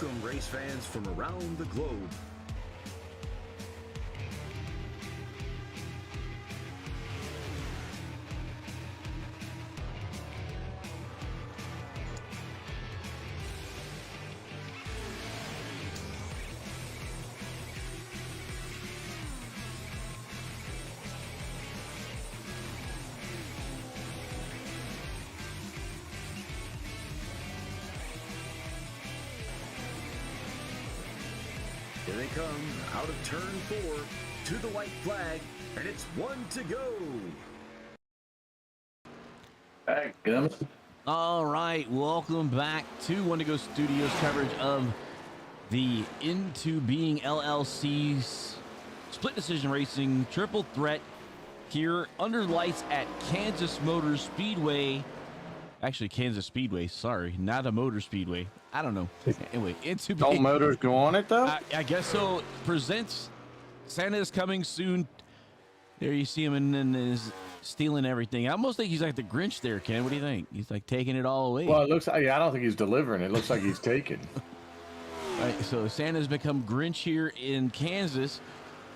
Welcome, race fans from around the globe. Here they come, out of turn 4, to the white flag, and it's 1 to go. Hey, good. All right, welcome back to One to Go Studios coverage of the Into Being LLC's Split Decision Racing Triple Threat here under lights at Kansas Motor Speedway. Actually, Kansas Speedway, sorry, not a motor speedway. I don't know. Anyway, Into Don't Being... motors go on it, though? I guess so. Presents Santa's coming soon. There you see him, and then is stealing everything. I almost think he's like the Grinch there, Ken. What do you think? He's like taking it all away. Well, it looks like, I don't think he's delivering. It looks like he's taking. All right, so Santa's become Grinch here in Kansas.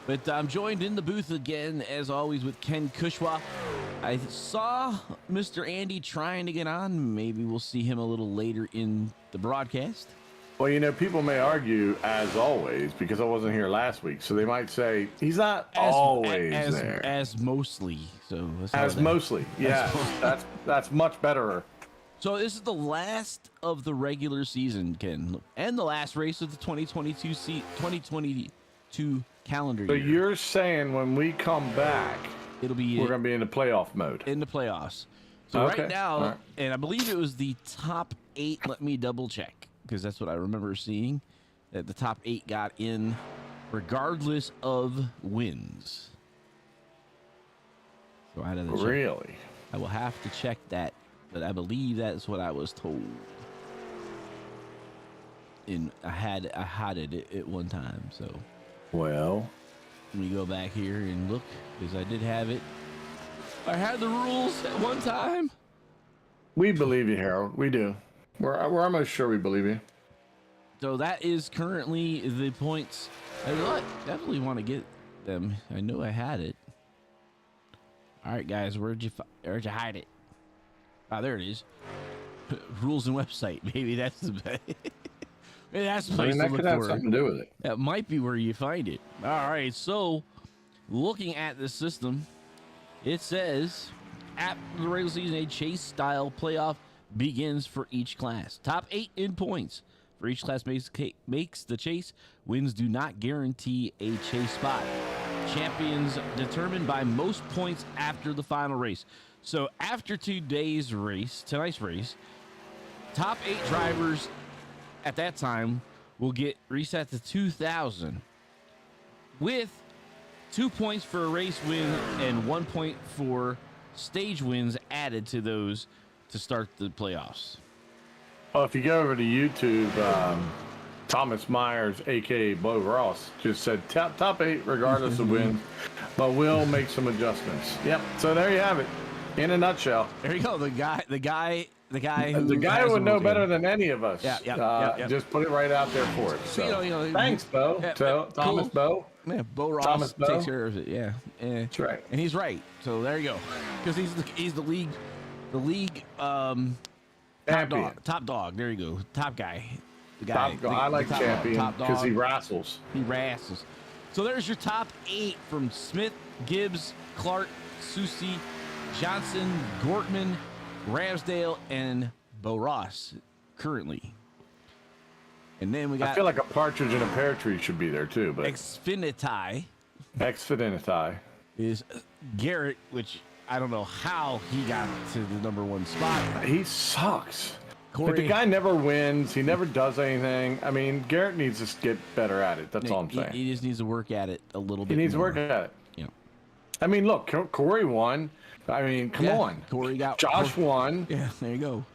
But I'm joined in the booth again, as always, with Ken Kushwa. I saw Mr. Andy trying to get on. Maybe we'll see him a little later in the broadcast. Well, you know, people may argue, as always, because I wasn't here last week. So they might say, he's not always there. As mostly. So as mostly. Yeah, that's much better. So this is the last of the regular season, Ken, and the last race of the 2022 calendar So year. you're saying when we come back, It'll be we're going to be in the playoff mode. in the playoffs. So Okay. right now, All right. and I believe it was the top 8. Let me double check, because that's what I remember seeing, that the top 8 got in regardless of wins. So I had to check. Really? I will have to check that, but I believe that's what I was told. And I had it at one time, so Well, let me go back here and look, because I did have it. I had the rules at one time. we believe you, Harold. We do. We're almost sure we believe you. So that is currently the points. I definitely want to get them. I know I had it. All right, guys, where'd you hide it? Ah, there it is. Rules and website. Maybe that's the best. Maybe that's the I place mean, to that look could have for it. something to do with it. That might be where you find it. All right, so looking at the system, it says after the regular season, a chase-style playoff begins for each class. Top 8 in points for each class makes the chase. Wins do not guarantee a chase spot. Champions determined by most points after the final race. So after tonight's race, top 8 drivers at that time will get reset to 2,000 with 2 points for a race win and 1 point for stage wins added to those to start the playoffs. Well, if you go over to YouTube, Thomas Myers, a.k.a. Bo Ross, just said top 8 regardless of wins, but we'll make some adjustments. Yep. So there you have it, in a nutshell. There you go. The guy The guy guy would know better than any of us. Yeah. Just put it right out there for us. So. You know, Thanks, Bo. Thomas Bo. Yeah, Bo Ross Thomas Bo. takes care of it. Yeah, That's right. and he's right. So there you go, because he's the league Champion. top dog. There you go, top guy. The guy. Top dog. I like top champion top dog. because he wrestles. He wrestles. So there's your top 8 from Smith, Gibbs, Clark, Susie, Johnson, Gortman, Ramsdale, and Bo Ross currently. And then we got I feel like a partridge in a pear tree should be there too, but Xfinity Xfinity. is Garrett, which I don't know how he got to the number 1 spot. He sucks. Corey, But the guy never wins. He never does anything. I mean, Garrett needs to get better at it. That's all I'm saying. he just needs to work at it a little bit. He needs to more. work at it. Yeah. I mean, look, Corey won. I mean, come on. Corey got Josh won. Yeah, there you go.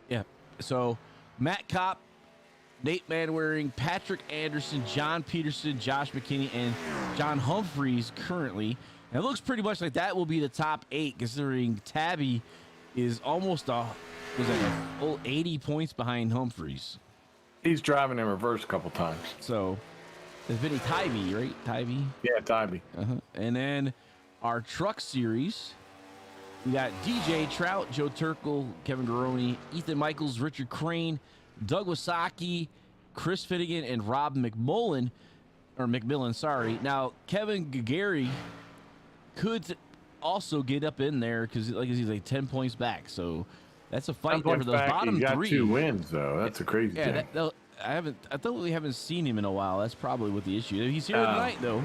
Yeah. So Matt Kopp, Nate Manwaring, Patrick Anderson, John Peterson, Josh McKinney, and John Humphreys currently. And it looks pretty much like that will be the top 8, considering Tabby is almost full 80 points behind Humphreys. He's driving in reverse a couple times. So it's Vinny Tybee, right? Tybee. Yeah, Tybee. And then our truck series, we got DJ Trout, Joe Turkel, Kevin Garoni, Ethan Michaels, Richard Crane, Doug Wasaki, Chris Finnegan, and Rob McMillan. Sorry. Now, Kevin Gagari could also get up in there because he's like 10 points back. So that's a fight there for those bottom got three. 2 wins, though. That's a crazy thing. I thought we haven't seen him in a while. That's probably what the issue is. He's here tonight, though.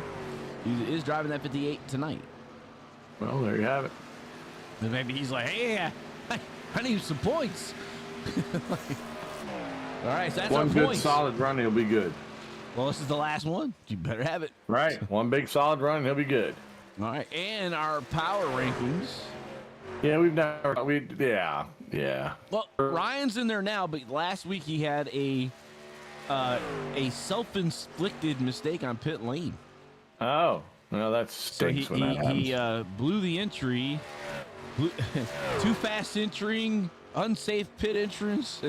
He is driving that 58 tonight. Well, there you have it. And maybe he's like, hey, I need some points. All right, so that's One our good points. solid run, he'll be good. Well, this is the last one. You better have it. Right. One big solid run, he'll be good. All right, and our power rankings. Yeah, yeah. Well, Ryan's in there now, but last week he had a self-inflicted mistake on pit lane. Oh, well, that stinks when that happens. He blew the entry, too fast entering, unsafe pit entrance,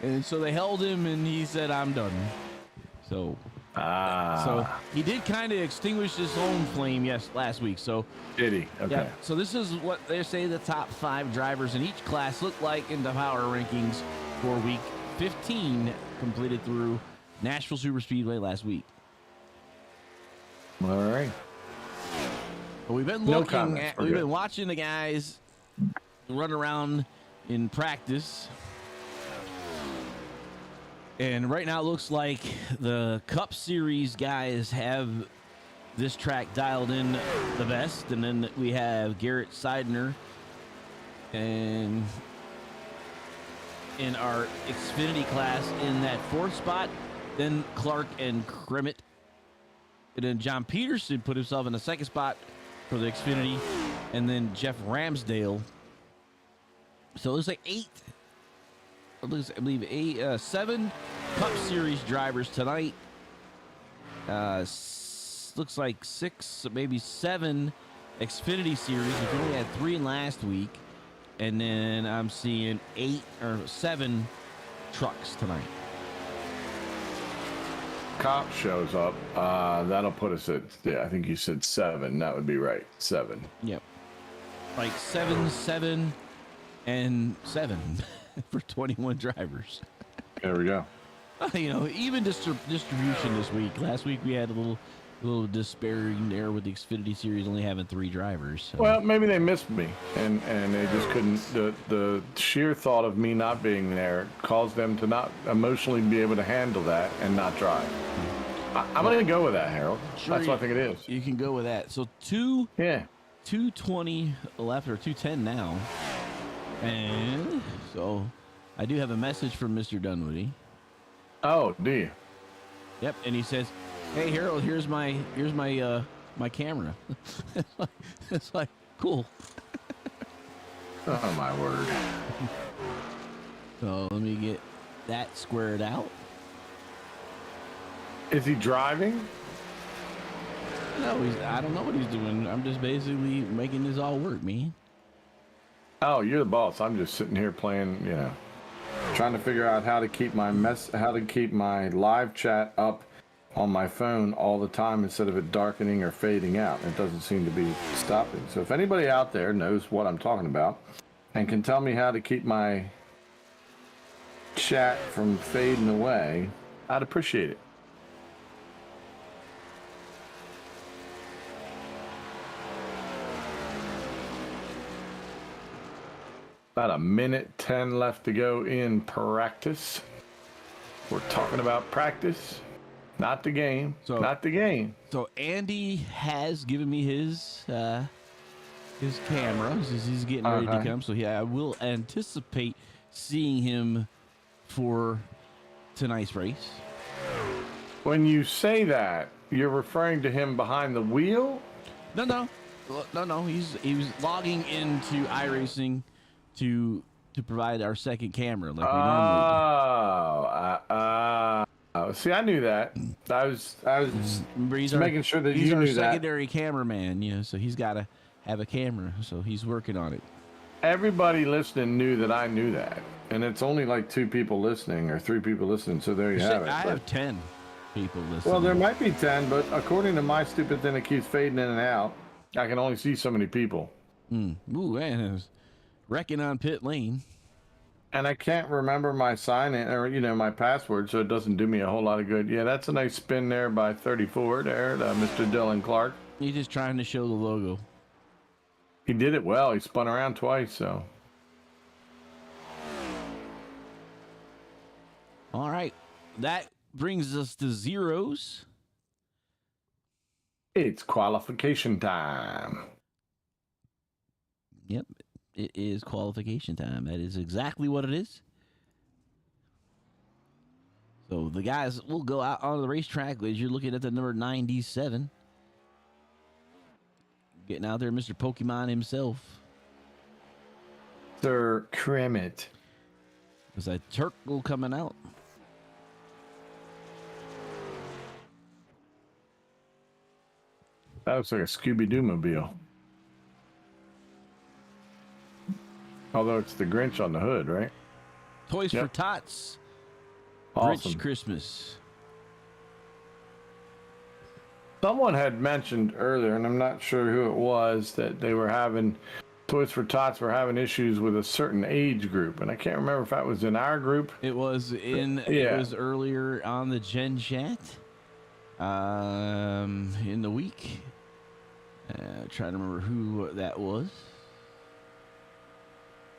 and so they held him, and he said, "I'm done." So he did kind of extinguish his own flame, last week. So did he? Okay. Yeah. So this is what they say the top 5 drivers in each class look like in the power rankings for week 15, completed through Nashville Super Speedway last week. All right. But we've been we've been watching the guys run around in practice. And right now it looks like the Cup Series guys have this track dialed in the best. And then we have Garrett Seidner and in our Xfinity class in that 4th spot. Then Clark and Kremit. And then John Peterson put himself in the 2nd spot for the Xfinity. And then Jeff Ramsdale. So it looks like 7 Cup Series drivers tonight. Looks like 6, maybe 7 Xfinity Series. We only had 3 last week. And then I'm seeing 8 or 7 trucks tonight. Cop shows up. That'll put us at, I think you said 7. That would be right. 7. Yep. Like 7, and 7 for 21 drivers. There we go. Even distribution this week. Last week we had a little despairing there with the Xfinity Series only having 3 drivers. So. Well, maybe they missed me, and they just couldn't. The sheer thought of me not being there caused them to not emotionally be able to handle that and not drive. I'm going to go with that, Harold. Sure, that's what I think it is. You can go with that. So 2:20 left, or 2:10 now, and so I do have a message from Mr. Dunwoody. Oh, do you? Yep, and he says, "Hey Harold, here's my my camera." It's like cool. Oh my word! So let me get that squared out. Is he driving? No, I don't know what he's doing. I'm just basically making this all work, man. Oh, you're the boss. I'm just sitting here playing, trying to figure out how to keep my live chat up on my phone all the time instead of it darkening or fading out. It doesn't seem to be stopping. So if anybody out there knows what I'm talking about and can tell me how to keep my chat from fading away, I'd appreciate it. About 1:10 left to go in practice. We're talking about practice, not the game. Not the game. So Andy has given me his camera. He's getting ready to come. So I will anticipate seeing him for tonight's race. When you say that, you're referring to him behind the wheel? No. He was logging into iRacing to provide our second camera like we normally do. See, I knew that. I was making sure that you knew that. He's our secondary cameraman, so he's got to have a camera, so he's working on it. everybody listening knew that I knew that, and it's only like 2 people listening or 3 people listening. So there you have it. I But- have 10 people listening. well, there might be 10, but according to my stupid thing that keeps fading in and out, I can only see so many people. Ooh, man, it was wrecking on pit lane. And I can't remember my sign in or my password, so it doesn't do me a whole lot of good. Yeah, that's a nice spin there by 34 there, Mr. Dylan Clark. He's just trying to show the logo. He did it well. He spun around twice, so. All right, that brings us to zeros. It's qualification time. Yep, it is qualification time. That is exactly what it is. So the guys will go out on the racetrack as you're looking at the number 97. Getting out there, Mr. Pokemon himself. Sir Kremet. There's a turtle coming out. That looks like a Scooby-Doo mobile. Although it's the Grinch on the hood, right? Toys Yep. for Tots. Awesome. Rich Christmas. Someone had mentioned earlier, and I'm not sure who it was, that they were having Toys for Tots were having issues with a certain age group, and I can't remember if that was in our group. It was in. Yeah. It was earlier on the Gen Chat. In the week. Trying to remember who that was.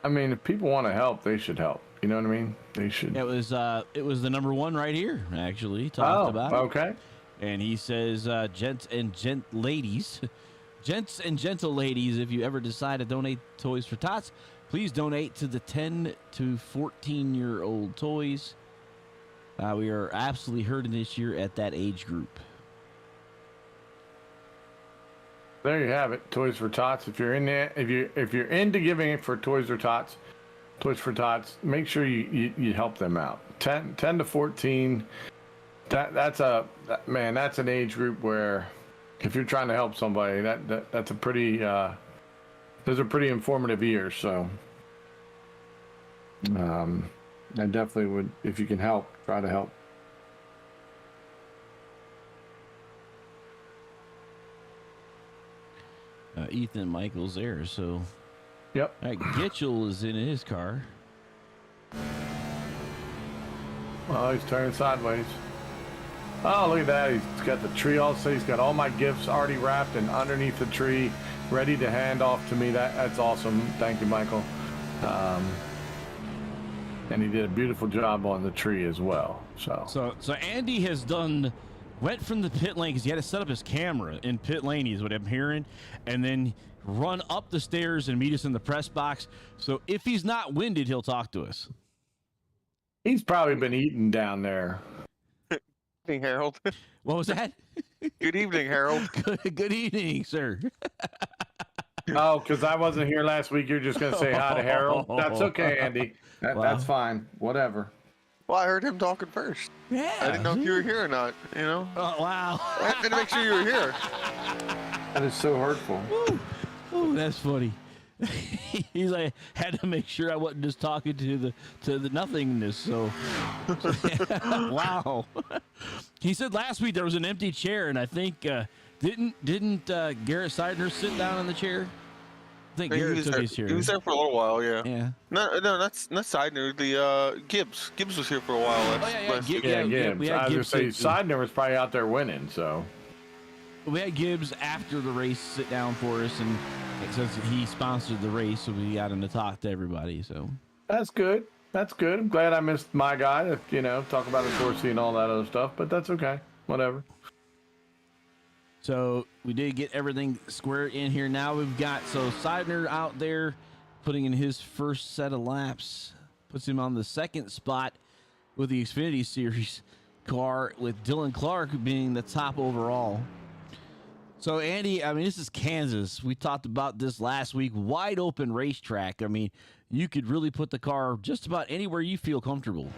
I mean, if people want to help, they should help. You know what I mean? They should. It was the number one right here. Actually, talked about it. Okay. And he says, gents and ladies, gents and gentle ladies, if you ever decide to donate Toys for Tots, please donate to the 10 to 14-year-old toys. We are absolutely hurting this year at that age group. There you have it. Toys for Tots. If you're in there, if you're into giving it for Toys for Tots, make sure you help them out. 10 to 14. That's an age group where if you're trying to help somebody, that's a pretty those are pretty informative years. So I definitely would, if you can help, try to help. Ethan Michaels there, so Yep. all right, Gitchell is in his car. Oh, he's turning sideways. Oh, look at that. He's got the tree all set. He's got all my gifts already wrapped and underneath the tree, ready to hand off to me. That's awesome. Thank you, Michael. And he did a beautiful job on the tree as well. So Andy has went from the pit lane because he had to set up his camera in pit lane, is what I'm hearing, and then run up the stairs and meet us in the press box. So if he's not winded, he'll talk to us. He's probably been eating down there. Good evening, Harold. What was that? Good evening, Harold. Good evening, sir. Oh, because I wasn't here last week. You're just going to say hi to Harold? That's okay, Andy. That's fine. Whatever. Well, I heard him talking first. Yeah. I didn't know if you were here or not, you know? Oh, wow. I had to make sure you were here. That is so hurtful. Oh, that's funny. He's like, had to make sure I wasn't just talking to the nothingness. So, wow. He said last week there was an empty chair, and I think didn't Garrett Seidner sit down in the chair? I think Garrett took his chair. He was there for a little while, yeah. Yeah. No, that's not Seidner. The Gibbs. Gibbs was here for a while. Last week. Yeah, we Gibbs. had I was Gibbs going to say, sit- Seidner was probably out there winning, so. We had Gibbs after the race sit down for us, and since he sponsored the race, so we got him to talk to everybody. So That's good. That's good. I'm glad I missed my guy to, talk about his horsey and all that other stuff, but that's okay. Whatever. So we did get everything square in here. Now we've got Seidner out there putting in his first set of laps, puts him on the second spot with the Xfinity Series car, with Dylan Clark being the top overall. So Andy, I mean, this is Kansas. We talked about this last week. Wide open racetrack. I mean, you could really put the car just about anywhere you feel comfortable.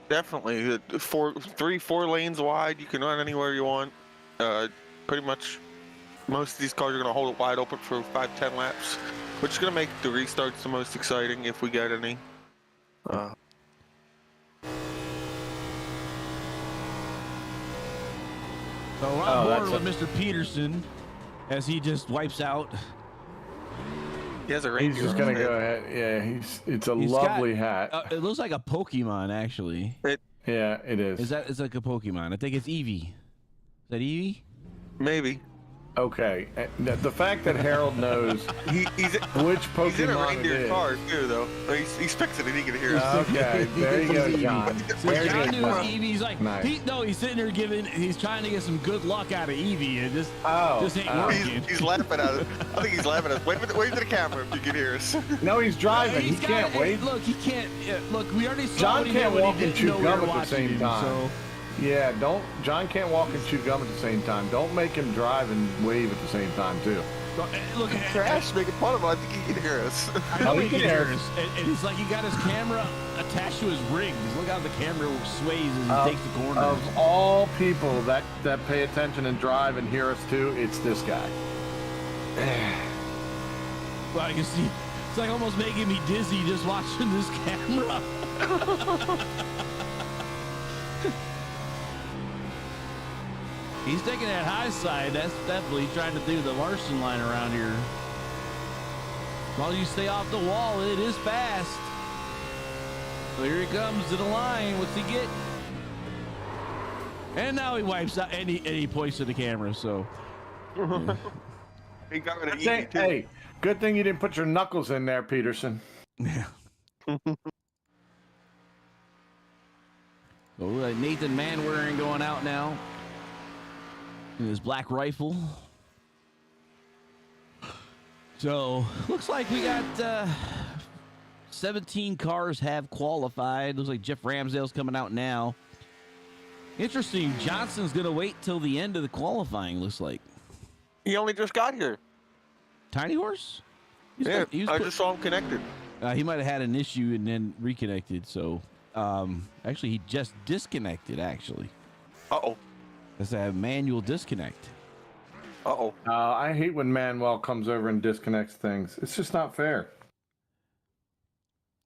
Definitely. 4 lanes wide. You can run anywhere you want. Pretty much Most of these cars are going to hold it wide open for 5-10 laps, which is going to make the restarts the most exciting if we get any. So we're on board with Mr. Peterson as he just wipes out. He has a He's reindeer just on gonna his go head. ahead. Yeah, it's a He's lovely got, hat. It looks like a Pokemon, actually. Yeah, it is. It's like a Pokemon. I think it's Eevee. Is that Eevee? Maybe. Okay, the fact that Harold knows He's which he's in a Pokemon it reindeer is. car too, though. He's fixing it. He can hear us. Okay, there you go, John. So There you John go, knew John. Eevee. He's like, Nice. he's sitting there he's trying to get some good luck out of Eevee, and just ain't Oh. working. He's laughing at us. I think he's laughing at us. Wave to the camera if you can hear us. No, he's driving. He He's can't wait. Look, he can't. Look, we already saw John what he can't did when walk he and didn't chew know we gum were at the watching same him, time. So. Yeah, John can't walk and chew gum at the same time. Don't make him drive and wave at the same time too. Look, Crash making fun of him. I think he can hear us. I know Oh, he he can can hear hear us. And he's like, he got his camera attached to his rig. Look how the camera sways as he takes the corner. Of all people that pay attention and drive and hear us too, it's this guy. Well, I can see. It's like almost making me dizzy just watching this camera. He's taking that high side. That's definitely trying to do the Larson line around here. As long as you stay off the wall, it is fast. So here he comes to the line. What's he get? And now he wipes out and he points to the camera. So He got rid of Hey, Eevee, too. hey, good thing you didn't put your knuckles in there, Peterson. yeah. So Nathan Manwaring going out now in his black rifle. So looks like we got 17 cars have qualified. Looks like Jeff Ramsdale's coming out now. Interesting. Johnson's gonna wait till the end of the qualifying. Looks like He only just got here. Tiny Horse. He's Yeah, he was I put- just saw him connected. he might have had an issue and then reconnected. So actually, he just disconnected. Actually, Uh-oh. that's a manual disconnect. Uh-oh. I hate when Manuel comes over and disconnects things. It's just not fair.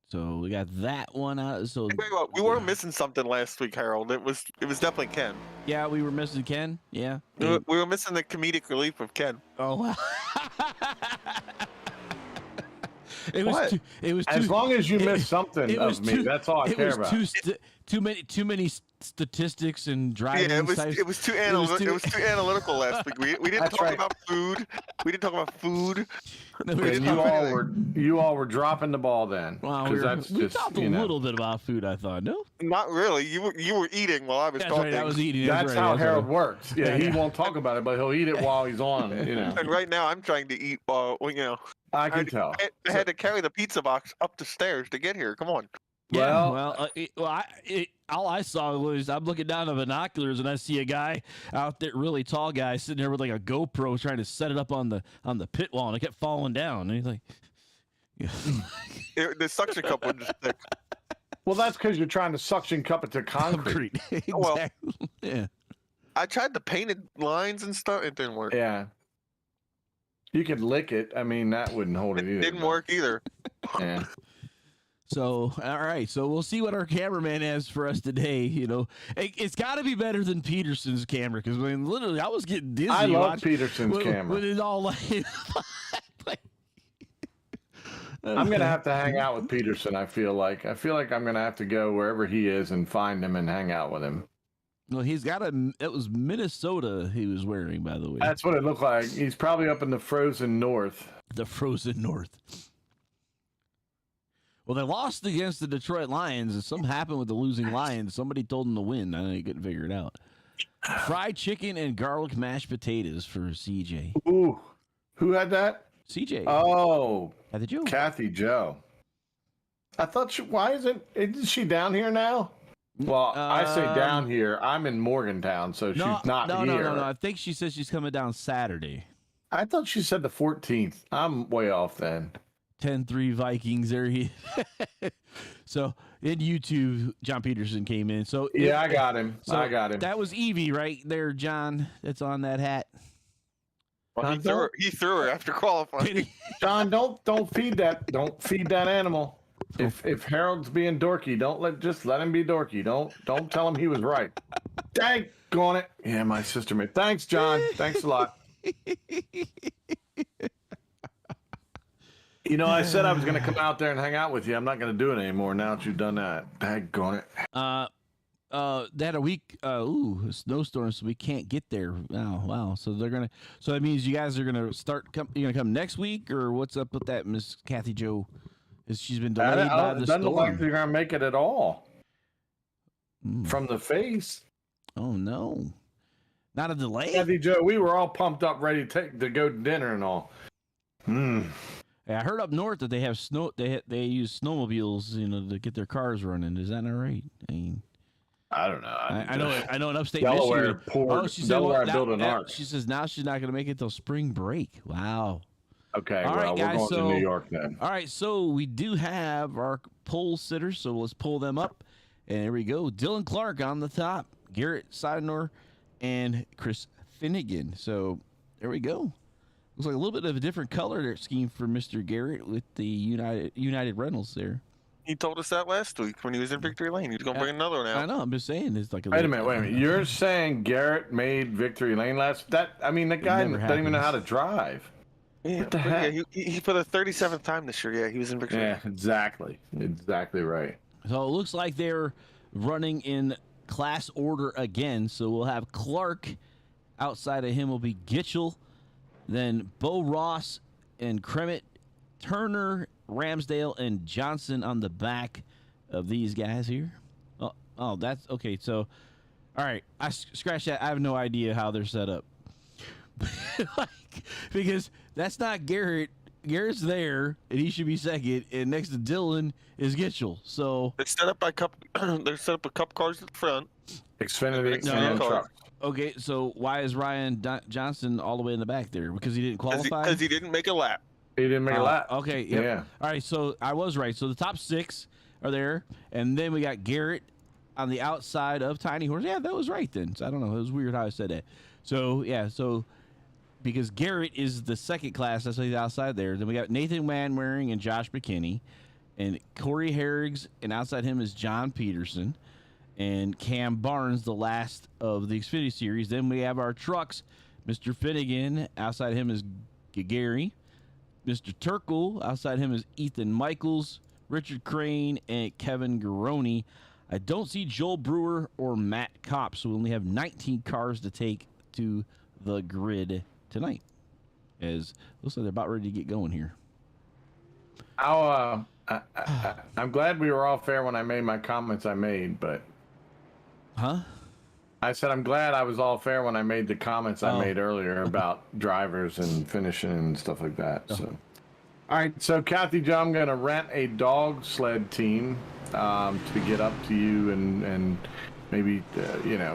So we got that one out. So Wait, what? We were missing something last week, Harold. It was definitely Ken. yeah, we were missing Ken. Yeah. We were missing the comedic relief of Ken. Oh wow. It was What? it was As too, long as you it- miss something it was of me, too- that's all I it care was about. too many statistics and driving. Yeah, it was types. it was too it was too- analytical last week. We didn't That's talk right. about food. We didn't talk about food. No, we we didn't And didn't talk- you all were dropping the ball then. Wow, Because that's we just, talked a you know. little bit about food. I thought no. Not really. You were eating while I was That's talking. right. I was eating. That's right, how that's Harold right. works. Yeah, he Yeah. won't talk about it, but he'll eat it while he's on. You know, And right now, I'm trying to eat. I can tell. I had to carry the pizza box up the stairs to get here. Come on. Yeah, Well- all I saw was I'm looking down the binoculars and I see a guy out there, really tall guy, sitting there with like a GoPro trying to set it up on the pit wall, and it kept falling down. And he's like, The suction cup was just thick. Well, that's because you're trying to suction cup it to concrete. concrete. Well- Exactly. Yeah. I tried the painted lines and stuff. It didn't work. Yeah. You could lick it. I mean, that wouldn't hold it It either. didn't but- work either. Yeah. So, all right. So we'll see what our cameraman has for us today. You know, it's got to be better than Peterson's camera because I mean, literally, I was getting dizzy. I love watching- Peterson's when, camera. When it all like, I'm gonna have to hang out with Peterson. I feel like I'm gonna have to go wherever he is and find him and hang out with him. Well, he's got it was Minnesota he was wearing, by the way. That's what it looked like. He's probably up in the frozen north. The frozen north. Well, they lost against the Detroit Lions, and something happened with the losing Lions. Somebody told them to win. I couldn't figure it out. Fried chicken and garlic mashed potatoes for CJ. Ooh, who had that? CJ. Oh, At the Joe. Kathy Joe. I thought why isn't she down here now? Well, I say down here. I'm in Morgantown, so she's not no, here. No. I think she says she's coming down Saturday. I thought she said the 14th. I'm way off then. 10-3 Vikings there. So in YouTube, John Peterson came in. So Yeah, I got him. so I got him. That was Eevee right there, John. That's on that hat. Well, he John, threw her after qualifying. John, don't feed that animal. If Harold's being dorky, just let him be dorky. Don't tell him he was right. Dang on it. Yeah, my sister made. Thanks, John. Thanks a lot. You know, I said I was going to come out there and hang out with you. I'm not going to do it anymore now that you've done that. Dang on it. They had a week, a snowstorm, so we can't get there. Oh, wow. So that means you guys are gonna you're gonna come next week, or what's up with that, Miss Kathy Jo? She's been delayed by the doesn't look like storm. they're going to make it at all. From the face. Oh no, not a delay. Kathy Jo, we were all pumped up, ready to go to dinner and all. I heard up north that they have snow. They use snowmobiles, to get their cars running. Is that not right? I mean, I don't know. I know in upstate Delaware Michigan. she said, Delaware built an ark. She says now she's not going to make it till spring break. Wow. Okay, All right, we're guys, going to New York then. All right, so we do have our pole sitters, so let's pull them up. And here we go. Dylan Clark on the top, Garrett Sidenor, and Chris Finnegan. So there we go. Looks like a little bit of a different color scheme for Mr. Garrett with the United Rentals there. He told us that last week when he was in Victory Lane. He was going to bring another one out. I know. I'm just saying. It's like Wait a minute. You're saying Garrett made Victory Lane last? The guy doesn't even know how to drive. Yeah, what the heck? Yeah, he for the 37th time this year. Yeah, he was in Victory Lane. Yeah, exactly right. So it looks like they're running in class order again. So we'll have Clark. Outside of him will be Gitchell. Then Bo Ross and Kremet, Turner, Ramsdale, and Johnson on the back of these guys here. Oh, that's okay. So, all right, I scratch that. I have no idea how they're set up. Because that's not Garrett. Garrett's there, and he should be second. And next to Dylan is Gitchell. So they're set up by cup. They're set up with cup cars at the front. Xfinity and truck. Okay, so why is Ryan Johnson all the way in the back there? Because he didn't qualify? Because he didn't make a lap. He didn't make a lap. Okay, yep. Yeah. All right, so I was right. So the top 6 are there, and then we got Garrett on the outside of Tiny Horse. Yeah, that was right then. So I don't know. It was weird how I said that. So, yeah, because Garrett is the second class, that's why he's outside there. Then we got Nathan Manwaring and Josh McKinney, and Corey Herrigs, and outside him is John Peterson. And Cam Barnes, the last of the Xfinity Series. Then we have our trucks. Mr. Finnegan, outside him is Gary. Mr. Turkle, outside him is Ethan Michaels, Richard Crane, and Kevin Garoni. I don't see Joel Brewer or Matt Kopp, so we only have 19 cars to take to the grid tonight. As looks like they're about ready to get going here. I'm glad we were all fair when I made my comments I made, but... Huh? I said I'm glad I was all fair when I made the comments I made earlier about drivers and finishing and stuff like that. So, all right. So Kathy Jo, I'm going to rent a dog sled team to get up to you and maybe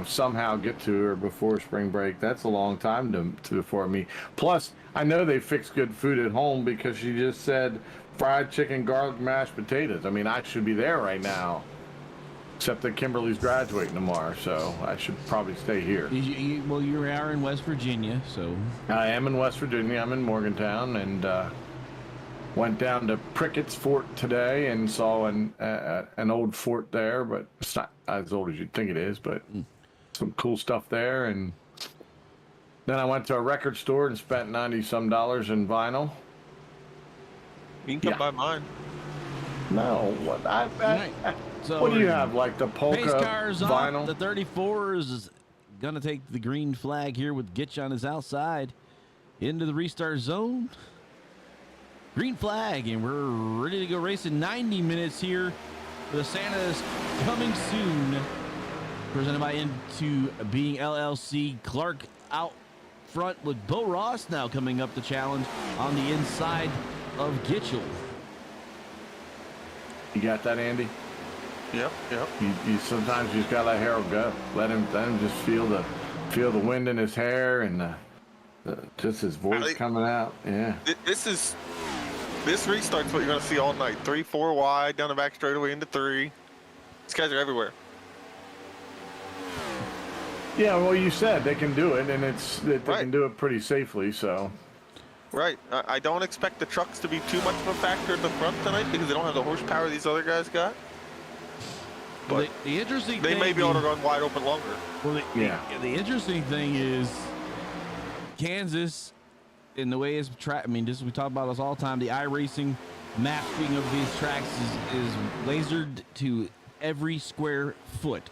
somehow get to her before spring break. That's a long time to for me. Plus, I know they fix good food at home because she just said fried chicken, garlic mashed potatoes. I mean, I should be there right now. Except that Kimberly's graduating tomorrow, so I should probably stay here. Well, you are in West Virginia, so... I am in West Virginia. I'm in Morgantown, and went down to Prickett's Fort today and saw an old fort there, but it's not as old as you'd think it is, but some cool stuff there. And then I went to a record store and spent $90-some in vinyl. You can come by mine. No, what So what do you have, like the polka pace cars vinyl? Up. The 34 is going to take the green flag here with Gitch on his outside into the restart zone. Green flag, and we're ready to go racing 90 minutes here. The Santa's coming soon. Presented by Into Being LLC. Clark out front with Bo Ross now coming up the challenge on the inside of Gitchell. You got that, Andy? Yep. You sometimes you just gotta let Harold go. Let him just feel the wind in his hair and just his voice coming out. Yeah. This restart's what you're gonna see all night. 3-4 wide down the back straightaway into 3. These guys are everywhere. Yeah, well, you said they can do it, and they Right. can do it pretty safely. So Right. I don't expect the trucks to be too much of a factor at the front tonight because they don't have the horsepower these other guys got. Well, But the interesting they thing may be able to run wide open longer. Well, Yeah. the interesting thing is Kansas, in the way it's I mean, this we talk about this all the time. The iRacing mapping of these tracks is lasered to every square foot.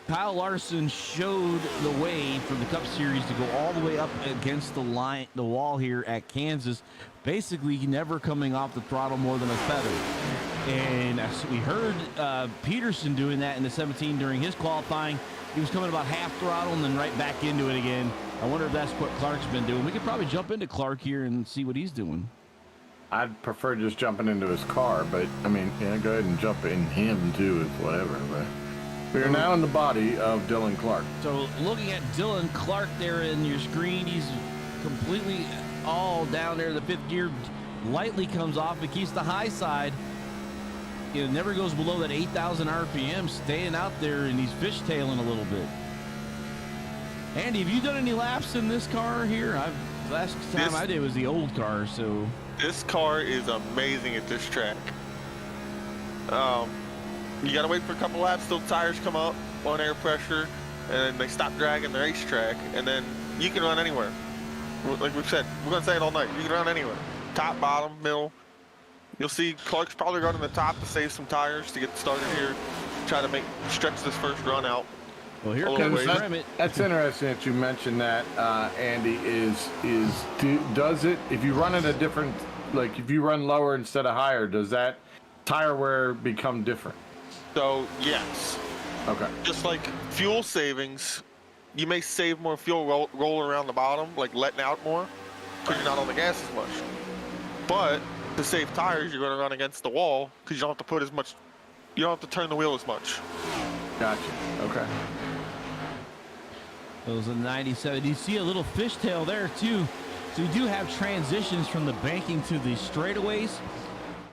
Kyle Larson showed the way for the Cup Series to go all the way up against the wall here at Kansas, basically never coming off the throttle more than a feather. And as we heard Peterson doing that in the 17 during his qualifying. He was coming about half throttle and then right back into it again. I wonder if that's what Clark's been doing. We could probably jump into Clark here and see what he's doing. I'd prefer just jumping into his car, but I mean, yeah, go ahead and jump in him too, if whatever. But we are now in the body of Dylan Clark. So looking at Dylan Clark there in your screen, he's completely all down there. The fifth gear lightly comes off. It keeps the high side. It never goes below that 8,000 RPM, staying out there, and he's fishtailing a little bit. Andy, have you done any laps in this car here? Last time I did was the old car, so. This car is amazing at this track. You gotta wait for a couple laps till the tires come up on air pressure, and they stop dragging the racetrack, and then you can run anywhere. Like we've said, we're gonna say it all night. You can run anywhere. Top, bottom, middle. You'll see Clark's probably running the top to save some tires to get started here. Try to stretch this first run out. Well, here a comes little ways. Tremit. That's interesting that you mentioned that, Andy. Does it, if you run at a different, like if you run lower instead of higher, does that tire wear become different? So yes, Okay. just like fuel savings, you may save more fuel roll around the bottom, like letting out more, because you're not on the gas as much. But to save tires, you're going to run against the wall because you don't have to put as much, you don't have to turn the wheel as much. Gotcha. Okay. Those are 97. You see a little fishtail there too. So you do have transitions from the banking to the straightaways.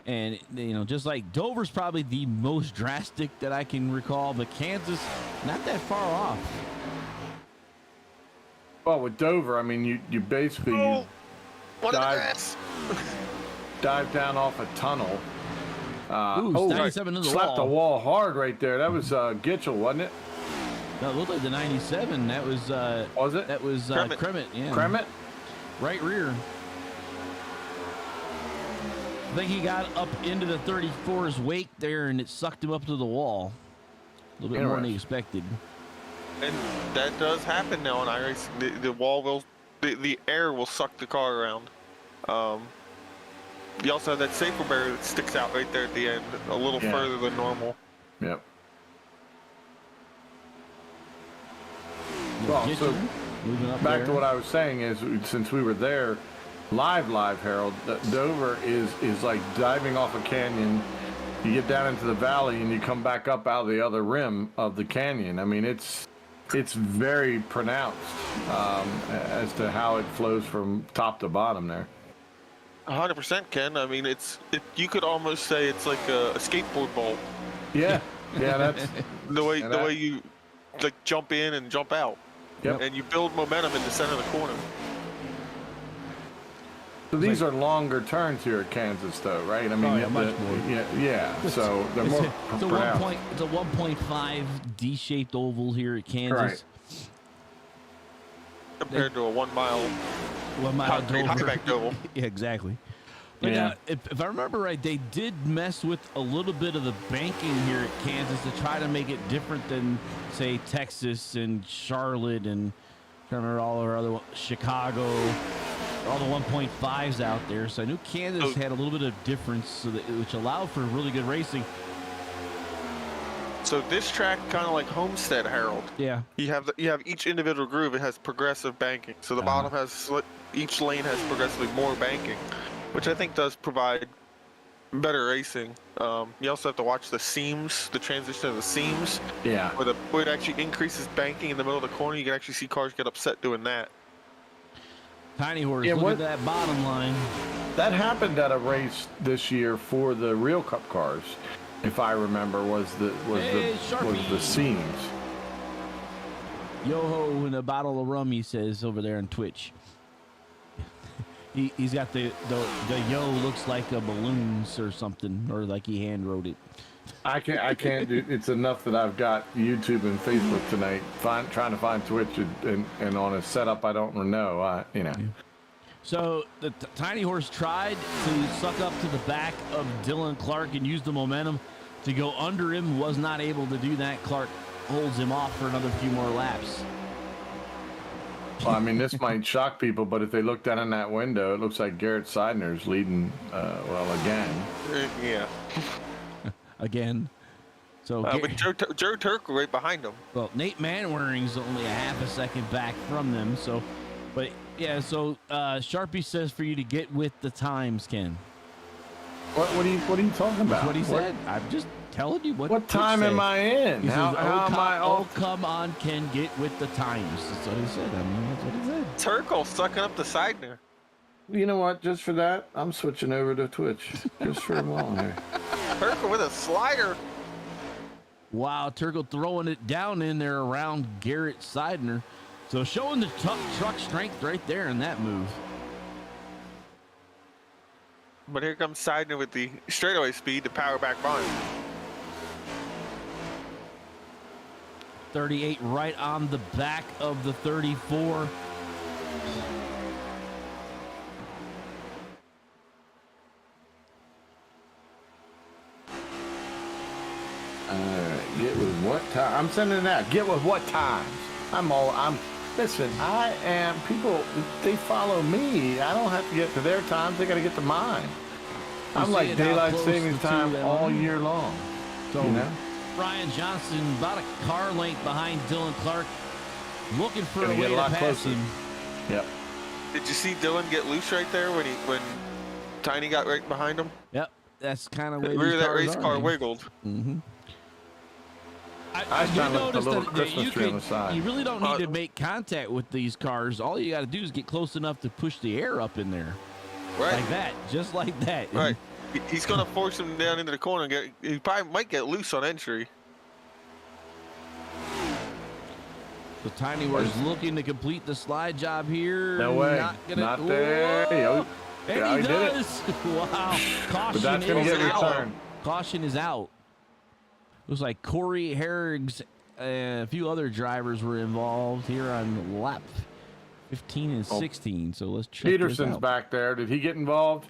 And, you know, just like Dover's probably the most drastic that I can recall, but Kansas, not that far off. Well, with Dover, I mean, you basically Oh, what a dive- grass! dive down off a tunnel. Ooh, 97 into the slapped the wall. wall hard right there. That was Gitchell, wasn't it? No, it looked like the 97. That was Was it? that was Kremet. Kremet, yeah. Kremet? Right rear. I think he got up into the 34's wake there, and it sucked him up to the wall. A little bit more than he expected. And that does happen now on iRacing. The wall will, the air will suck the car around. You also have that safety barrier that sticks out right there at the end, a little Yeah. further than normal. Yep. Well, Get so you. Moving up back there. to what I was saying is, since we were there, live, Harold, Dover is like diving off a canyon. You get down into the valley and you come back up out of the other rim of the canyon. I mean, it's very pronounced as to how it flows from top to bottom there. 100%, Ken. I mean, you could almost say it's like a skateboard bowl. Yeah, yeah, that's The way And the that- way you like jump in and jump out, yep. and you build momentum in the center of the corner. So these are longer turns here at Kansas, though, right? I mean, Oh, yeah, much more. Yeah. So they're more It's a pronounced. It's a 1.5 D-shaped oval here at Kansas. Right. Compared to a 1 mile 1 mile concrete Dover. high-back Dover. Yeah, exactly. But Yeah. if I remember right, they did mess with a little bit of the banking here at Kansas to try to make it different than, say, Texas and Charlotte and I can't remember all our other Chicago, all the 1.5s out there. So I knew Kansas had a little bit of difference, so which allowed for really good racing. So this track, kind of like Homestead, Harold. Yeah. You have each individual groove. It has progressive banking. So the bottom has each lane has progressively more banking, which I think does provide better racing. You also have to watch the seams, the transition of the seams, Yeah. where it actually increases banking in the middle of the corner. You can actually see cars get upset doing that. Tiny Horse, Yeah, look what- at that bottom line. That happened at a race this year for the Real Cup cars, if I remember, was the Hey, was Sharpie. the seams. Yo-ho and a bottle of rum, he says over there on Twitch. He's got the yo looks like a balloons or something, or like he hand wrote it. I can't do. It's enough that I've got YouTube and Facebook tonight. Trying to find Twitch and on a setup I don't know. Yeah. So the Tiny Horse tried to suck up to the back of Dylan Clark and use the momentum to go under him. Was not able to do that. Clark holds him off for another few more laps. Well, I mean, this might shock people, but if they look down in that window, it looks like Garrett Seidner's leading. Again. Yeah. Again. So but Joe Turk right behind him. Well, Nate Manwaring's only a half a second back from them. So, but yeah. So Sharpie says for you to get with the times, Ken. What are you talking about? That's what he said. I'm just telling you what time am I in? He How says, am I? Oh, come on, Ken, get with the times. That's what he said. I mean, that's what he said. Turkle sucking up the Seidner. You know what? Just for that, I'm switching over to Twitch. Just for a moment here. Turkle with a slider. Wow, Turkle throwing it down in there around Garrett Seidner. So showing the truck strength right there in that move. But here comes Seidner with the straightaway speed to power back behind. 38 right on the back of the 34. Get with what time? I'm sending it out. Get with what times? Listen, I am, people, they follow me. I don't have to get to their times. They got to get to mine. I'm like daylight savings time all year long. So, you know? Ryan Johnson about a car length behind Dylan Clark, looking for a way to pass him. Yep. Did you see Dylan get loose right there when Tiny got right behind him? Yep, that's kind of The way rear of that race car wiggled. Mm-hmm. I noticed the little Christmas tree on the side. You really don't need to make contact with these cars. All you got to do is get close enough to push the air up in there. Right. Like that, just like that. Right. He's going to force him down into the corner. And he probably might get loose on entry. So Tiny was looking to complete the slide job here. No way. Not there. Whoa. And Yeah, he he did does. Wow. Caution But that's going to is get out. returned. Caution is out. Looks like Corey Herrigs and a few other drivers were involved here on lap 15 and 16. So let's check this Peterson's out. back there. Did he get involved?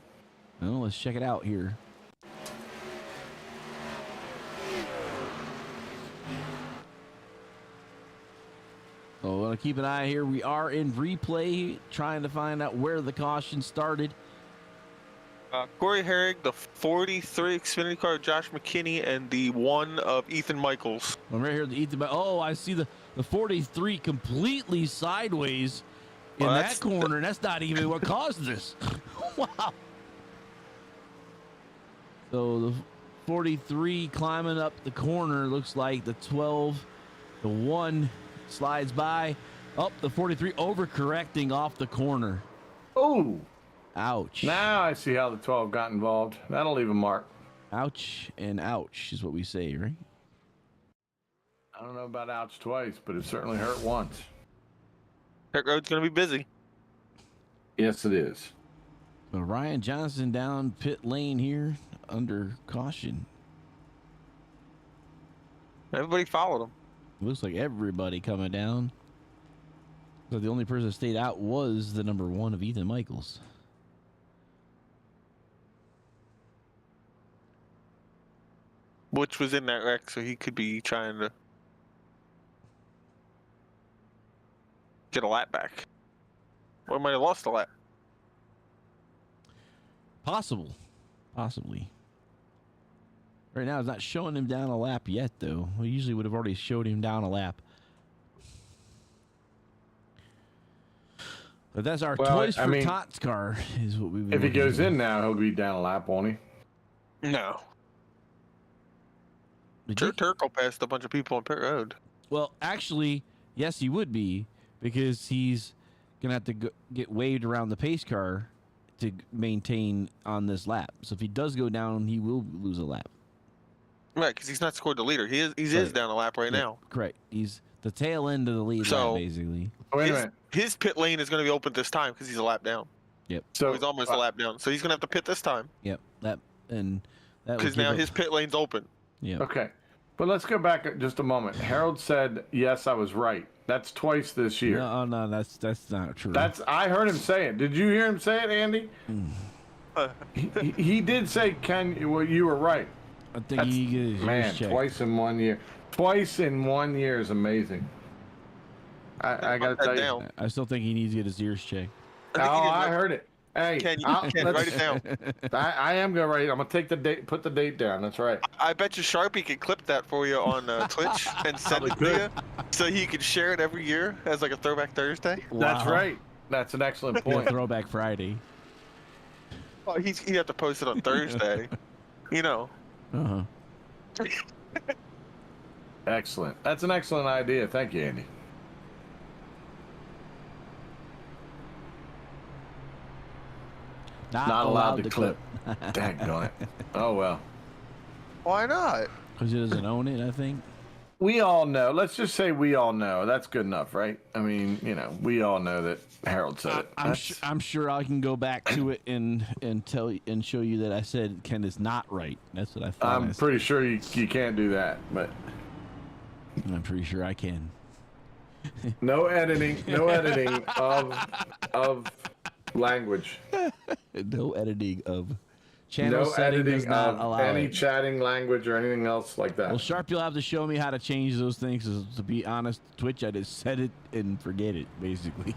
Well, let's check it out here. So we're going to keep an eye here. We are in replay trying to find out where the caution started. Corey Herrig, the 43 Xfinity car, Josh McKinney, and the 1 of Ethan Michaels. I'm right here. Oh, I see the 43 completely sideways in that corner. And that's not even what caused this. Wow. So the 43 climbing up the corner. Looks like the 12, the 1 slides by. Oh, the 43 overcorrecting off the corner. Oh. Ouch. Now I see how the 12 got involved. That'll leave a mark. Ouch and ouch is what we say, right? I don't know about ouch twice, but it certainly hurt once. That road's going to be busy. Yes, it is. So Ryan Johnson down pit lane here under caution. Everybody followed him. Looks like everybody coming down. So the only person that stayed out was the number 1 of Ethan Michaels. Which was in that wreck, so he could be trying to get a lap back. Or might have lost a lap. Possibly. Right now, it's not showing him down a lap yet, though. We usually would have already showed him down a lap. But that's our Toys for Tots car, is what we. If he goes in now, he'll be down a lap, won't he? No. Joe Turkle passed a bunch of people on pit road. Well, actually, yes, he would be, because he's gonna have to get waved around the pace car to maintain on this lap. So if he does go down, he will lose a lap. Right, because he's not scored the leader. He is down a lap right now. Correct. The tail end of the lead So- lap, basically. Wait a minute. His pit lane is going to be open this time because he's a lap down. So He's almost a lap down, so he's going to have to pit this time Yep. That would because give now him- his pit lane's open. Yep. Okay, but let's go back just a moment. Harold said, "Yes, I was right." That's twice this year. No, that's not true. I heard him say it. Did you hear him say it, Andy? Uh, He did say, "Ken, well, you were right." I think he gets his Man, check. twice in 1 year. Twice in 1 year is amazing. I gotta Mark that tell you. down. I still think he needs to get his ears checked. Oh, I think he I did- heard it. Hey, Ken, Ken, let's- write it down. I am gonna write it. I'm gonna take the date, put the date down. That's right. I bet you Sharpie could clip that for you on Twitch and send it to you, so he can share it every year as like a Throwback Thursday. That's Wow. right. That's an excellent Yeah, point. Throwback Friday. Oh, he'd have to post it on Thursday. You know. Uh-huh. Excellent. That's an excellent idea. Thank you, Andy. Not allowed to clip. Daggone it. Oh well. Why not? Because he doesn't own it, I think. We all know. Let's just say we all know. That's good enough, right? I mean, we all know that Harold said it. I'm sure I can go back to it and tell you and show you that I said Ken is not right. That's what I thought. I'm pretty sure you can't do that, but I'm pretty sure I can. no editing of language. No editing of channel No setting does editing not of allow any it. chatting language or anything else like that. Well, Sharp, you'll have to show me how to change those things. 'Cause to be honest, Twitch, I just set it and forget it, basically.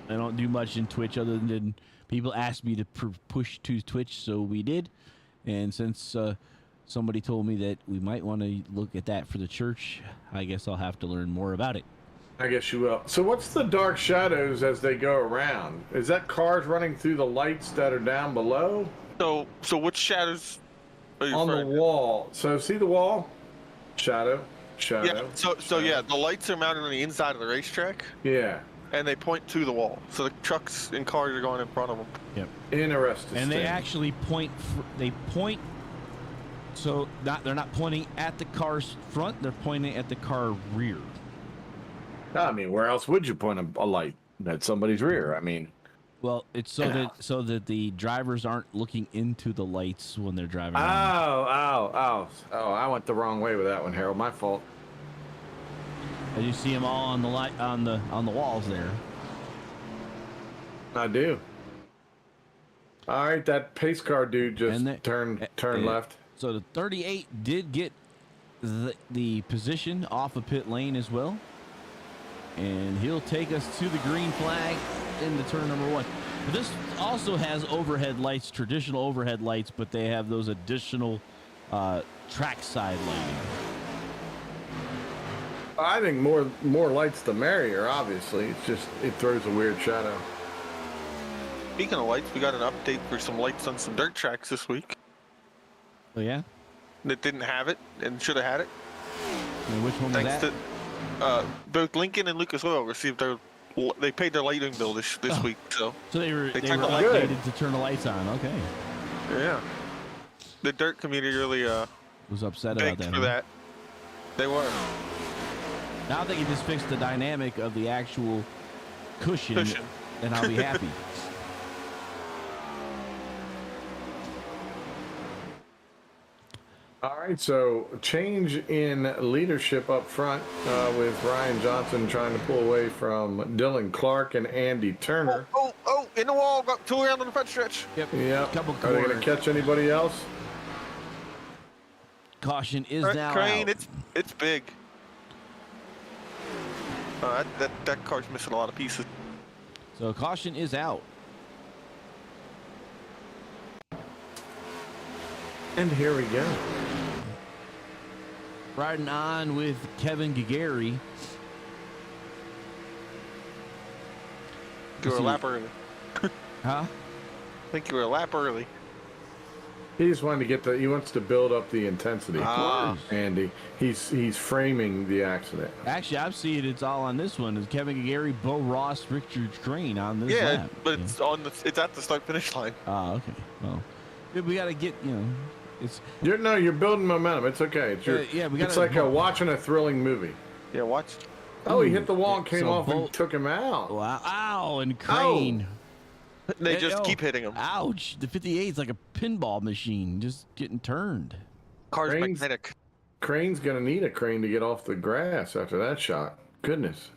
I don't do much in Twitch other than people asked me to push to Twitch, so we did. And since somebody told me that we might want to look at that for the church, I guess I'll have to learn more about it. I guess you will. So what's the dark shadows as they go around? Is that cars running through the lights that are down below? So which shadows are you On the referring to? wall. So see the wall? Shadow. Yeah. So yeah, the lights are mounted on the inside of the racetrack, Yeah. and they point to the wall. So the trucks and cars are going in front of them. Yep. Interesting. And they actually point. They point. So they're not pointing at the car's front. They're pointing at the car rear. I mean, where else would you point a light? At somebody's rear. I mean, Well, it's so that the drivers aren't looking into the lights when they're driving. oh, around. I went the wrong way with that one, Harold. My fault. And you see them all on the light on the walls there. I do. All right, that pace car dude just And they- turn eh, left. So the 38 did get the position off of pit lane as well. And he'll take us to the green flag into turn number 1. But this also has overhead lights, traditional overhead lights, but they have those additional trackside lighting. I think more lights the merrier. Obviously, it's just it throws a weird shadow. Speaking of lights, we got an update for some lights on some dirt tracks this week Oh yeah? that didn't have it and should have had it. And which one was Thanks that? to both Lincoln and Lucas Oil received they paid their lighting bill this week. So So they were They turned the light- updated to turn the lights on. Okay. yeah, the dirt community really Was upset about begged that. for huh? that. They were. Now they can just fix the dynamic of the actual cushion. And I'll be happy. All right, so change in leadership up front with Ryan Johnson trying to pull away from Dylan Clark and Andy Turner. Oh! In the wall, got 2 around on the front stretch. Yep. Yeah. Couple Are they going corners. to catch anybody else? Caution is now Crane, out. it's big. That car's missing a lot of pieces. So caution is out. And here we go. Riding on with Kevin Gagari. You were a see. lap early. Huh? I think you were a lap early. He just wanted to he wants to build up the intensity. Ah. Andy, he's framing the accident. Actually, I'm seeing it's all on this one. It's Kevin Gagari, Bo Ross, Richard Crane on this Yeah, lap. but it's at the start finish line. Ah, okay. Well, We got to get, it's You're building momentum. It's okay. yeah, it's like watching a thrilling movie. Yeah, watch. Oh, he hit the wall and came So off and Bolt- took him out. wow, ow, and Crane. They just Oh, keep hitting him. Ouch! The 58's like a pinball machine, just getting turned. Car's Crane's- magnetic. Crane's gonna need a crane to get off the grass after that shot. Goodness.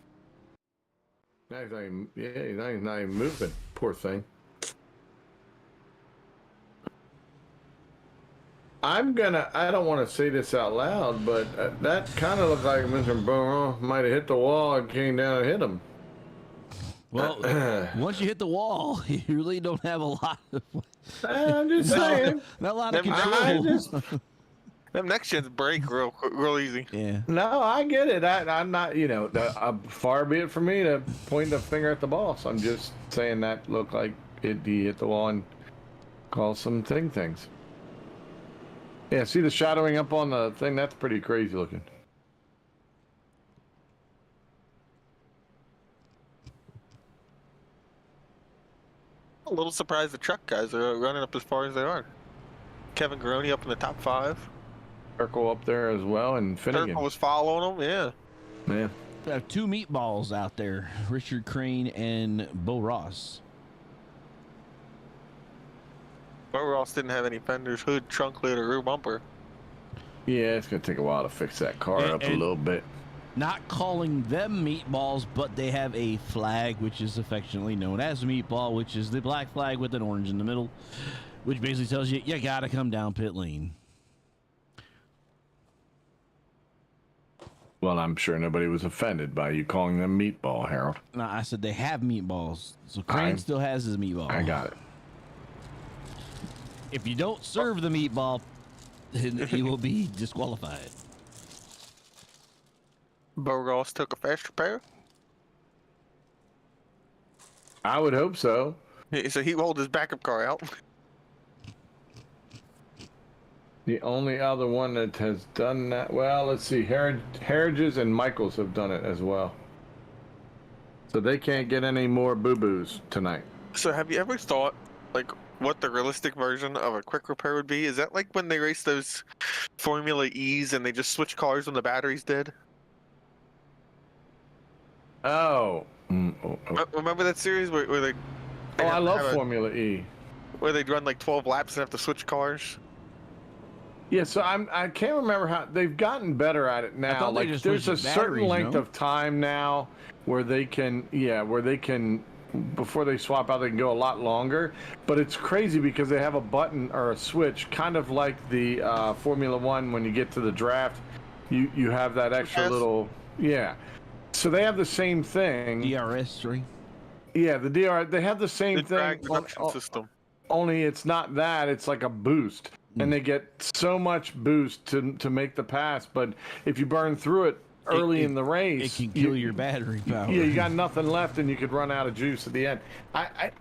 Now he's not even moving. Poor thing. I don't want to say this out loud, but that kind of looked like Mr. Burrow might have hit the wall and came down and hit him. Well, once you hit the wall, you really don't have a lot of. I'm just saying. Not a lot of I control. just, Them next gens break real easy. Yeah. no, I get it. I'm not, far be it from me to point the finger at the boss. I'm just saying that looked like he hit the wall and caused some things. Yeah, see the shadowing up on the thing? That's pretty crazy looking. A little surprised the truck guys are running up as far as they are. Kevin Garoni up in the top 5. Circle up there as well, and Finnegan. Turkle was following them, yeah. Yeah. We have 2 meatballs out there, Richard Crane and Bo Ross. Bo Ross didn't have any fenders, hood, trunk lid, or rear bumper. Yeah, it's going to take a while to fix that car up a little bit. Not calling them meatballs, but they have a flag which is affectionately known as a meatball, which is the black flag with an orange in the middle, which basically tells you gotta come down pit lane. Well, I'm sure nobody was offended by you calling them meatball, Harold. No, I said they have meatballs, so Crane still has his meatball. I got it. If you don't serve the meatball, then he will be disqualified. Bo Ross took a fast repair. I would hope so. So he rolled his backup car out. The only other one that has done that, well, let's see, Heritage and Michaels have done it as well. So they can't get any more boo-boos tonight. So have you ever thought, like, what the realistic version of a quick repair would be? Is that like when they race those Formula E's and they just switch cars when the battery's dead? Oh. Remember that series where they Oh, I have- love have a- Formula E. where they'd run like 12 laps and have to switch cars? Yeah, so I can't remember how they've gotten better at it now. thought they Like just there's a switched certain batteries, length no? of time now where they can before they swap out they can go a lot longer. But it's crazy because they have a button or a switch, kind of like the Formula One when you get to the draft, you have that extra Yes. little So they have the same thing. DRS3. Yeah, the DR they have the same The thing. drag reduction system. Only it's not that, it's like a boost. And they get so much boost to make the pass, but if you burn through it early in the race, It can kill your battery power. Yeah, you got nothing left and you could run out of juice at the end. I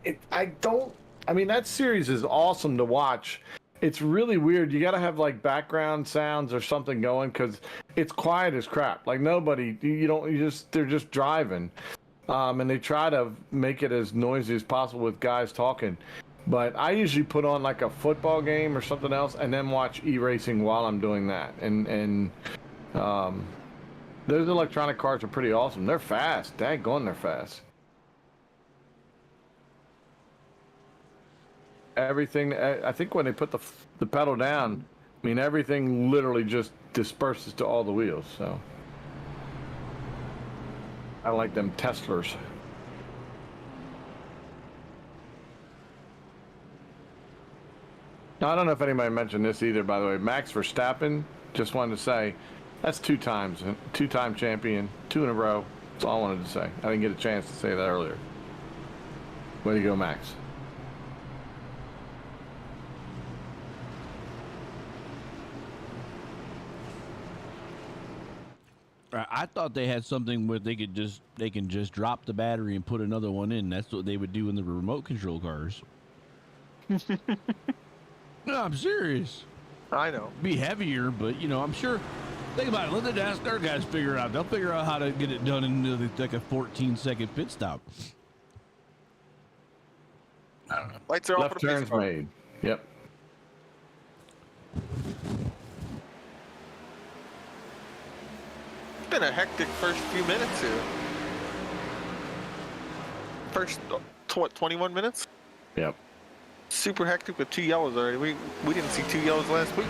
mean, that series is awesome to watch. It's really weird. You got to have like background sounds or something going because it's quiet as crap. Like they're just driving. And they try to make it as noisy as possible with guys talking. But I usually put on like a football game or something else and then watch e-racing while I'm doing that. And those electronic cars are pretty awesome. They're fast. Daggone, they're fast. Everything, I think when they put the pedal down, I mean, everything literally just disperses to all the wheels. So I like them Teslas. Now, I don't know if anybody mentioned this either, by the way. Max Verstappen, just wanted to say, that's 2-time champion, 2 in a row. That's all I wanted to say. I didn't get a chance to say that earlier. Way to go, Max. I thought they had something where they can just drop the battery and put another one in. That's what they would do in the remote control cars. No, I'm serious. I know. Be heavier, but I'm sure. Think about it. Let the NASCAR guys figure it out. They'll figure out how to get it done in like a 14-second pit stop. Lights are off Left for the pace turns car. made. Yep. It's been a hectic first few minutes here. First, what, 21 minutes? Yep. Super hectic with 2 yellows already. We didn't see 2 yellows last week.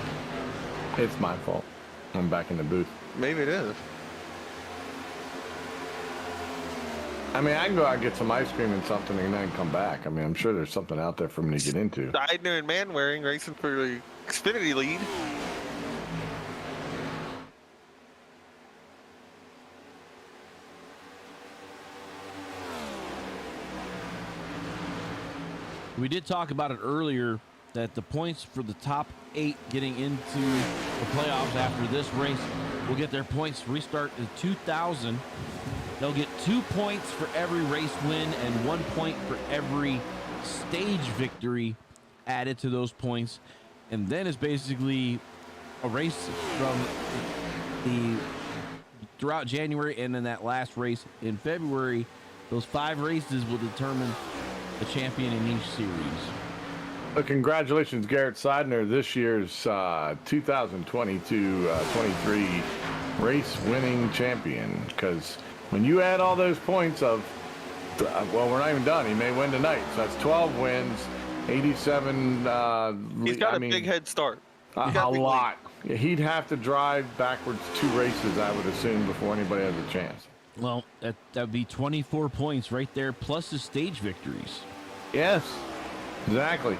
It's my fault. I'm back in the booth. Maybe it is. I mean, I can go out and get some ice cream and something and then come back. I mean, I'm sure there's something out there for me to get into. Seidner and Manwaring racing for the Xfinity lead. We did talk about it earlier that the points for the top 8 getting into the playoffs after this race will get their points restart to 2,000. They'll get 2 points for every race win and 1 point for every stage victory added to those points. And then it's basically a race from the throughout January, and then that last race in February. Those 5 races will determine the champion in each series. Well, congratulations, Garrett Seidner, this year's 2022-23 race winning champion. Because when you add all those points of, well, we're not even done. He may win tonight. So that's 12 wins, 87. He's got a big head start. A lot. Yeah, he'd have to drive backwards 2 races, I would assume, before anybody has a chance. Well, that would be 24 points right there, plus the stage victories. Yes, exactly.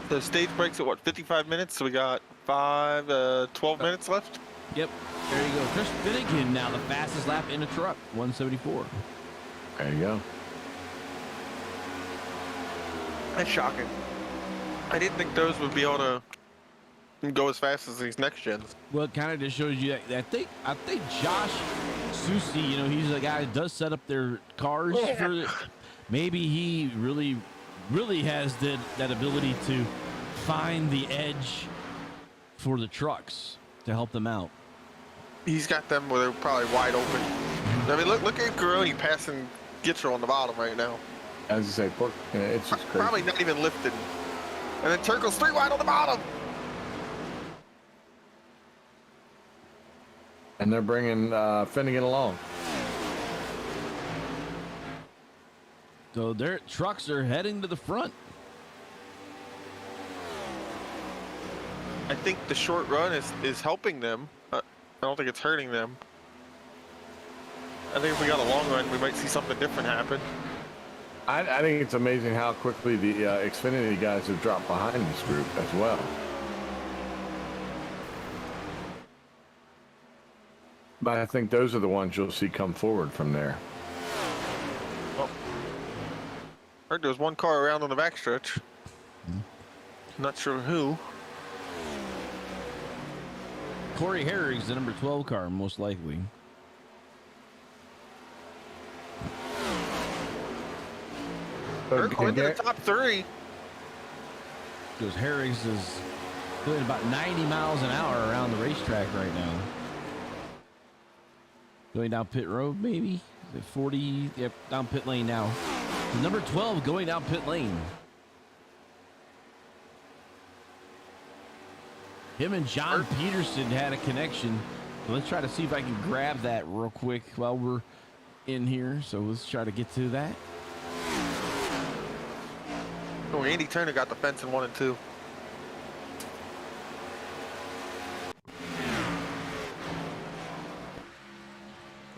The stage breaks at what, 55 minutes? So we got 12 minutes left. Yep, there you go. Chris Finnegan now the fastest lap in a truck, 174. There you go. That's shocking. I didn't think those would be able to go as fast as these next gens. Well, it kind of just shows you that I think Josh Susi, you know, he's a guy who does set up their cars for maybe he really has that ability to find the edge for the trucks to help them out. He's got them where they're probably wide open. I mean, look at Garoni passing Gitcher on the bottom right now. As you say, it's just crazy. Probably not even lifted. And then Turkle's 3 wide on the bottom. And they're bringing Finnegan along. So their trucks are heading to the front. I think the short run is helping them. I don't think it's hurting them. I think if we got a long run, we might see something different happen. I think it's amazing how quickly the Xfinity guys have dropped behind this group as well. But I think those are the ones you'll see come forward from there. Well, heard there was one car around on the backstretch. Not sure who. Corey Herrick's the number 12 car, most likely. Turkle into the top 3. Because Herrick's is doing about 90 miles an hour around the racetrack right now. Going down pit road, maybe? Is it 40? Yep, down pit lane now. The number 12 going down pit lane. Him and John Peterson had a connection. So let's try to see if I can grab that real quick while we're in here. So let's try to get to that. Oh, Andy Turner got the fence in 1 and 2.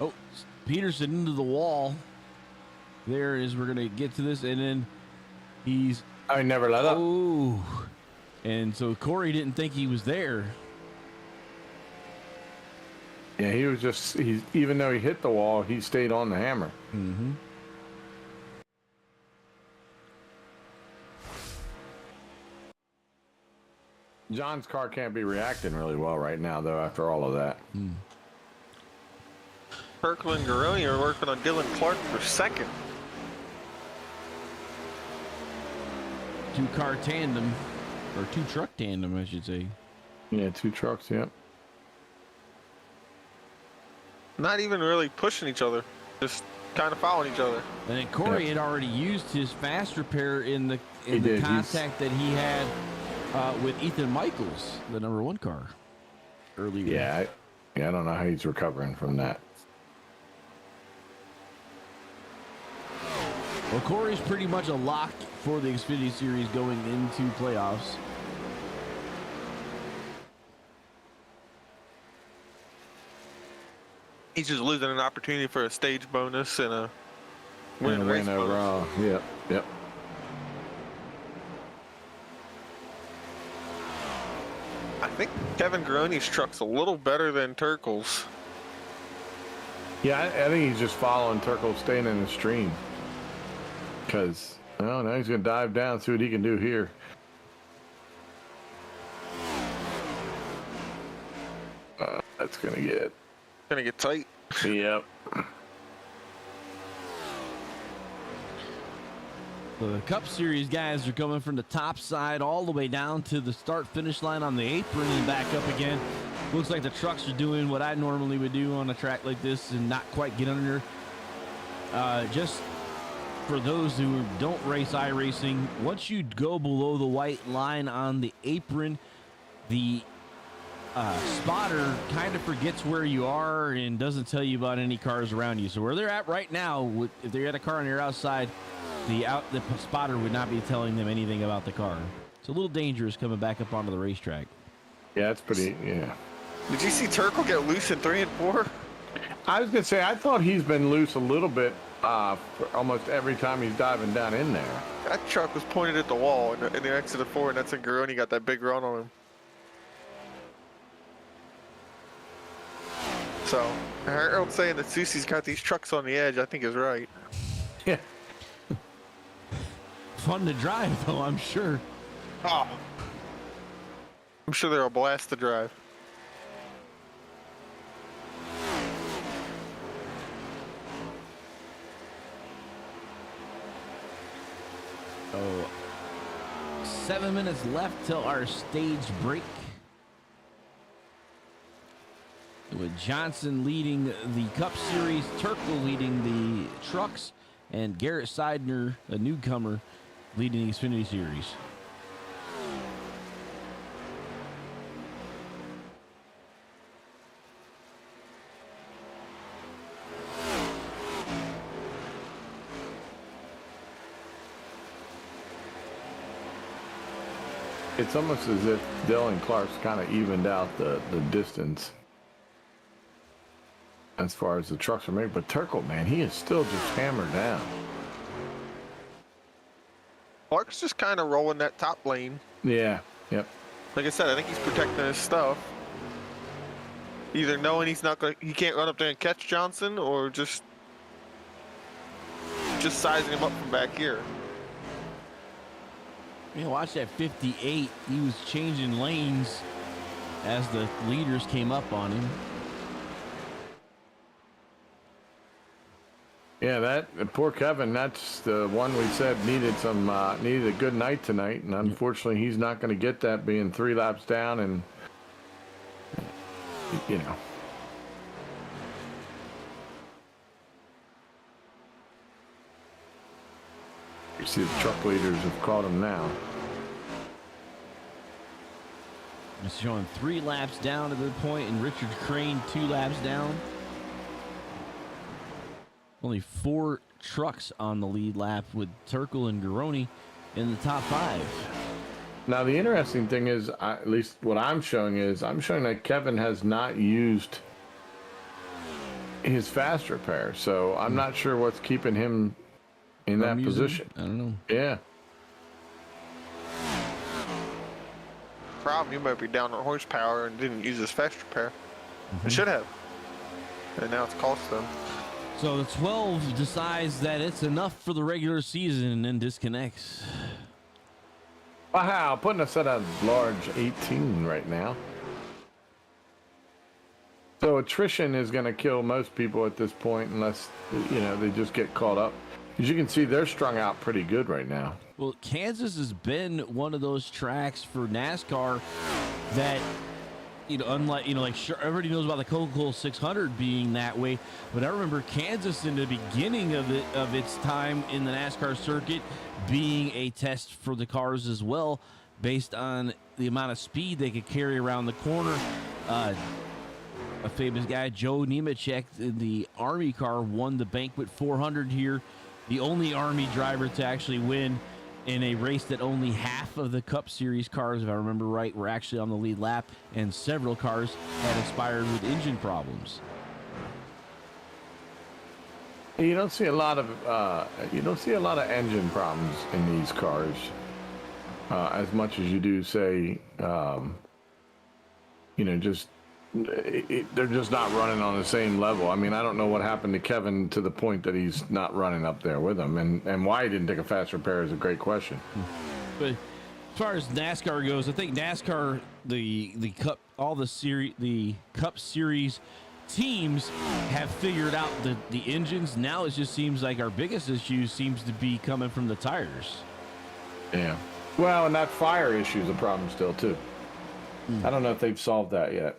Oh, Peterson into the wall. There is. We're gonna get to this, and then he's. I never let up. Oh, and so Corey didn't think he was there. Yeah, he was just. Even though he hit the wall, he stayed on the hammer. Mm-hmm. John's car can't be reacting really well right now, though. After all of that. Turkle and Garoni are working on Dylan Clark for second. 2-car tandem, or 2-truck tandem, I should say. Yeah, 2 trucks. Yep. Not even really pushing each other, just kind of following each other. And then Corey had already used his fast repair in the did. contact that he had with Ethan Michaels, the number 1 car, earlier. Yeah, I don't know how he's recovering from that. Well, Corey's pretty much a lock for the Xfinity Series going into playoffs. He's just losing an opportunity for a stage bonus and a win race bonus. overall. Yep. I think Kevin Garoni's truck's a little better than Turkle's. Yeah, I think he's just following Turkle, staying in the stream. Because, now he's going to dive down, see what he can do here. That's going to get... Gonna get tight. Yep. The Cup Series guys are coming from the top side all the way down to the start-finish line on the apron and back up again. Looks like the trucks are doing what I normally would do on a track like this and not quite get under. Just for those who don't race iRacing, once you go below the white line on the apron, the spotter kind of forgets where you are and doesn't tell you about any cars around you. So where they're at right now, if they're at a car on your outside, the spotter would not be telling them anything about the car. It's a little dangerous coming back up onto the racetrack. Yeah, it's pretty, yeah. Did you see Turkle get loose in 3 and 4? I was going to say, I thought he's been loose a little bit for almost every time he's diving down in there. That truck was pointed at the wall in the exit of 4, and that's when Garoni got that big run on him. So, Harold saying that Susie's got these trucks on the edge, I think is right. Yeah. Fun to drive, though, I'm sure. Oh. I'm sure they're a blast to drive. Oh, 7 minutes left till our stage break. With Johnson leading the Cup Series, Turkle leading the trucks, and Garrett Seidner, a newcomer, leading the Xfinity Series. It's almost as if Dylan Clark's kind of evened out the distance as far as the trucks are made. But Turkle, man, he is still just hammered down. Clark's just kind of rolling that top lane. Yeah, yep. Like I said, I think he's protecting his stuff. Either knowing he can't run up there and catch Johnson, or just sizing him up from back here. Yeah, watch that 58. He was changing lanes as the leaders came up on him. Yeah, that poor Kevin. That's the one we said needed a good night tonight, and unfortunately, he's not going to get that, being 3 laps down, and you know. You see the truck leaders have caught him now. It's showing 3 laps down at the point, and Richard Crane 2 laps down. Only 4 trucks on the lead lap, with Turkle and Garoni in the top 5. Now, the interesting thing is, at least what I'm showing that Kevin has not used his fast repair. So I'm not sure what's keeping him in that position. I don't know. Yeah. Problem, you might be down on horsepower and didn't use his fast repair. It should have. And now it's cost them. So the 12 decides that it's enough for the regular season and disconnects. Wow, putting us at a large 18 right now. So attrition is going to kill most people at this point, unless, you know, they just get caught up. As you can see, they're strung out pretty good right now. Well, Kansas has been one of those tracks for NASCAR that, you know, unlike, you know, like, sure, everybody knows about the Coca-Cola 600 being that way, but I remember Kansas in the beginning of its time in the NASCAR circuit being a test for the cars as well. based on the amount of speed they could carry around the corner. A famous guy, Joe Nemechek, in the Army car, won the Banquet 400 here. The only Army driver to actually win in a race that only half of the Cup Series cars, if I remember right, were actually on the lead lap, and several cars had expired with engine problems. You don't see a lot of engine problems in these cars as much as you do say, they're just not running on the same level. I mean, I don't know what happened to Kevin to the point that he's not running up there with him, and why he didn't take a fast repair is a great question. But as far as NASCAR goes, I think NASCAR, the Cup, the Cup Series teams have figured out the engines. Now it just seems like our biggest issue seems to be coming from the tires. Yeah. Well, and that fire issue is a problem still too. I don't know if they've solved that yet.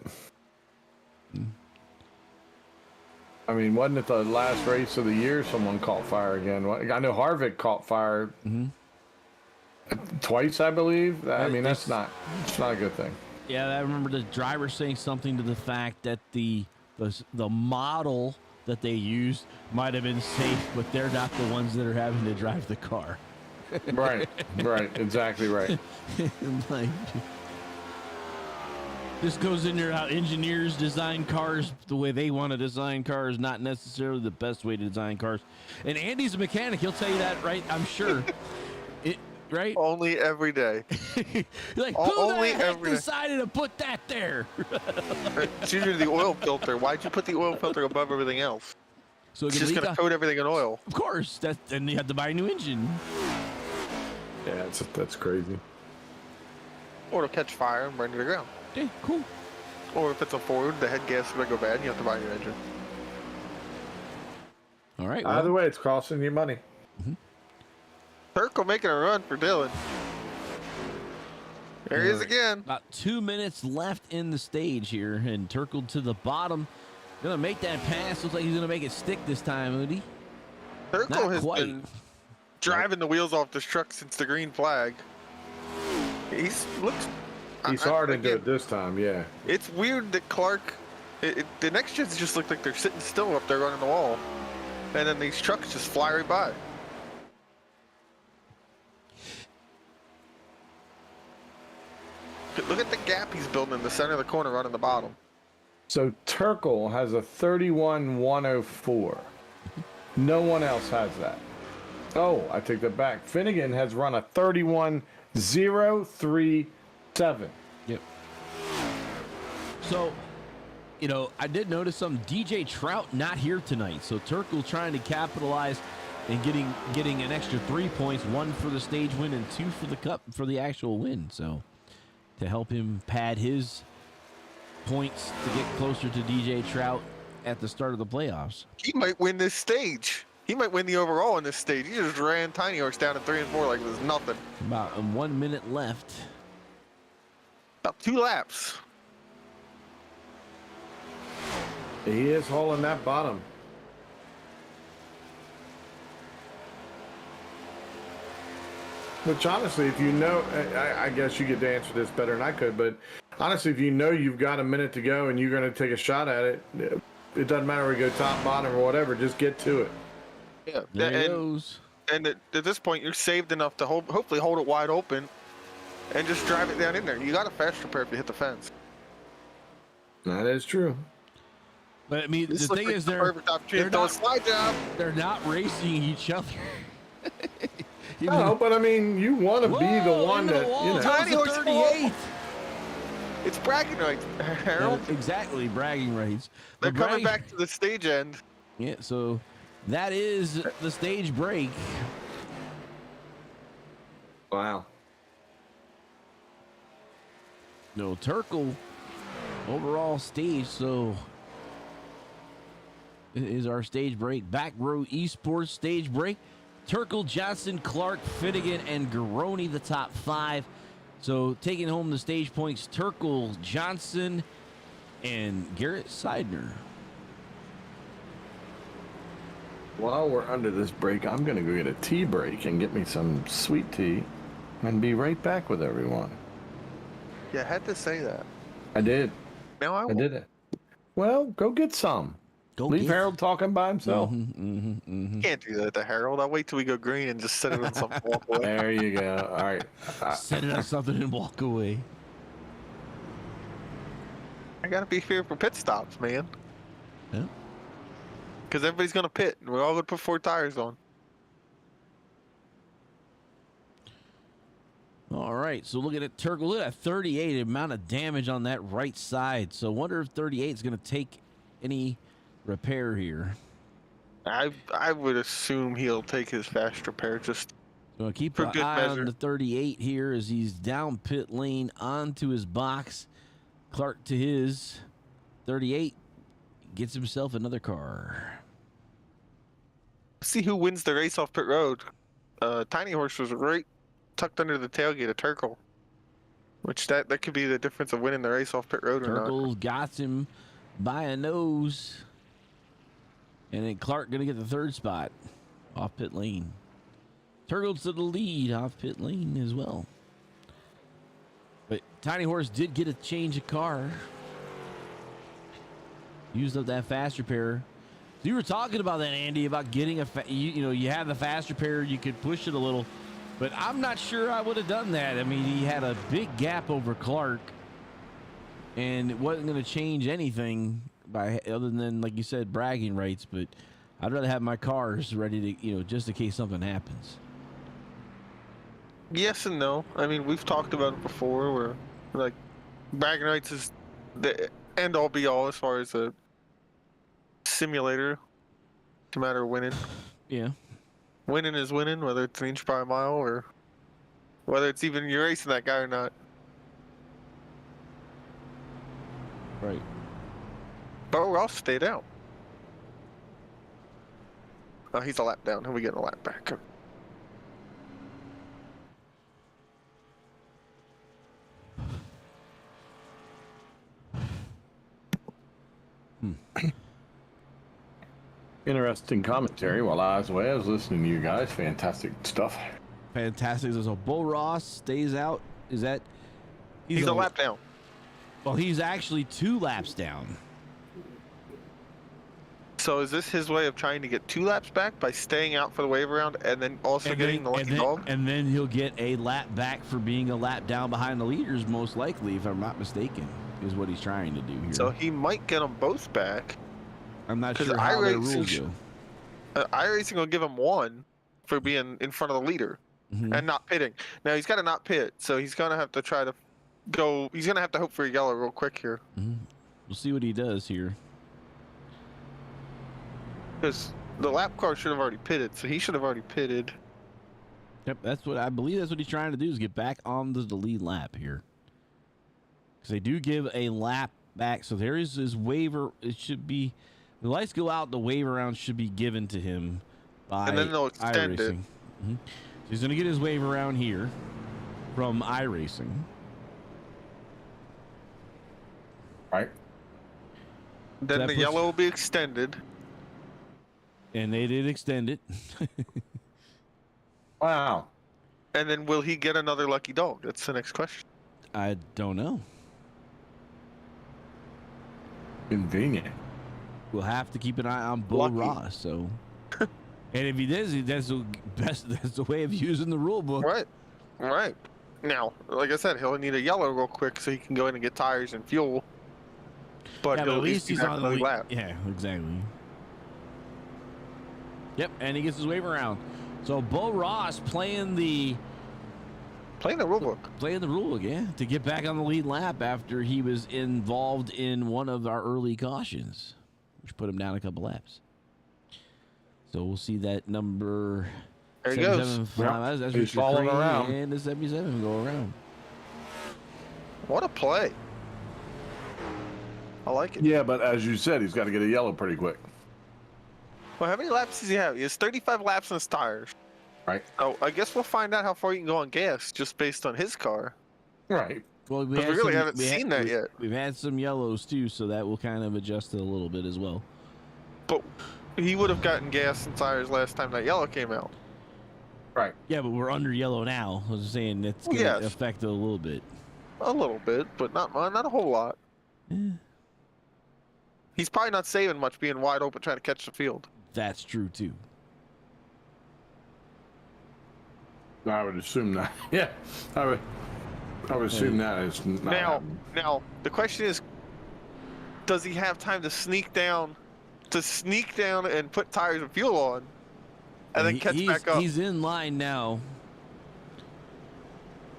I mean, wasn't it the last race of the year someone caught fire again? I know Harvick caught fire twice, I believe. I mean, it's not a good thing. Yeah, I remember the driver saying something to the fact that the model that they used might have been safe, but they're not the ones that are having to drive the car. Right, exactly right. Like, this goes in there how engineers design cars the way they want to design cars, not necessarily the best way to design cars. And Andy's a mechanic; he'll tell you that, right? I'm sure. Right? Only every day. Like, who the heck decided to put that there? It's usually the oil filter. Why'd you put the oil filter above everything else? So it's just going to coat everything in oil. Of course. And you have to buy a new engine. Yeah, that's crazy. Or it'll catch fire and burn to the ground. Okay, cool. Or if it's a Ford, the head gas will go bad and you have to buy a new engine. All right. Either way, it's costing you money. Turkle making a run for Dylan. There he is again. About 2 minutes left in the stage here, and Turkle to the bottom. Gonna make that pass. Looks like he's gonna make it stick this time, Udi. Turkle has been driving the wheels off this truck since the green flag. He's hard into it this time, yeah. It's weird that Clark, the next gens just look like they're sitting still up there running the wall, and then these trucks just fly right by. Look at the gap he's building in the center of the corner running the bottom. So Turkle has a 31.104. No one else has that. Oh, I take that back. Finnegan has run a 31.037. Yep. So, I did notice some DJ Trout not here tonight. So Turkle trying to capitalize and getting an extra 3 points, 1 for the stage win and 2 for the cup for the actual win. So to help him pad his points to get closer to DJ Trout at the start of the playoffs. He might win this stage. He might win the overall in this stage. He just ran Tiny Horse down in 3 and 4 like it was nothing. About 1 minute left. About 2 laps. He is hauling that bottom. Which honestly, if you know, I guess you get to answer this better than I could, but honestly, if you know you've got a minute to go and you're going to take a shot at it, it doesn't matter where you go top, bottom, or whatever, just get to it. Yeah, there it goes. And at this point, you're saved enough to hopefully hold it wide open and just drive it down in there. You got a fast repair if you hit the fence. That is true. But I mean, the thing is, they're not racing each other. No, but I mean, you want to be the one that, Tiny Horse 38. It's bragging rights, Harold. Exactly, bragging rights. They're coming back to the stage end. Yeah, so that is the stage break. Wow. No, Turkle overall stage, so it is our stage break. Back row esports stage break. Turkle, Johnson, Clark, Finnegan, and Garoni, the top 5. So taking home the stage points, Turkle, Johnson, and Garrett Seidner. While we're under this break, I'm going to go get a tea break and get me some sweet tea. and be right back with everyone. Yeah, I had to say that. I did. Now I I won't. did it. Well, go get some. Go Leave get- Harold talking by himself. Can't do that to Harold. I'll wait till we go green and just set it on some walk away. There you go. All right. Set it on something and walk away. I gotta be here for pit stops, man. Yeah. Because everybody's gonna pit, and we're all gonna put 4 tires on. All right, so looking at Turkle, look at 38 amount of damage on that right side. So wonder if 38 is going to take any repair here. I would assume he'll take his fast repair. Just So keep For an good eye on measure. the 38 here as he's down pit lane onto his box. Clark to his 38 gets himself another car. see who wins the race off pit road. Tiny Horse was right tucked under the tailgate of Turkle, which that could be the difference of winning the race off pit road or not. Turkle got him by a nose. And then Clark going to get the 3rd spot off pit lane. Turtle's to the lead off pit lane as well. But Tiny Horse did get a change of car. Used up that fast repair. So you were talking about that, Andy, about getting you have the fast repair, you could push it a little. But I'm not sure I would have done that. I mean, he had a big gap over Clark. And it wasn't going to change anything by other than, like you said, bragging rights. But I'd rather have my cars ready to, just in case something happens. Yes and no. I mean, we've talked about it before where, like, bragging rights is the end all be all as far as a simulator, no matter winning. Yeah. Winning is winning, whether it's an inch by a mile or whether it's even you're racing that guy or not. Right. But we're all stayed out. Oh, he's a lap down. He'll be getting a lap back. Interesting commentary while I was away. I was listening to you guys. Fantastic stuff. Fantastic. So Bull Ross stays out. Is that... He's a lap down. Well, he's actually 2 laps down. So is this his way of trying to get 2 laps back by staying out for the wave around and then also getting the lucky dog? And then he'll get a lap back for being a lap down behind the leaders, most likely, if I'm not mistaken, is what he's trying to do here. So he might get them both back. I'm not 'cause sure how their iRacing rules go. iRacing will give him 1 for being in front of the leader Mhm. and not pitting. Now he's got to not pit, so he's gonna have to try to go. He's gonna have to hope for a yellow real quick here, We'll see what he does here. because the lap car should have already pitted, so he should have already pitted. Yep, that's what I believe. That's what he's trying to do, is get back onto the lead lap here. Because they do give a lap back, so there is his waiver. It should be, the lights go out. The waiver round should be given to him by And then they'll extend it. iRacing. So he's going to get his waiver round here from iRacing. Right? Then that the puts- yellow will be extended. And they did extend it. Wow. And then will he get another lucky dog? That's the next question. I don't know. Convenient. We'll have to keep an eye on Bull Lucky. Ross. So, and if he does, that's the best. That's the way of using the rule book. Right. Right. Now, like I said, he'll need a yellow real quick so he can go in and get tires and fuel. But Yeah, he'll but at least he's be on the back lead. lap. Yeah, exactly. Yep, and he gets his wave around. So Bo Ross playing the Playing the rule book. rule again to get back on the lead lap after he was involved in one of our early cautions, which put him down a couple laps. So we'll see that number. There he goes. 77 fly. That's He's Richard following Crane around. and the 77 go around. What a play. I like it. Yeah, but as you said, he's got to get a yellow pretty quick. Well, how many laps does he have? He has 35 laps on his tires. Right? Oh, I guess we'll find out how far you can go on gas just based on his car. Right. Well, Because we really haven't seen that yet. We've had some yellows too, so that will kind of adjust it a little bit as well. But he would have gotten gas and tires last time that yellow came out. Right. Yeah, but we're under yellow now. I was saying it's going to Yes. affect it a little bit. A little bit, but not a whole lot. Eh, He's probably not saving much being wide open trying to catch the field. that's true too. I would assume that. Yeah. I would assume that is not happening. Now, the question is, does he have time to sneak down and put tires and fuel on, and then catch back up? He's in line now.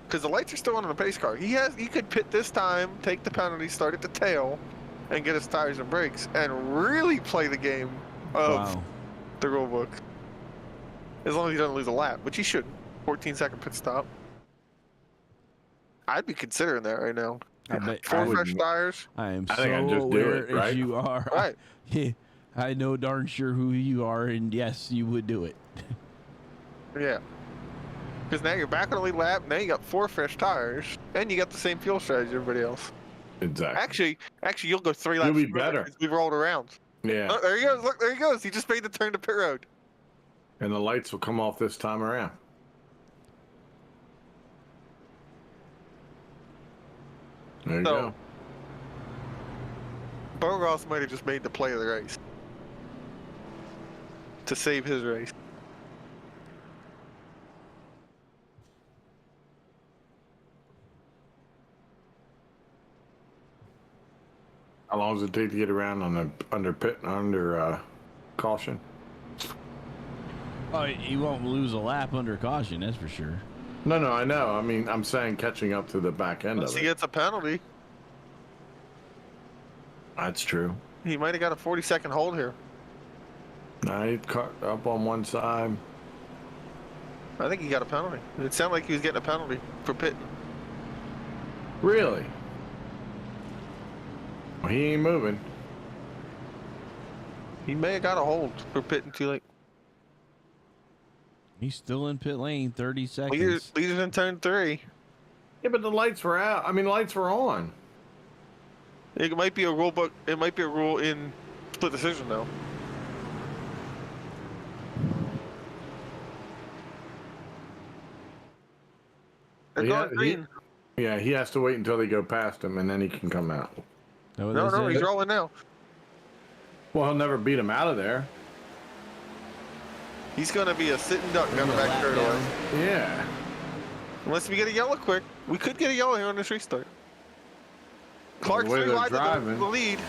Because the lights are still on the pace car. He could pit this time, take the penalty, start at the tail, and get his tires and brakes, and really play the game of Wow. the rule book. As long as he doesn't lose a lap, which he shouldn't. 14-second pit stop. I'd be considering that right now. I bet 4 fresh wouldn't. tires. I am I so think I'd just do aware it, right? as you are. Right. I know darn sure who you are, and yes, you would do it. Yeah. Because now you're back on the lead lap. Now you got 4 fresh tires, and you got the same fuel strategy as everybody else. Exactly. Actually, you'll go 3 laps. You'll be smoother better. 'cause we rolled around. Yeah. Oh, there he goes. Look, there he goes. He just made the turn to pit road. And the lights will come off this time around. There you So- go. Bo Ross might have just made the play of the race to save his race. How long does it take to get around on the under caution? Oh, he won't lose a lap under caution, that's for sure. No, I know. I mean, I'm saying catching up to the back end Unless of he it. gets a penalty, That's true. he might have got a 40-second hold here. I cut up on one side. I think he got a penalty. It sounded like he was getting a penalty for pitting. Really? Well, he ain't moving. He may have got a hold for pitting too late. He's still in pit lane, 30 seconds. Leaders in turn 3. Yeah, but the lights were out. I mean, lights were on. It might be a rule book. It might be a rule in split decision though. They're Yeah, going green. Yeah, he has to wait until they go past him, and then he can come out. No, he's rolling now. Well, he'll never beat him out of there. He's going to be a sitting duck down the Maybe a back lap straightaway. down. Yeah. Unless we get a yellow quick. We could get a yellow here on this restart. Clark's way 3 they're wide to driving. the lead.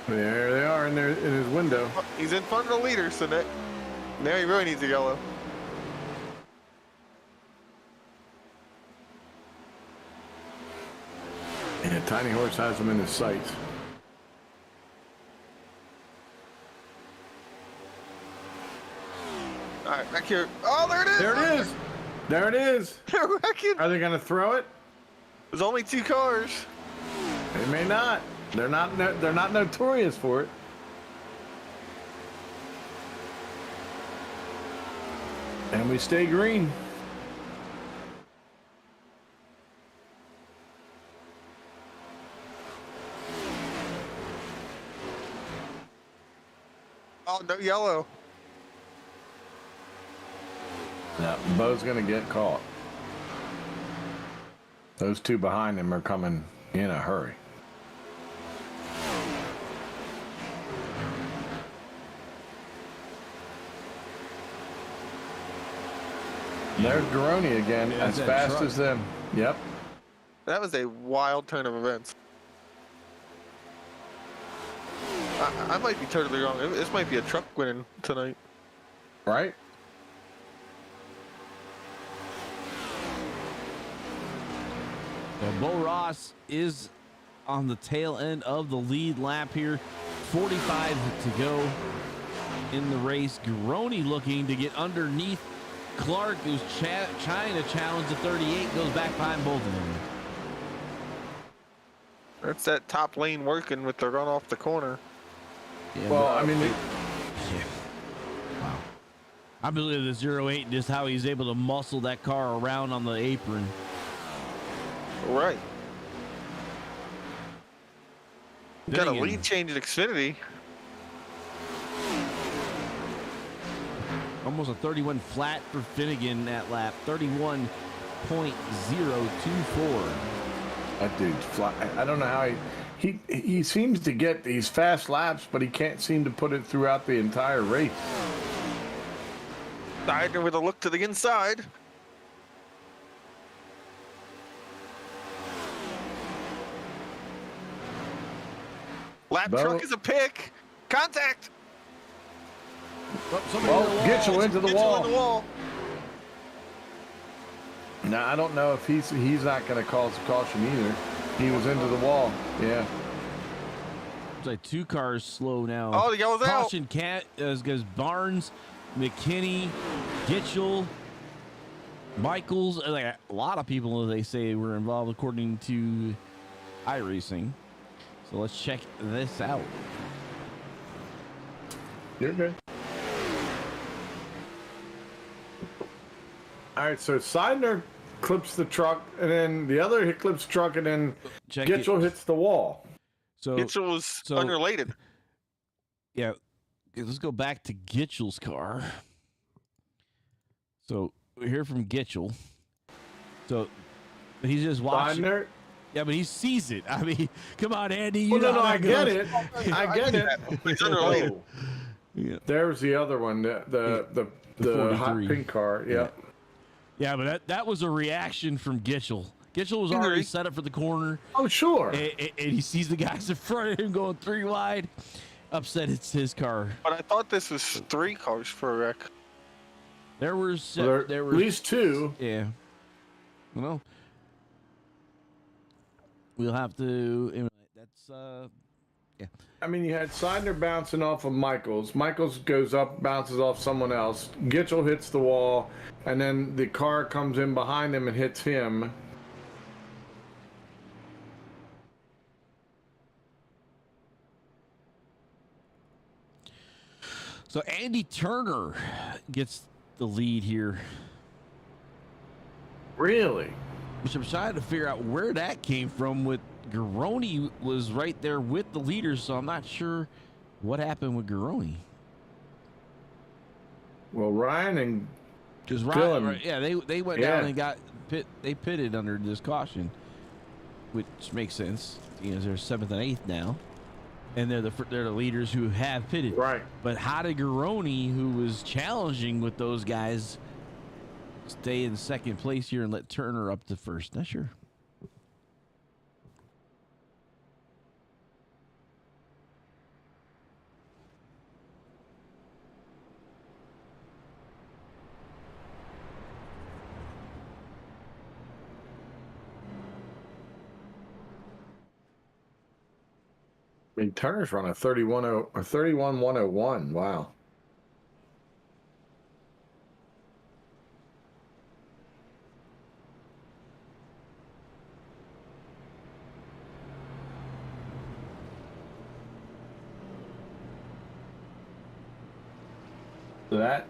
There they are in his window. He's in front of the leader, so now he really needs a yellow. Yeah, Tiny Horse has him in his sights. All right, back here. Oh, there it is. There it is. There it is. They're wrecking. Are they going to throw it? There's only 2 cars. They may not. They're not. They're not notorious for it. And we stay green. Oh, no yellow. Yeah, Bo's gonna get caught. Those 2 behind him are coming in a hurry. There's Garoni again, Yeah, as that fast truck. as them. Yep. That was a wild turn of events. I might be totally wrong. This might be a truck winning tonight. Right? So Bo Ross is on the tail end of the lead lap here. 45 to go in the race. Garoni looking to get underneath Clark, who's trying to challenge the 38, goes back behind both of them. That's that top lane working with the run off the corner. Yeah, Well, but- I mean, yeah. Wow. I believe the 08 and just how he's able to muscle that car around on the apron. Right. Got a Then again- lead change at Xfinity. Almost a 31 flat for Finnegan that lap. 31.024. That dude's fly. I don't know how he seems to get these fast laps, but he can't seem to put it throughout the entire race. Seidner with a look to the inside. Lap truck is a pick. Contact. Oh, somebody in the wall. Gitchell into the Gitchell wall. in the wall. Now I don't know if he's not going to cause a caution either. He was into the wall. Yeah. It's like 2 cars slow now. Oh, the yellow's out. Caution cat goes Barnes, McKinney, Gitchell, Michaels. Like a lot of people, they say, were involved according to iRacing. So let's check this out. You're good. All right, so Seidner clips the truck, and then the other clips the truck, and then Check Gitchell it. hits the wall. So Gitchell was unrelated. yeah, let's go back to Gitchell's car. So we hear from Gitchell. So he's just watching. Seidner. Yeah, but he sees it. I mean, come on, Andy. You Well, know no, how I that get goes. it. I get it. It's unrelated. Oh, Yeah. there's the other one, the hot 43. pink car. Yeah. Yeah, but that was a reaction from Gitchell. Gitchell was already set up for the corner, Oh, sure. and he sees the guys in front of him going 3 wide. Upset it's his car. But I thought this was 3 cars for a wreck. There were Well, there were at least 2. yeah. Well, we'll have to. That's yeah. I mean, you had Seidner bouncing off of Michaels. Michaels goes up, bounces off someone else. Gitchell hits the wall, and then the car comes in behind him and hits him. So Andy Turner gets the lead here, Really? which I'm trying to figure out where that came from. With Garoni was right there with the leaders, so I'm not sure what happened with Garoni. Well, Ryan and Because Dylan- Ryan, yeah, they went down and got they pitted under this caution, which makes sense. You know, they're 7th and 8th now, and they're the leaders who have pitted. right. But how did Garoni, who was challenging with those guys, stay in 2nd place here and let Turner up to 1st? Not sure. I mean, Turner's run a 31-101. Wow. So that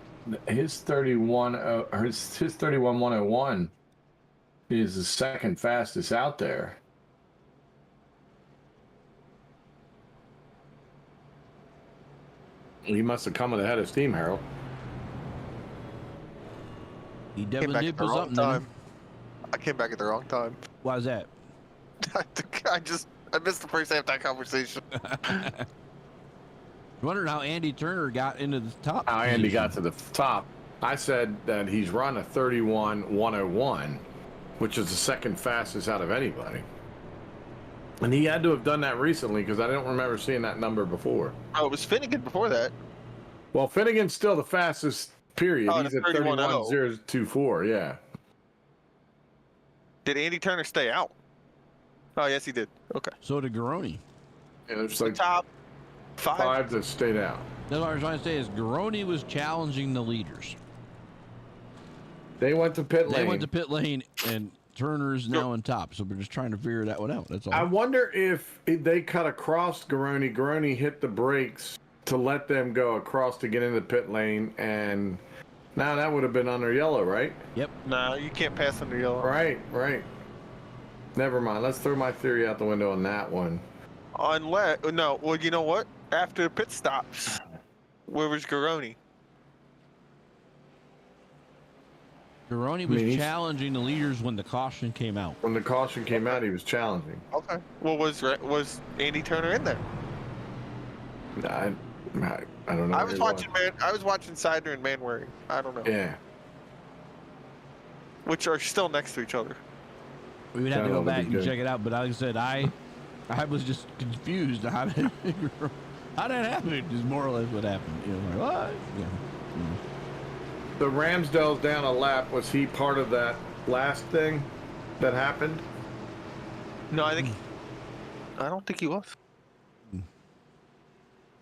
his 31-101 is the 2nd fastest out there. He must have come ahead of steam, Harold. He Came definitely back did at the put wrong something in him. time. I came back at the wrong time. Why is that? I missed the first half of that conversation. Wondering how Andy Turner got into the top. How Andy position. got to the top. I said that he's run a 31-101, which is the 2nd fastest out of anybody. And he had to have done that recently because I don't remember seeing that number before. Oh, it was Finnegan before that. Well, Finnegan's still the fastest, period. Oh, He's the at 31-0. 31-024, yeah. Did Andy Turner stay out? Oh, yes, he did. Okay. So did Garoni. And it's The like top 5. 5 that stayed out. That's what I was trying to say is Garoni was challenging the leaders. They went to pit lane. They went to pit lane, and Turner's now on top. So we're just trying to figure that one out. That's all. I wonder if they cut across Garoni. Garoni hit the brakes to let them go across to get into the pit lane, and now that would have been under yellow, right? Yep. No, you can't pass under yellow. Right. Never mind. Let's throw my theory out the window on that one. Unless, no, well, you know what? After the pit stops, where was Garoni? Garoni was he's- challenging the leaders when the caution came out. When the caution came out, he was challenging. Okay. Well, was Andy Turner in there? I don't know. I where was he watching I was watching Sider and Manwaring. I don't know. Yeah. Which are still next to each other. We would have to That go would back be and good. check it out. But like I said, I was just confused. How did that happen? Is more or less what happened. You know, like, what? Yeah. The Ramsdale's down a lap. Was he part of that last thing that happened? No, I don't think he was.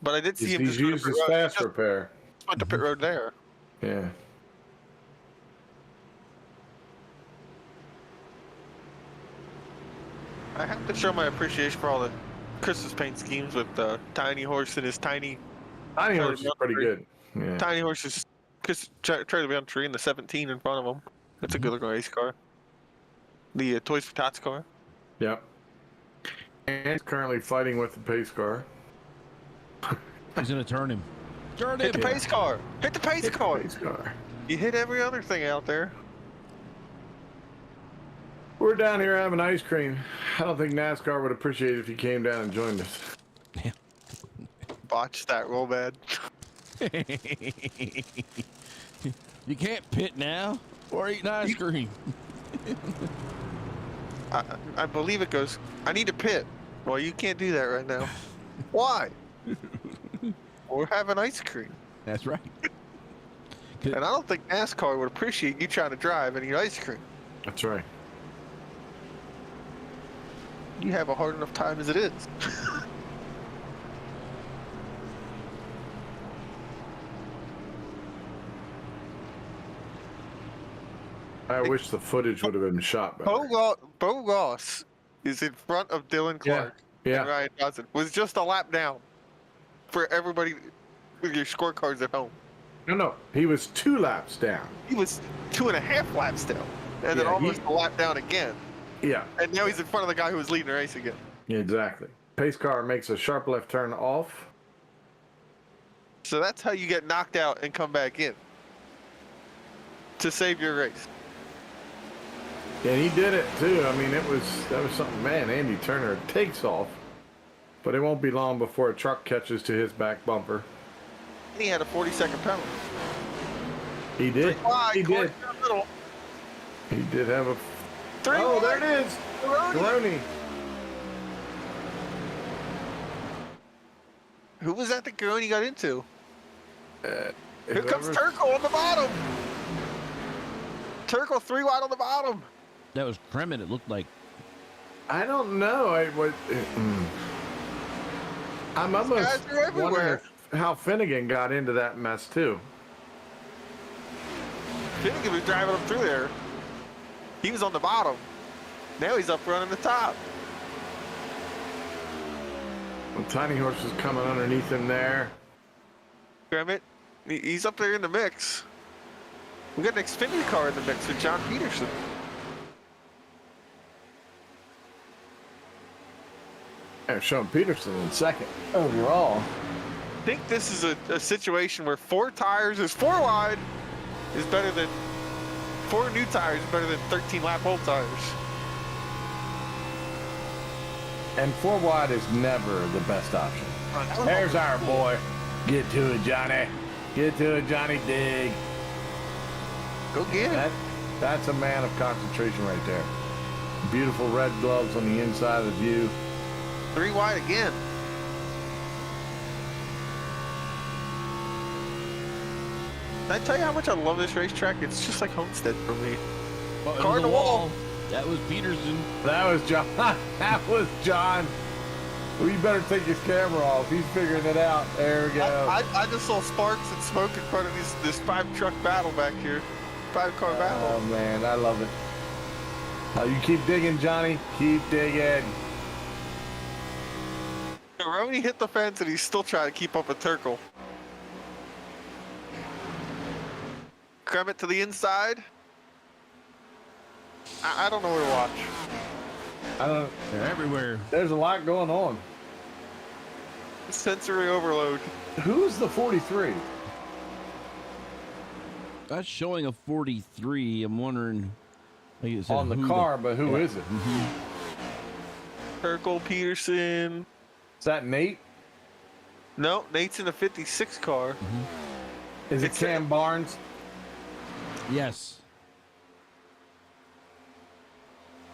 But I did see him He's just go to used pit his road. He fast just repair. went to pit road there. Yeah. I have to show my appreciation for all the Christmas paint schemes with Tiny Horse and his tiny Tiny Horse is pretty good. Yeah. Tiny Horse's trailer beyond tree and the 17 in front of him. It's a good looking race car. The Toys for Tots car. Yep. And he's currently fighting with the pace car. He's gonna turn him. Turn Hit him. the pace car. Hit the pace car. Pace car. You hit every other thing out there. We're down here having ice cream. I don't think NASCAR would appreciate it if you came down and joined us. Botch that real bad. You can't pit now or eat ice cream. I believe it goes, I need to pit. Well, you can't do that right now. Why? We're having ice cream. That's right. And I don't think NASCAR would appreciate you trying to drive and eat ice cream. That's right. You have a hard enough time as it is. I wish the footage would have been shot better. Bo Ross is in front of Dylan Clark Yeah. and Ryan Johnson. Was just a lap down for everybody with your scorecards at home. No. He was 2 laps down. He was 2.5 laps down, and then Yeah, almost a lap down again. Yeah. And now he's in front of the guy who was leading the race again. Exactly. Pace car makes a sharp left turn off. So that's how you get knocked out and come back in to save your race. And he did it too. I mean, that was something. Man, Andy Turner takes off, but it won't be long before a truck catches to his back bumper. And he had a 40-second penalty. He did. Wide, He corner did. down the middle. He did have a. 3 Oh, there wide. it is. Garoni. Who was that Garoni got into? Here comes Whoever- Turkle on the bottom. Turkle 3 wide on the bottom. That was Kremet, it looked like. I don't know. I'm almost guys are everywhere. wondering how Finnegan got into that mess too. Finnegan was driving him through there. He was on the bottom. Now he's up running the top. Well, Tiny Horse is coming underneath him there. Gremit, he's up there in the mix. We got an Xfinity car in the mix with John Peterson. And Sean Peterson in second overall. I think this is a situation where 4 tires is 4 wide is better than 4 new tires is better than 13 lap old tires. And 4 wide is never the best option. There's our boy. Get to it, Johnny. Get to it, Johnny Dig. Go get it. That's a man of concentration right there. Beautiful red gloves on the inside of the view. 3 wide again. Did I tell you how much I love this racetrack? It's just like Homestead for me. Oh, it was Car in the the wall. That was Peterson. That was John. That was John. Well, you better take his camera off. He's figuring it out. There we go. I just saw sparks and smoke in front of this 5-truck battle back here. 5-car Oh, battle. man. I love it. You keep digging, Johnny. Keep digging. Garoni hit the fence and he's still trying to keep up with Turkle. Kremet to the inside. I don't know where to watch. I don't. They're everywhere. There's a lot going on. Sensory overload. Who's the 43? That's showing a 43. I'm wondering. Like it said On the who car, but who is it? Turkle Peterson. Is that Nate? No, Nate's in a 56 car. Is it It's Cam Barnes? Yes.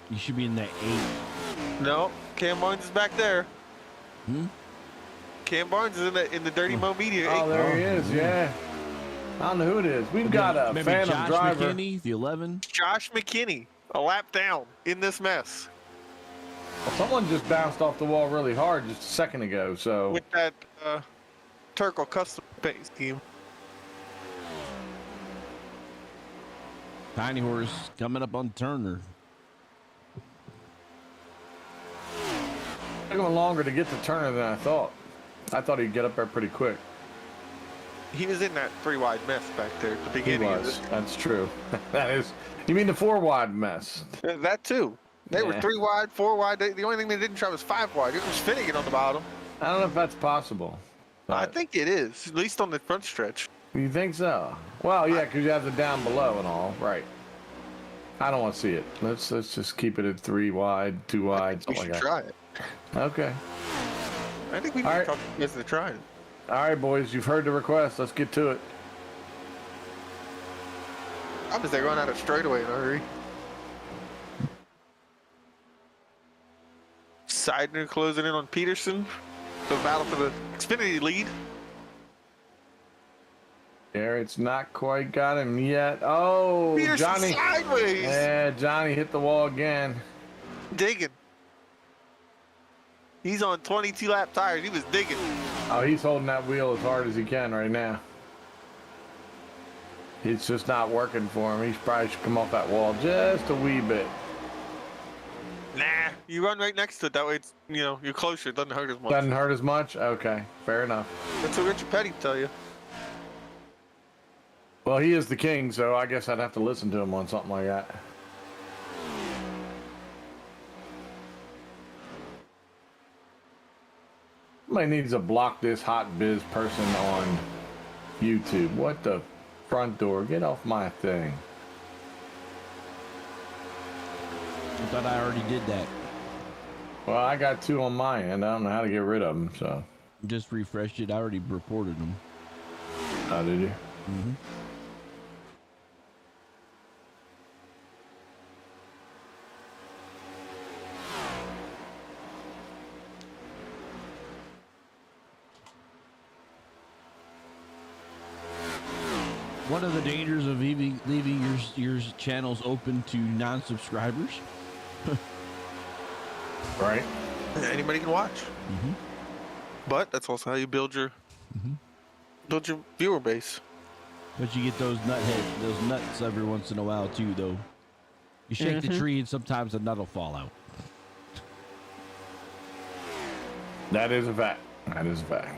You should be in that 8. No, Cam Barnes is back there. Hmm? Cam Barnes is in the Dirty Mo Media. Oh, 8 there car. he is. Yeah. I don't know who it is. We've got a Maybe Phantom Josh driver. McKinney, the 11. Josh McKinney, a lap down in this mess Someone just bounced off the wall really hard just a second ago. So with that Turkle custom paint scheme. Tiny Horse coming up on Turner. it's taking longer to get to Turner than I thought. I thought he'd get up there pretty quick. He was in that 3 wide mess back there at the He beginning of was. this. That's true. That is. You mean the 4 wide mess? That too. They were Yeah. 3 wide, 4 wide. The only thing they didn't try was 5 wide. It was Finnegan on the bottom. I don't know if that's possible. I But- think it is, at least on the front stretch. You think so? Well, yeah, because you have the down below and all. Right. I don't want to see it. Let's just keep it at 3 wide, 2 wide, We something should like try it. that. Okay. I think we need All to right. talk to you guys to try it. All right, boys. You've heard the request. Let's get to it. I'm just going out of straightaway in a hurry. Seidner closing in on Peterson. The battle for the Xfinity lead. There, it's not quite got him yet. Oh, Peterson Johnny. sideways. Yeah, Johnny hit the wall again. Digging. He's on 22 lap tires. He was digging. Oh, he's holding that wheel as hard as he can right now. It's just not working for him. He probably should come off that wall just a wee bit. Nah, you run right next to it. That way it's, you're closer. It doesn't hurt as much. Doesn't hurt as much? Okay, fair enough. That's what Richard Petty tell you. Well, he is the king, so I guess I'd have to listen to him on something like that. Somebody needs to block this hot biz person on YouTube. What the front door? Get off my thing. I thought I already did that. Well, I got 2 on my end. I don't know how to get rid of them, so. Just refreshed it. I already reported them. How did you? Mm-hmm. One of the dangers of leaving your channels open to non-subscribers. Right? Anybody can watch. Mm-hmm. But that's also how you build your viewer base. But you get those nuts every once in a while too, though. You shake the tree and sometimes a nut will fall out. That is a fact. That is a fact.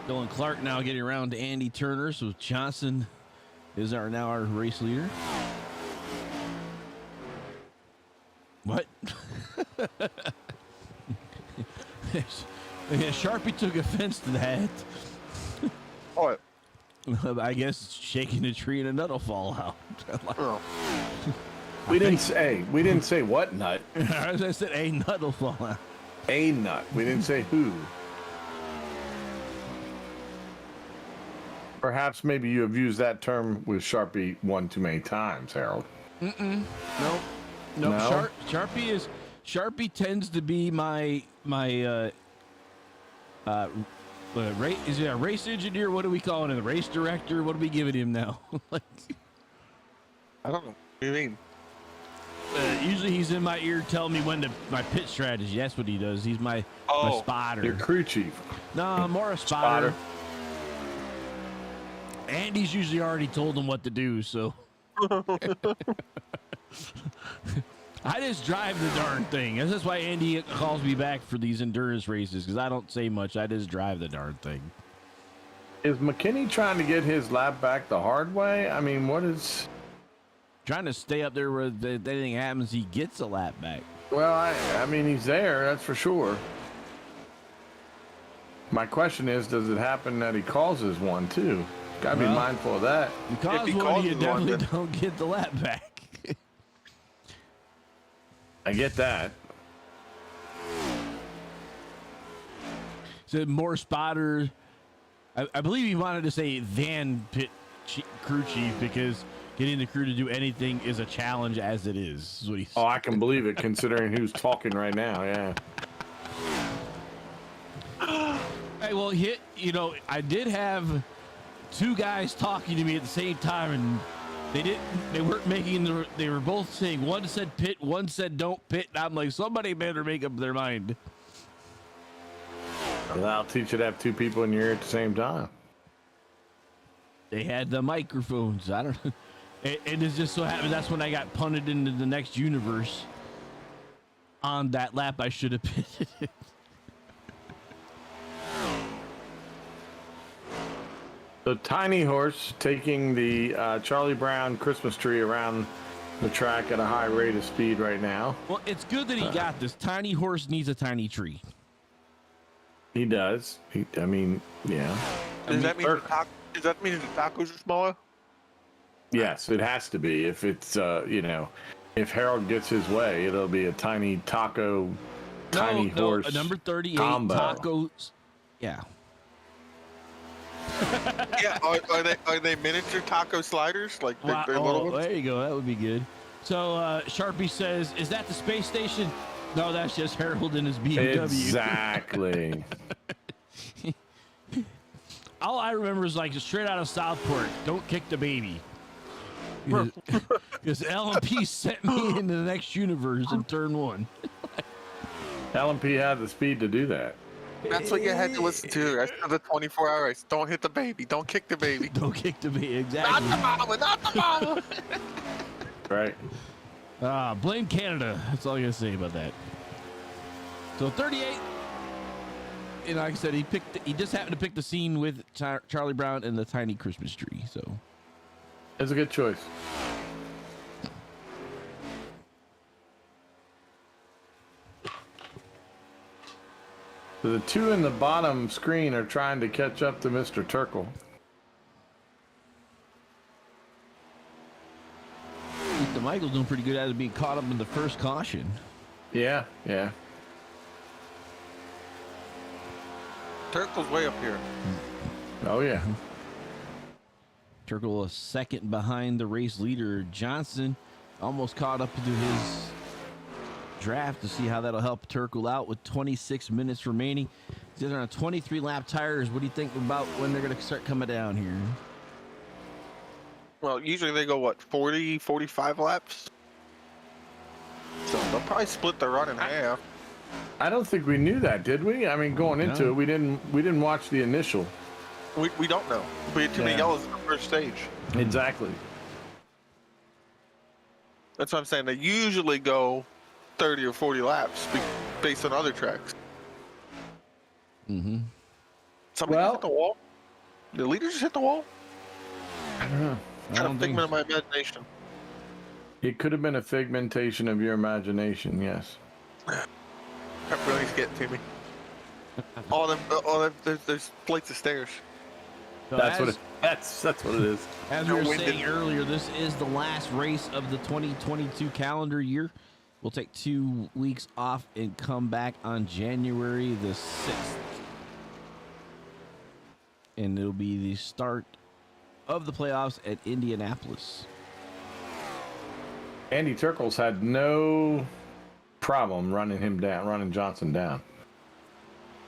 Dylan Clark now getting around to Andy Turner, so Johnson is now our race leader. What? Yeah, Sharpie took offense to that. What? I guess shaking a tree and a nut will fall out. Oh. We didn't say what nut. As I said, a nut will fall out. A nut. We didn't say who. Perhaps maybe you have used that term with Sharpie one too many times, Harold. Nope. No? Sharpie tends to be my is it a race engineer? What do we call him? A race director? What are we giving him now? Like, I don't know. What do you mean? usually he's in my ear telling me when my pit strategy. That's what he does. He's my spotter. Your crew chief. No, I'm more a spotter. Spotter. Andy's usually already told him what to do, so I just drive the darn thing. That's why Andy calls me back for these endurance races, because I don't say much. I just drive the darn thing. Is McKinney trying to get his lap back the hard way? I mean, what is... Trying to stay up there where anything happens, he gets a lap back. Well, I mean, he's there, that's for sure. My question is, does it happen that he causes one, too? Gotta be mindful of that. Because he one, you causes one, definitely then- don't get the lap back. I get that. So more spotters. I believe he wanted to say than crew chief because getting the crew to do anything is a challenge as it is what he Oh, I can believe it, considering who's talking right now, yeah. Hey, well, I did have two guys talking to me at the same time, and they weren't making they were both saying, one said pit, one said don't pit, and I'm like, somebody better make up their mind. Well, I'll teach you to have two people in your ear at the same time. They had the microphones. I don't know. It just so happened that's when I got punted into the next universe. On that lap, I should have pitted it. The Tiny Horse taking the Charlie Brown Christmas tree around the track at a high rate of speed right now. Well, it's good that he got this. Tiny Horse needs a tiny tree. He does. I mean, yeah. Does that mean the tacos are smaller? Yes, it has to be. If it's, if Harold gets his way, it'll be a tiny taco, tiny horse. A number 38 combo. tacos. Yeah. Yeah. Are they miniature taco sliders? Like they're little ones? There you go. That would be good. So Sharpie says, "Is that the space station?" No, that's just Harold and his BMW. Exactly. All I remember is like straight out of Southport. Don't kick the baby. Because LMP sent me into the next universe in turn 1. LMP had the speed to do that. That's what you had to listen to. That's the 24-hour race. Don't hit the baby. Don't kick the baby. Don't kick the baby. Not Exactly. the mama. Not the mama. Right. Blame Canada. That's all I gotta say about that. So 38. And like I said, he just happened to pick the scene with Charlie Brown and the tiny Christmas tree. So It's a good choice. So the two in the bottom screen are trying to catch up to Mr. Turkle. the Michael's doing pretty good at it, being caught up in the first caution. Yeah. Turkle's way up here. Oh, yeah. Turkle a second behind the race leader. Johnson almost caught up to his draft to see how that'll help Turkle out with 26 minutes remaining. These are on 23 lap tires. What do you think about when they're going to start coming down here? Well, usually they go, what, 40, 45 laps? So they'll probably split the run in half. I don't think we knew that, did we? I mean, going into it, we didn't watch the initial. We don't know. We had too many yellows in the first stage. Exactly. That's what I'm saying. They usually go 30 or 40 laps based on other tracks. Mm-hmm. Somebody hit the wall? The leader just hit the wall? I don't know. I Kind don't of think figment of my imagination. It could have been a figmentation of your imagination, yes. Pepperoni's getting to me. There's flights of stairs. So That's what it is. As we were saying earlier, this is the last race of the 2022 calendar year. We'll take 2 weeks off and come back on January the 6th. And it'll be the start of the playoffs at Indianapolis. Andy Turkles had no problem running Johnson down.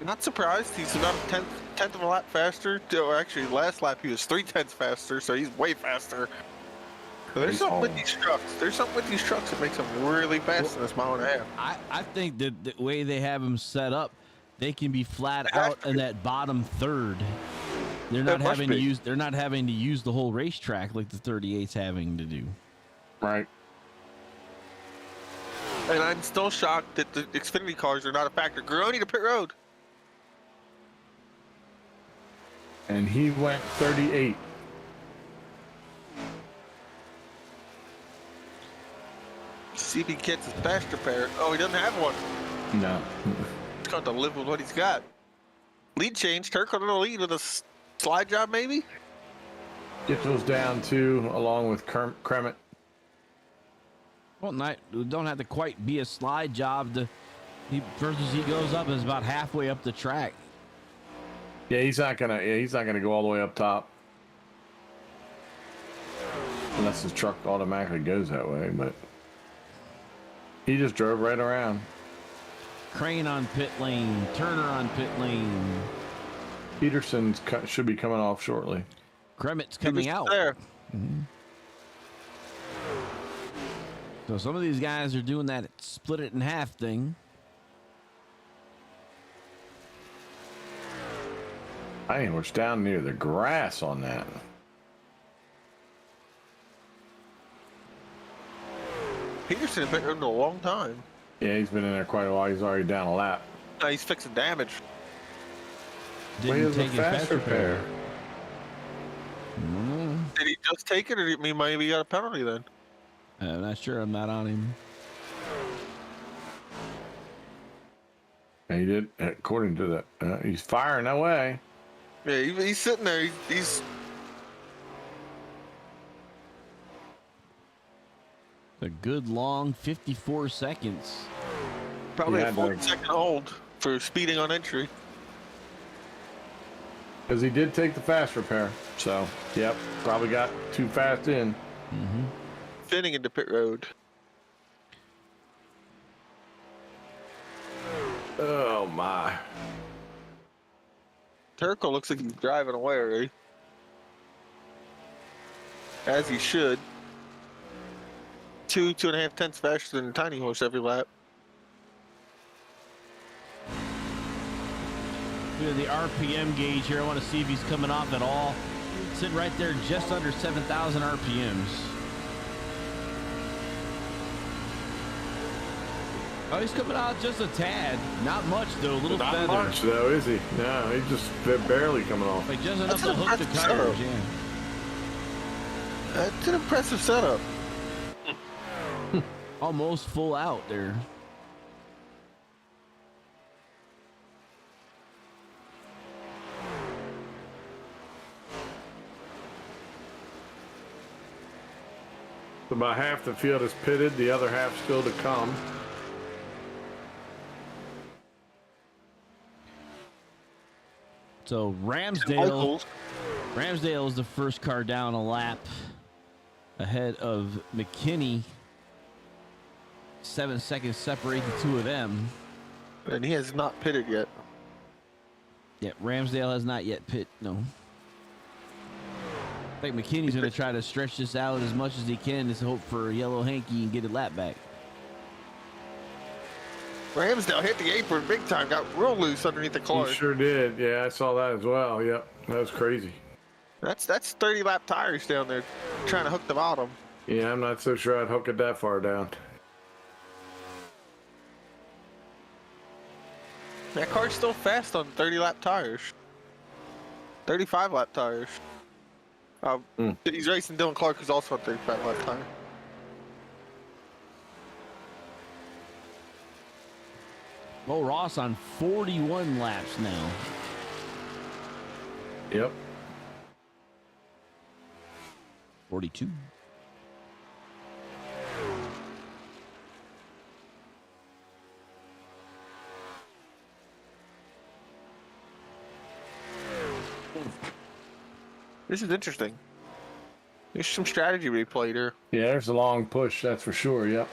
Not surprised. He's about a tenth of a lap faster. Or actually, last lap he was 3/10 faster, so he's way faster. But there's something with these trucks. That makes them really fast in this mile and a half. I think that the way they have them set up, they can be flat out in that bottom third. They're not having to use the whole racetrack like the 38's having to do. Right. And I'm still shocked that the Xfinity cars are not a factor. Garoni to pit road. And he went 38. See if he gets his faster pair. Oh, he doesn't have one. No. He's going to live with what he's got. Lead change. Turco to the lead with a slide job, maybe? Gitzel's down 2 along with Kremet. Well, it don't have to quite be a slide job. He goes up is about halfway up the track. Yeah, he's not gonna go all the way up top. Unless his truck automatically goes that way, but he just drove right around. Crane on pit lane, Turner on pit lane. Peterson should be coming off shortly. Kremet's coming out. There. So some of these guys are doing that split it in half thing. I think it's down near the grass on that. Peterson has been in a long time. Yeah, he's been in there quite a while. He's already down a lap. No, he's fixing damage. Didn't take his faster pair. Did he just take it, or did he maybe got a penalty then? I'm not sure. I'm not on him. Yeah, he did, according to the. He's firing away. Yeah, he's sitting there. He's A good long 54 seconds. probably Yeah, a Doug. 40-second hold for speeding on entry. Because he did take the fast repair. So, yep, probably got too fast in. Fitting into pit road. Oh, my. Turco looks like he's driving away already. As he should. 2.5 tenths faster than Tiny Horse every lap. We have the RPM gauge here. I want to see if he's coming off at all. Sitting right there just under 7,000 RPMs. Oh, he's coming out just a tad. Not much, though. A little Not feather. much, though, is he? No, he's just barely coming off. Like just enough That's to an hook the impressive tires, setup. yeah. That's an impressive setup. Almost full out there. About half the field is pitted, the other half still to come. So Ramsdale is the first car down a lap ahead of McKinney. 7 seconds separate the two of them. And he has not pitted yet. Yeah, Ramsdale has not yet pit. No. I think McKinney's going to try to stretch this out as much as he can to hope for a yellow hanky and get a lap back. Ramsdale hit the apron big time, got real loose underneath the car. He sure did. Yeah, I saw that as well. Yep, that was crazy. That's 30 lap tires down there trying to hook the bottom. Yeah, I'm not so sure I'd hook it that far down. That car's still fast on 30 lap tires. 35 lap tires. He's racing Dylan Clark, who's also on 35 lap tire. Mo Ross on 41 laps now. Yep. 42. This is interesting. There's some strategy to be played here. Yeah, there's a long push, that's for sure. Yep.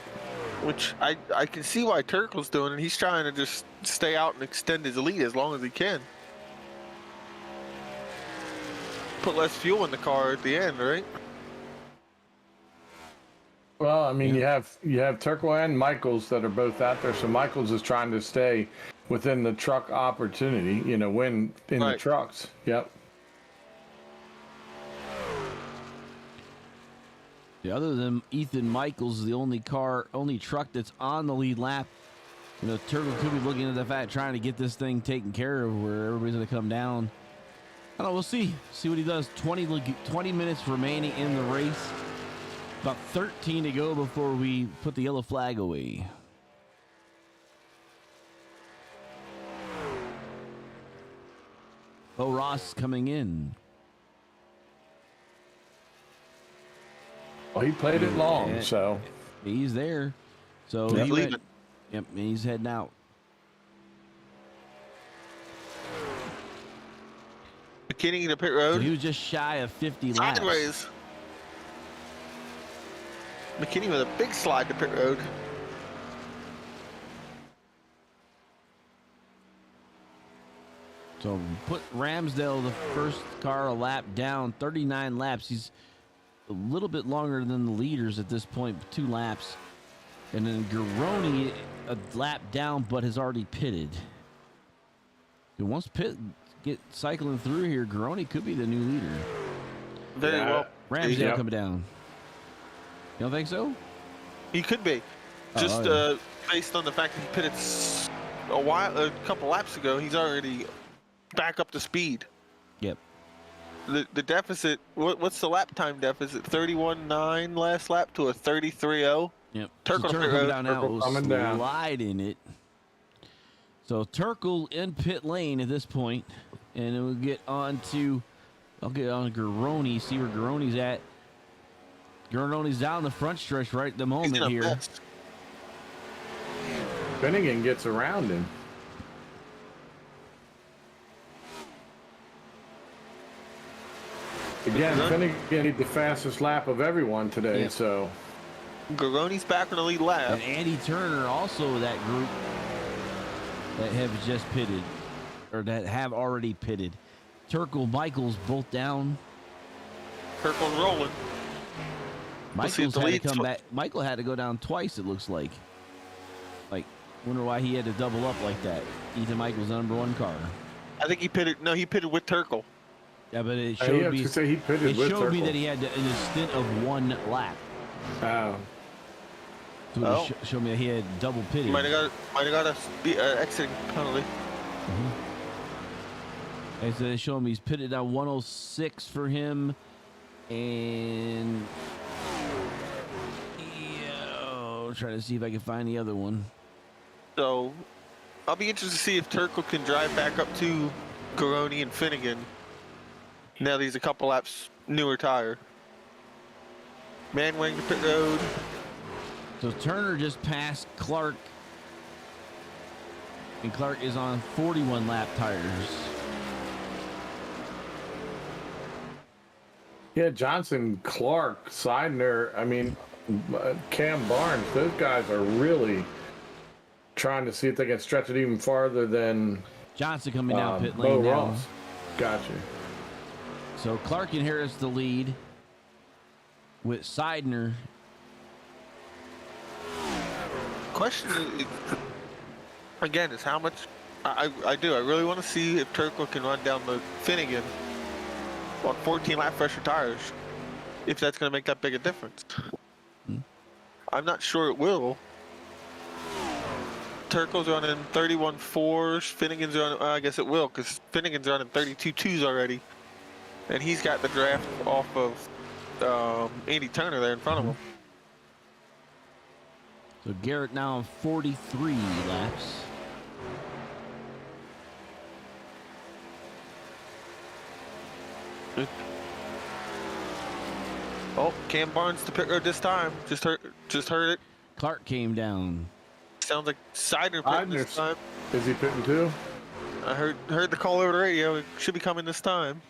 Which I can see why Turkle's doing, and he's trying to just stay out and extend his lead as long as he can. Put less fuel in the car at the end, right? Well, I mean, you have Turco and Michaels that are both out there. So Michaels is trying to stay within the truck opportunity, win in the Right. trucks. Yep. Yeah, other than Ethan Michaels, the only truck that's on the lead lap. Turtle could be looking at the fact trying to get this thing taken care of where everybody's going to come down I don't know. We'll see. See what he does. 20 minutes remaining in the race. About 13 to go before we put the yellow flag away. Bo Ross coming in. Well, he played it long, Yeah. so He's there. So He's he leaving. Yep, and he's heading out. McKinney to pit So road. he was just shy of 50 laps. Sideways. McKinney with a big slide to pit road. So put Ramsdale, the first car, a lap down, 39 laps. He's a little bit longer than the leaders at this point, 2 laps. And then Garoni, a lap down, but has already pitted. And once Pitt get cycling through here, Garoni could be the new leader. Very Yeah. well. Ramsdale Yep. coming down. You don't think so? He could be. Just yeah. based on the fact that he pitted a couple laps ago, he's already back up to speed. Yep. The deficit, what's the lap time deficit? 31.9 last lap to a 33.0. Yep. Turkle so to pit Turkle road. down now. Turkle Will coming down. slide in it. So Turkle in pit lane at this point, and then we'll get on to, I'll get on to Garoni, see where Garoni's at. Garoni's down the front stretch right at the He's moment in a here. mess. Finnegan gets around him. Again, Finnegan had the fastest lap of everyone today, Yep. so Garoni's back in the lead lap. And Andy Turner also that group that have just pitted, or that have already pitted. Turkle, Michaels both down. Turkle's rolling. We'll see if Michaels the had to lead's come fl- back. Michael had to go down twice, it looks like. Wonder why he had to double up like that. Ethan Michaels, the number 1 car. I think he pitted. No, he pitted with Turkle. Yeah, but it I showed have me. to say he pitted It with showed me Turkle. that he had in a stint of 1 lap. Oh, So Oh. it showed me that he had double pitted. Might have got a exiting penalty. And so they show him he's pitted down 106 for him, and trying to see if I can find the other one. So I'll be interested to see if Turkle can drive back up to Garoni and Finnegan. Now that he's a couple laps newer tire. Manwing to pit road. So Turner just passed Clark, and Clark is on 41 lap tires. yeah, Johnson, Clark, Seidner, I mean, Cam Barnes, those guys are really trying to see if they can stretch it even farther than Johnson coming down pit Bo lane now. Ross. Gotcha. So Clark inherits the lead with Seidner. Question is, again, is how much I really want to see if Turkle can run down the Finnegan on 14 lap fresher tires, if that's going to make that big a difference. I'm not sure it will. Turkle's running 31.4s, Finnegan's running, I guess it will, because Finnegan's running 32.2s already, and he's got the draft off of Andy Turner there in front of him. So Garrett now on 43 laps. Oh, Cam Barnes to pit road this time. Just heard it. Clark came down. Sounds like Seidner pitting this Seidner's- time. Is he pitting too? I heard the call over the radio. It should be coming this time.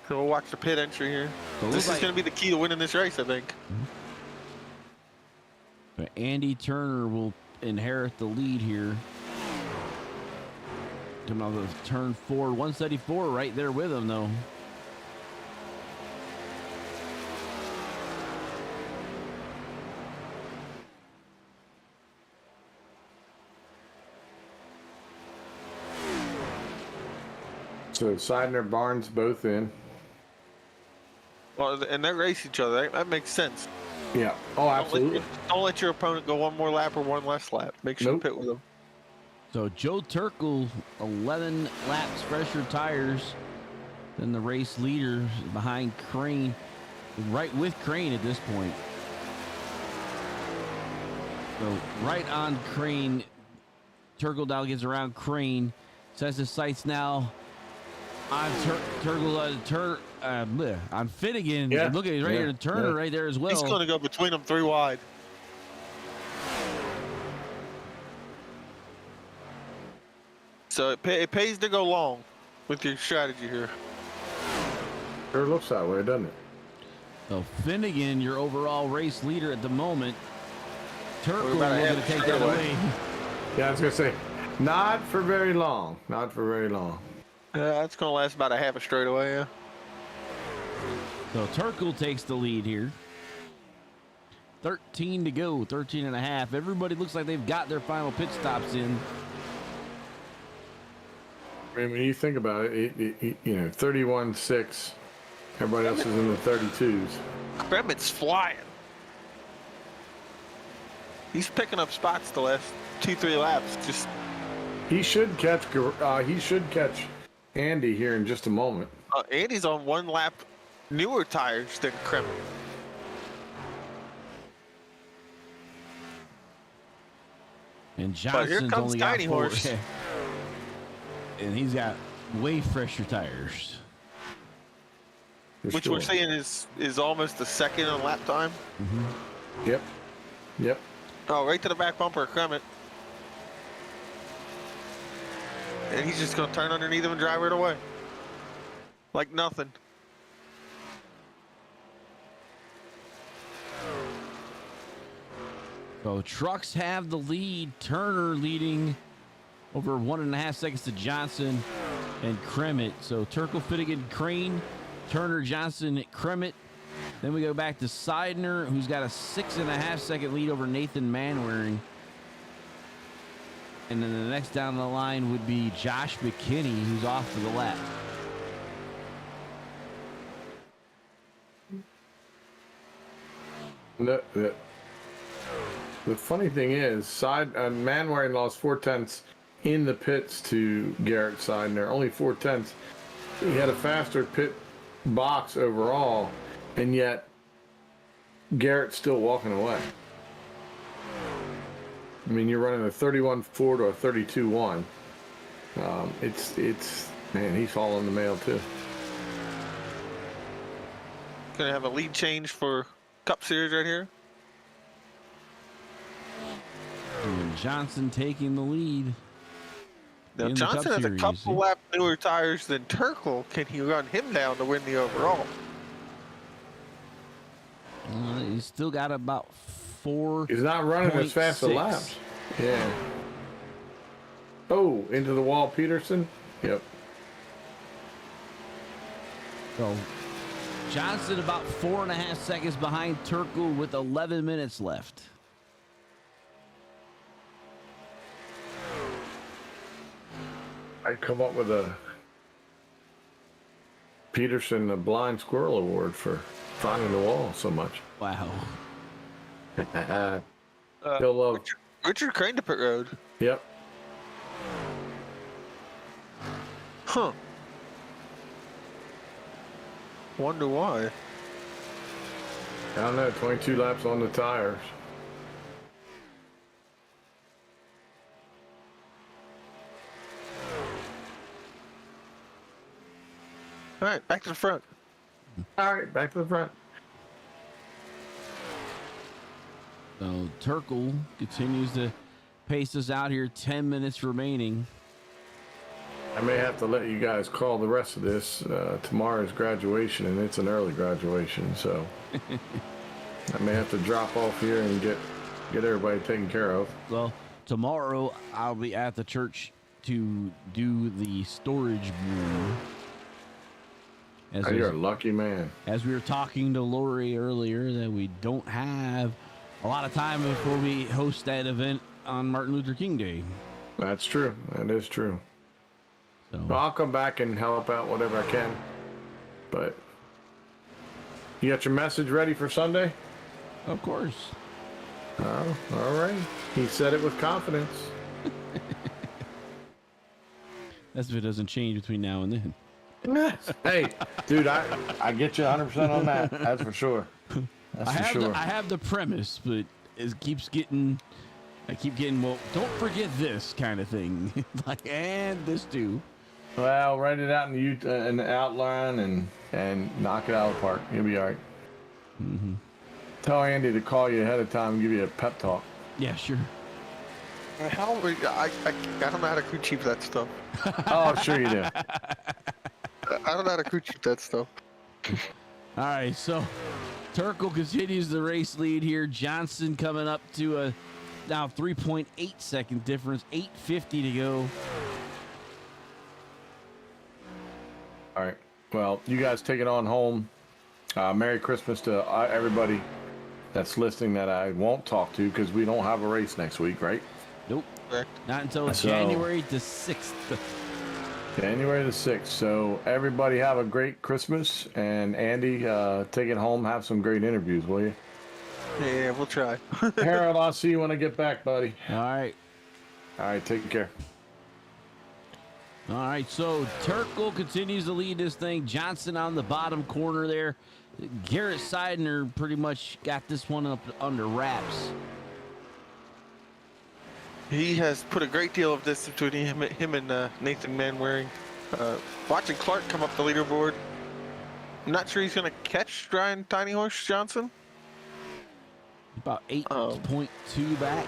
So we'll watch the pit entry here. So it This looks is like going to be the key to winning this race, I think. Andy Turner will inherit the lead here. Coming out of turn 4, 174 right there with him though. So Seidner, Barnes both in. Well, and they race each other. That makes sense. Yeah. Oh, absolutely. Don't let your opponent go one more lap or one less lap. Make sure Nope. you pit with them. So Joe Turkel, 11 laps fresher tires than the race leader behind Crane, right with Crane at this point. So right on Crane. Turkel now gets around Crane, sets his sights now on Turkel, on Finnegan. Yeah, Look at he's right here to Turner right there as well. He's going to go between them 3 wide. So it pays to go long with your strategy here. Sure looks that way, doesn't it? So Finnegan, your overall race leader at the moment. Turkel We're about a looking to half take straight that away. away. Yeah, I was gonna say, not for very long. Not for very long. Yeah, that's going to last about a half a straightaway, yeah. So Turkel takes the lead here. 13 to go, 13 and a half. Everybody looks like they've got their final pit stops in. I mean, when you think about it, you know, 31.6. Everybody else is in the 32s. Kremit's flying. He's picking up spots the last 2-3 laps. Just He should catch. He should catch Andy here in just a moment. Andy's on 1 lap newer tires than Kremet. And But here Johnson's comes only got Tiny 4. Horse. And he's got way fresher tires. For Which sure. we're saying is almost a second on lap time. Yep. Yep. Oh, right to the back bumper of Kremet. And he's just going to turn underneath him and drive right away. Like nothing. So trucks have the lead. Turner leading over 1.5 seconds to Johnson and Kremet. So Turkel, Finnegan, Crane, Turner, Johnson, Kremet. Then we go back to Seidner, who's got a 6.5 second lead over Nathan Manwaring. And then the next down the line would be Josh McKinney, who's off to the left. The funny thing is, Manwaring lost 4/10 in the pits to Garrett Seidner. Only 4/10. He had a faster pit box overall, and yet Garrett's still walking away. I mean, you're running a 31.4 to a 32.1. Man, he's hauling the mail too. Gonna have a lead change for Cup Series right here. And Johnson taking the lead. Now in the Cup Johnson has a Series, couple yeah. lap newer tires than Turkel. Can he run him down to win the overall? He's still got about 4. He's not running as fast as 0.6. laps. Yeah. Oh, into the wall, Peterson. Yep. So Johnson about 4.5 seconds behind Turkel with 11 minutes left. I'd come up with a Peterson, a blind squirrel award for finding the wall so much. Wow. He'll love. Richard Crane to pit road. Yep. Huh. Wonder why. I don't know. 22 laps on the tires. All right, back to the front. All right, back to the front. So Turkel continues to pace us out here. 10 minutes remaining. I may have to let you guys call the rest of this. Tomorrow's graduation, and it's an early graduation, so I may have to drop off here and get everybody taken care of. Well, tomorrow I'll be at the church to do the storage room. Oh, you're a lucky man. As we were talking to Lori earlier, that we don't have a lot of time before we host that event on Martin Luther King Day. That's true. That is true. So, Well, I'll come back and help out whatever I can. But you got your message ready for Sunday? of course. Oh, all right. He said it with confidence. That's if it doesn't change between now and then. Hey, dude, I get you 100% on that. That's for sure. That's for sure. I have the premise, but it keeps getting. I keep getting, well, don't forget this kind of thing. Like, and this too. Well, write it out in the outline and knock it out of the park. You'll be all right. Mm-hmm. Tell Andy to call you ahead of time and give you a pep talk. Yeah, sure. I don't know how to crew chief that stuff. Oh, sure you do. I don't know how to crew chief that stuff. All right, so Turkle continues the race lead here. Johnson coming up to a now 3.8 second difference, 8:50 to go. All right. Well, you guys take it on home. Merry Christmas to everybody that's listening that I won't talk to because we don't have a race next week, right? Nope. Correct. Not until So- January the 6th. January the 6th. So everybody have a great Christmas. And Andy, take it home. Have some great interviews, will you? Yeah, we'll try. Harold, I'll see you when I get back, buddy. All right. All right, take care. All right, so Turkle continues to lead this thing. Johnson on the bottom corner there. Garrett Seidner pretty much got this one up under wraps. He has put a great deal of distance between him and Nathan Manwaring. Watching Clark come up the leaderboard. I'm not sure he's going to catch Ryan Tiny Horse Johnson. About 8.2 back.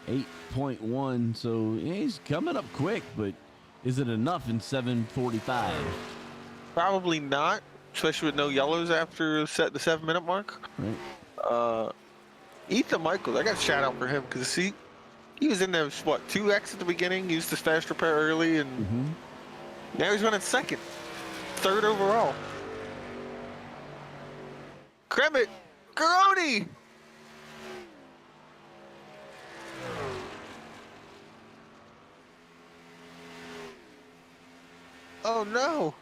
8.1, so yeah, he's coming up quick, but is it enough in 7:45? Probably not, especially with no yellows after the 7-minute mark. Right. Ethan Michaels, I got a shout out for him because he was in there, what, 2X at the beginning, used his fast repair early, and now he's running second, third overall. Kremit, Garoni! Oh no!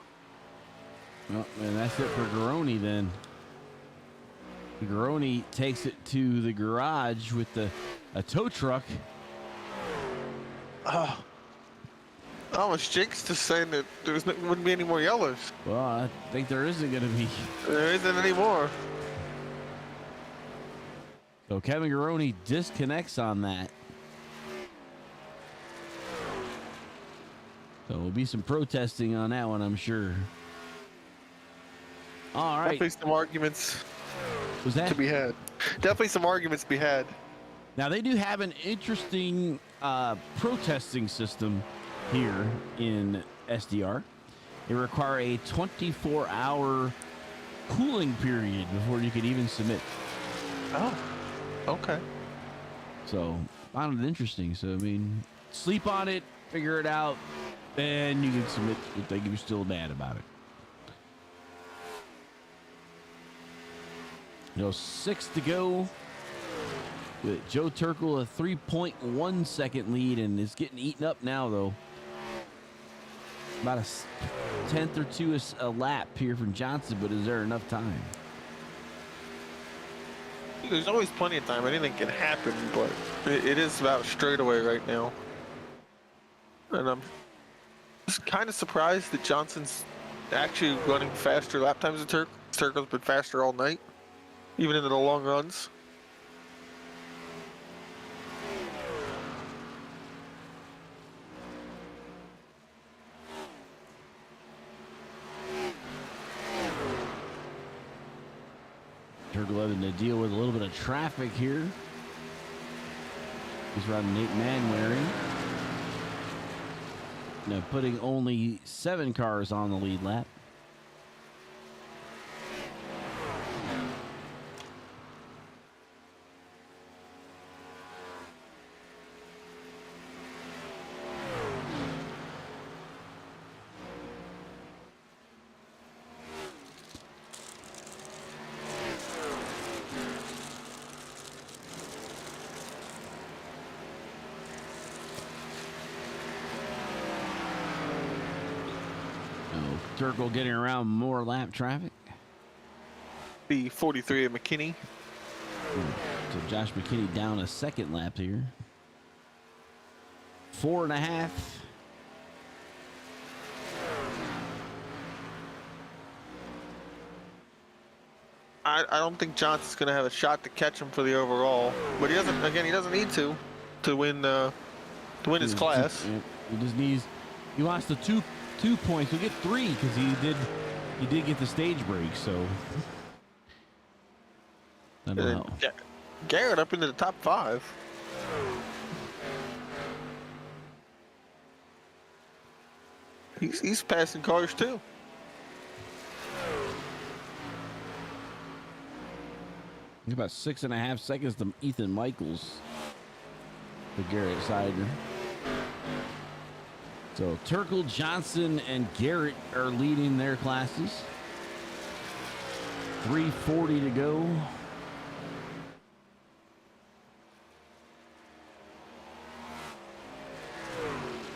Well, and that's it for Garoni then. Garoni takes it to the garage with a tow truck. I almost jinxed to saying that wouldn't be any more yellows. Well, I think there isn't going to be. There isn't any more. So Kevin Garoni disconnects on that. So there'll be some protesting on that one, I'm sure. All right. Definitely some arguments Was that? to be had. Definitely some arguments to be had. Now they do have an interesting protesting system here in SDR. They require a 24-hour cooling period before you can even submit. Oh, okay. So I found it interesting. So I mean, sleep on it, figure it out, and you can submit if they give you still mad about it. 6 to go. With Joe Turkle a 3.1 second lead, and it's getting eaten up now though. About a tenth or two a lap here from Johnson, but is there enough time? There's always plenty of time. Anything can happen, but it is about straightaway right now. And I'm just kind of surprised that Johnson's actually running faster lap times than Turkle's been faster all night, even into the long runs. Turkle having to deal with a little bit of traffic here. He's riding Nate Manwaring. Now putting only 7 cars on the lead lap. Turkle getting around more lap traffic. The 43 of McKinney. So Josh McKinney down a second lap here. 4.5 I don't think Johnson's going to have a shot to catch him for the overall, but he doesn't. Again, he doesn't need to win his class. He just needs. He wants the two points. He'll get 3 because he did get the stage break. So I don't know. Garrett up into the top 5. He's passing cars too. About 6.5 seconds to Ethan Michaels for Garrett Seidner. So Turkle, Johnson, and Garrett are leading their classes. 3:40 to go.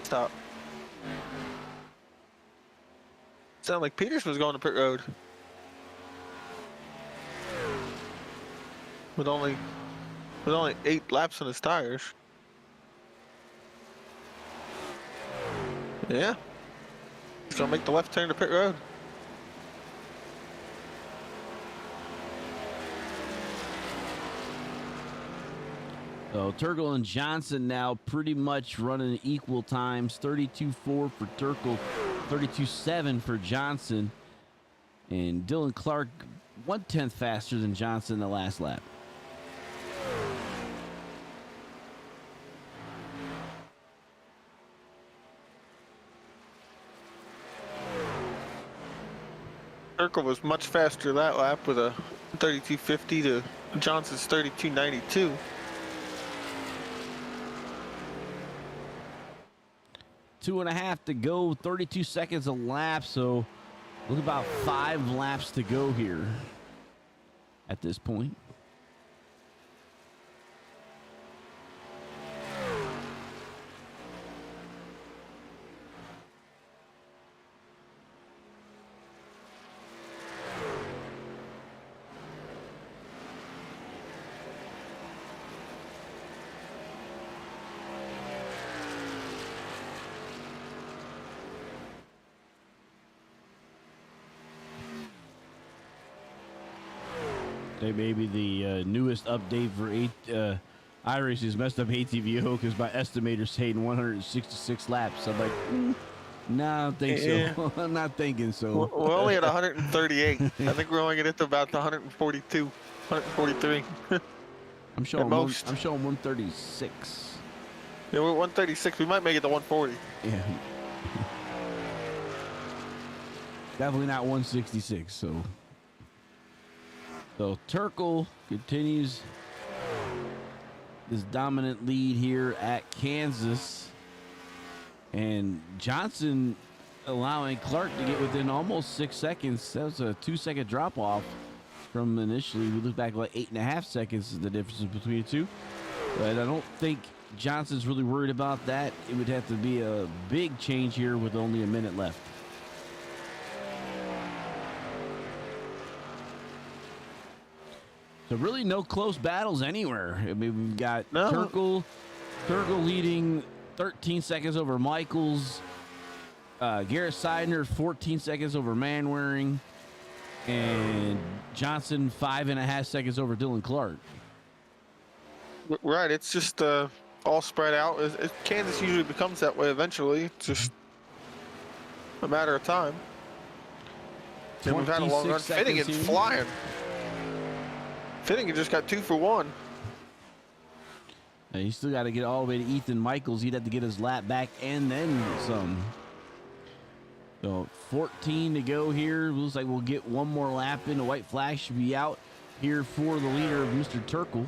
Stop. Sound like Peters was going to pit road. With only 8 laps on his tires. Yeah. He's gonna make the left turn to pit road. So Turkle and Johnson now pretty much running equal times. 32.4 for Turkle, 32.7 for Johnson. And Dylan Clark 1/10 faster than Johnson the last lap. Turkle was much faster that lap with a 32.50 to Johnson's 32.92. Two and a half to go, 32 seconds a lap, so look about 5 laps to go here at this point. Maybe the newest update for iRacing's messed up ATVO because my estimator's saying 166 laps. I'm like, no, I don't think so. I'm not thinking so. We're only at 138. I think we're only getting to about 142, 143. I'm showing most. I'm showing 136. Yeah, we're at 136. We might make it to 140. Yeah. Definitely not 166. So Turkle continues this dominant lead here at Kansas. And Johnson allowing Clark to get within almost 6 seconds. That was a 2-second drop off from initially. We look back like 8.5 seconds is the difference between the two. But I don't think Johnson's really worried about that. It would have to be a big change here with only a minute left. So really no close battles anywhere. I mean, we've got Turkle leading 13 seconds over Michaels. Garrett Seidner 14 seconds over Manwaring. And Johnson 5.5 seconds over Dylan Clark. Right, it's just all spread out. Kansas usually becomes that way eventually. It's just a matter of time. And we've had a long run. Finnegan's flying. Finnegan just got 2 for 1. You still got to get all the way to Ethan Michaels. He'd have to get his lap back and then some. So 14 to go here. Looks like we'll get one more lap in. The white flag should be out here for the leader of Mr. Turkle.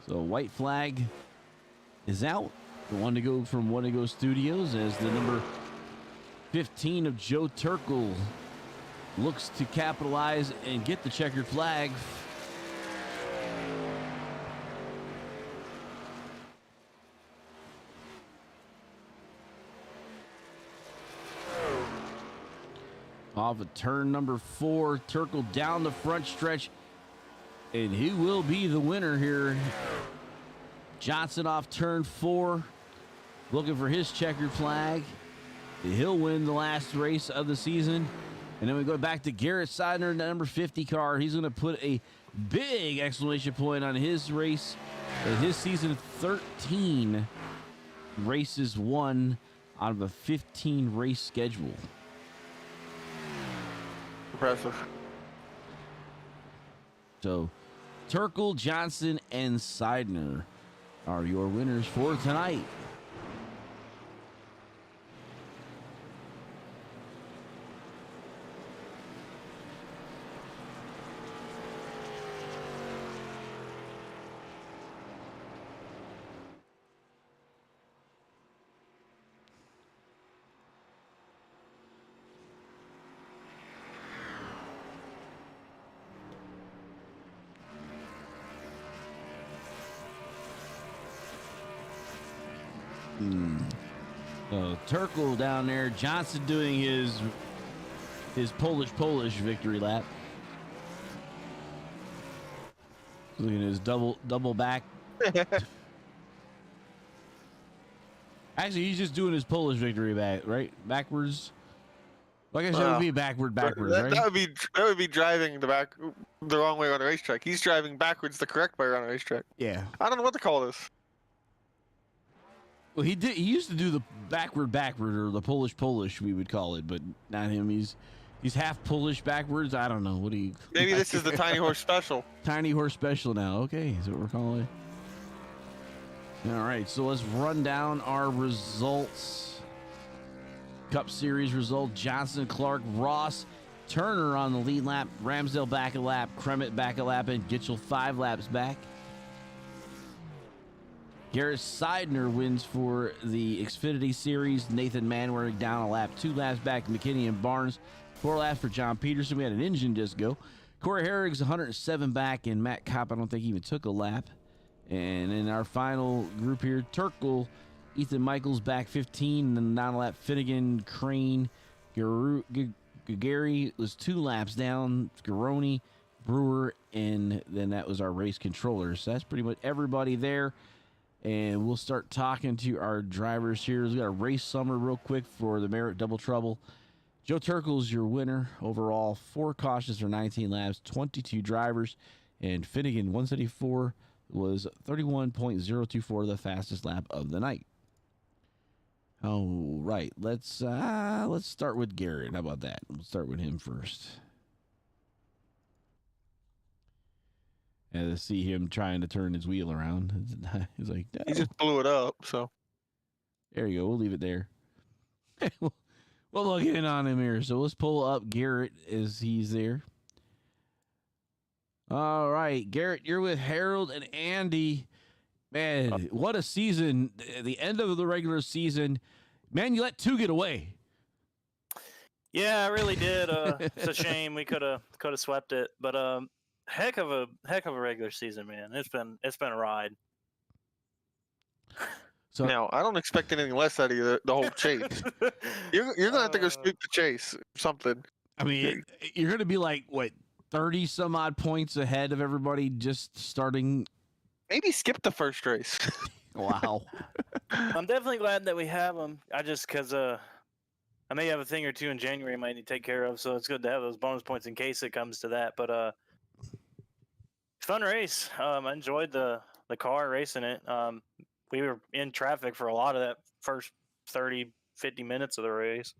So white flag is out. The one to go from One to Go Studios as the number 15 of Joe Turkle looks to capitalize and get the checkered flag. Off of turn number 4, Turkle down the front stretch, and he will be the winner here. Johnson off turn 4, looking for his checkered flag. He'll win the last race of the season. And then we go back to Garrett Seidner, number 50 car. He's going to put a big exclamation point on his race. His season 13 races won out of a 15 race schedule. Impressive. So, Turkle, Johnson, and Seidner are your winners for tonight. Turkle down there. Johnson doing his Polish victory lap. Look at his double back. Actually, he's just doing his Polish victory back, right? Backwards. Like I said, it would be backwards, right? That would be driving the wrong way on a racetrack. He's driving backwards the correct way around a racetrack. Yeah. I don't know what to call this. Well, he used to do the backward, or the Polish, we would call it, but not him. He's half Polish backwards. I don't know. What do you? Maybe this is the tiny horse special. Tiny horse special now. Okay, is what we're calling it. All right, so let's run down our results. Cup Series result: Johnson, Clark, Ross, Turner on the lead lap, Ramsdale back a lap, Kremet back a lap, and Gitchell 5 laps back. Garrett Seidner wins for the Xfinity Series. Nathan Manwaring down a lap, 2 laps back. McKinney and Barnes, 4 laps for John Peterson. We had an engine just go. Corey Herrick's 107 back, and Matt Kopp, I don't think he even took a lap. And in our final group here, Turkle, Ethan Michaels back 15, and then down a lap, Finnegan, Crane, Gary was 2 laps down, Garoni, Brewer, and then that was our race controller. So that's pretty much everybody there. And we'll start talking to our drivers here. We got a race summary real quick for the Merit Double Trouble. Joe Turkle's your winner overall. 4 cautions for 19 laps, 22 drivers. And Finnegan, 174, was 31.024, the fastest lap of the night. All right, let's start with Garrett. How about that? We'll start with him first. And to see him trying to turn his wheel around. He's like, no. He just blew it up, so. There you go. We'll leave it there. We'll look in on him here. So let's pull up Garrett as he's there. All right, Garrett, you're with Harold and Andy. Man, what a season. The end of the regular season. Man, you let 2 get away. Yeah, I really did. It's a shame. We could have swept it, but heck of a regular season, man. It's been a ride. So now I don't expect anything less out of you the whole chase. You're gonna have to go sweep the chase or something. I mean, you're gonna be like what, 30 some odd points ahead of everybody just starting. Maybe skip the first race. Wow. I'm definitely glad that we have them. Because I may have a thing or two in January I might need to take care of, so it's good to have those bonus points in case it comes to that. But fun race. I enjoyed the car racing it. We were in traffic for a lot of that first 30, 50 minutes of the race.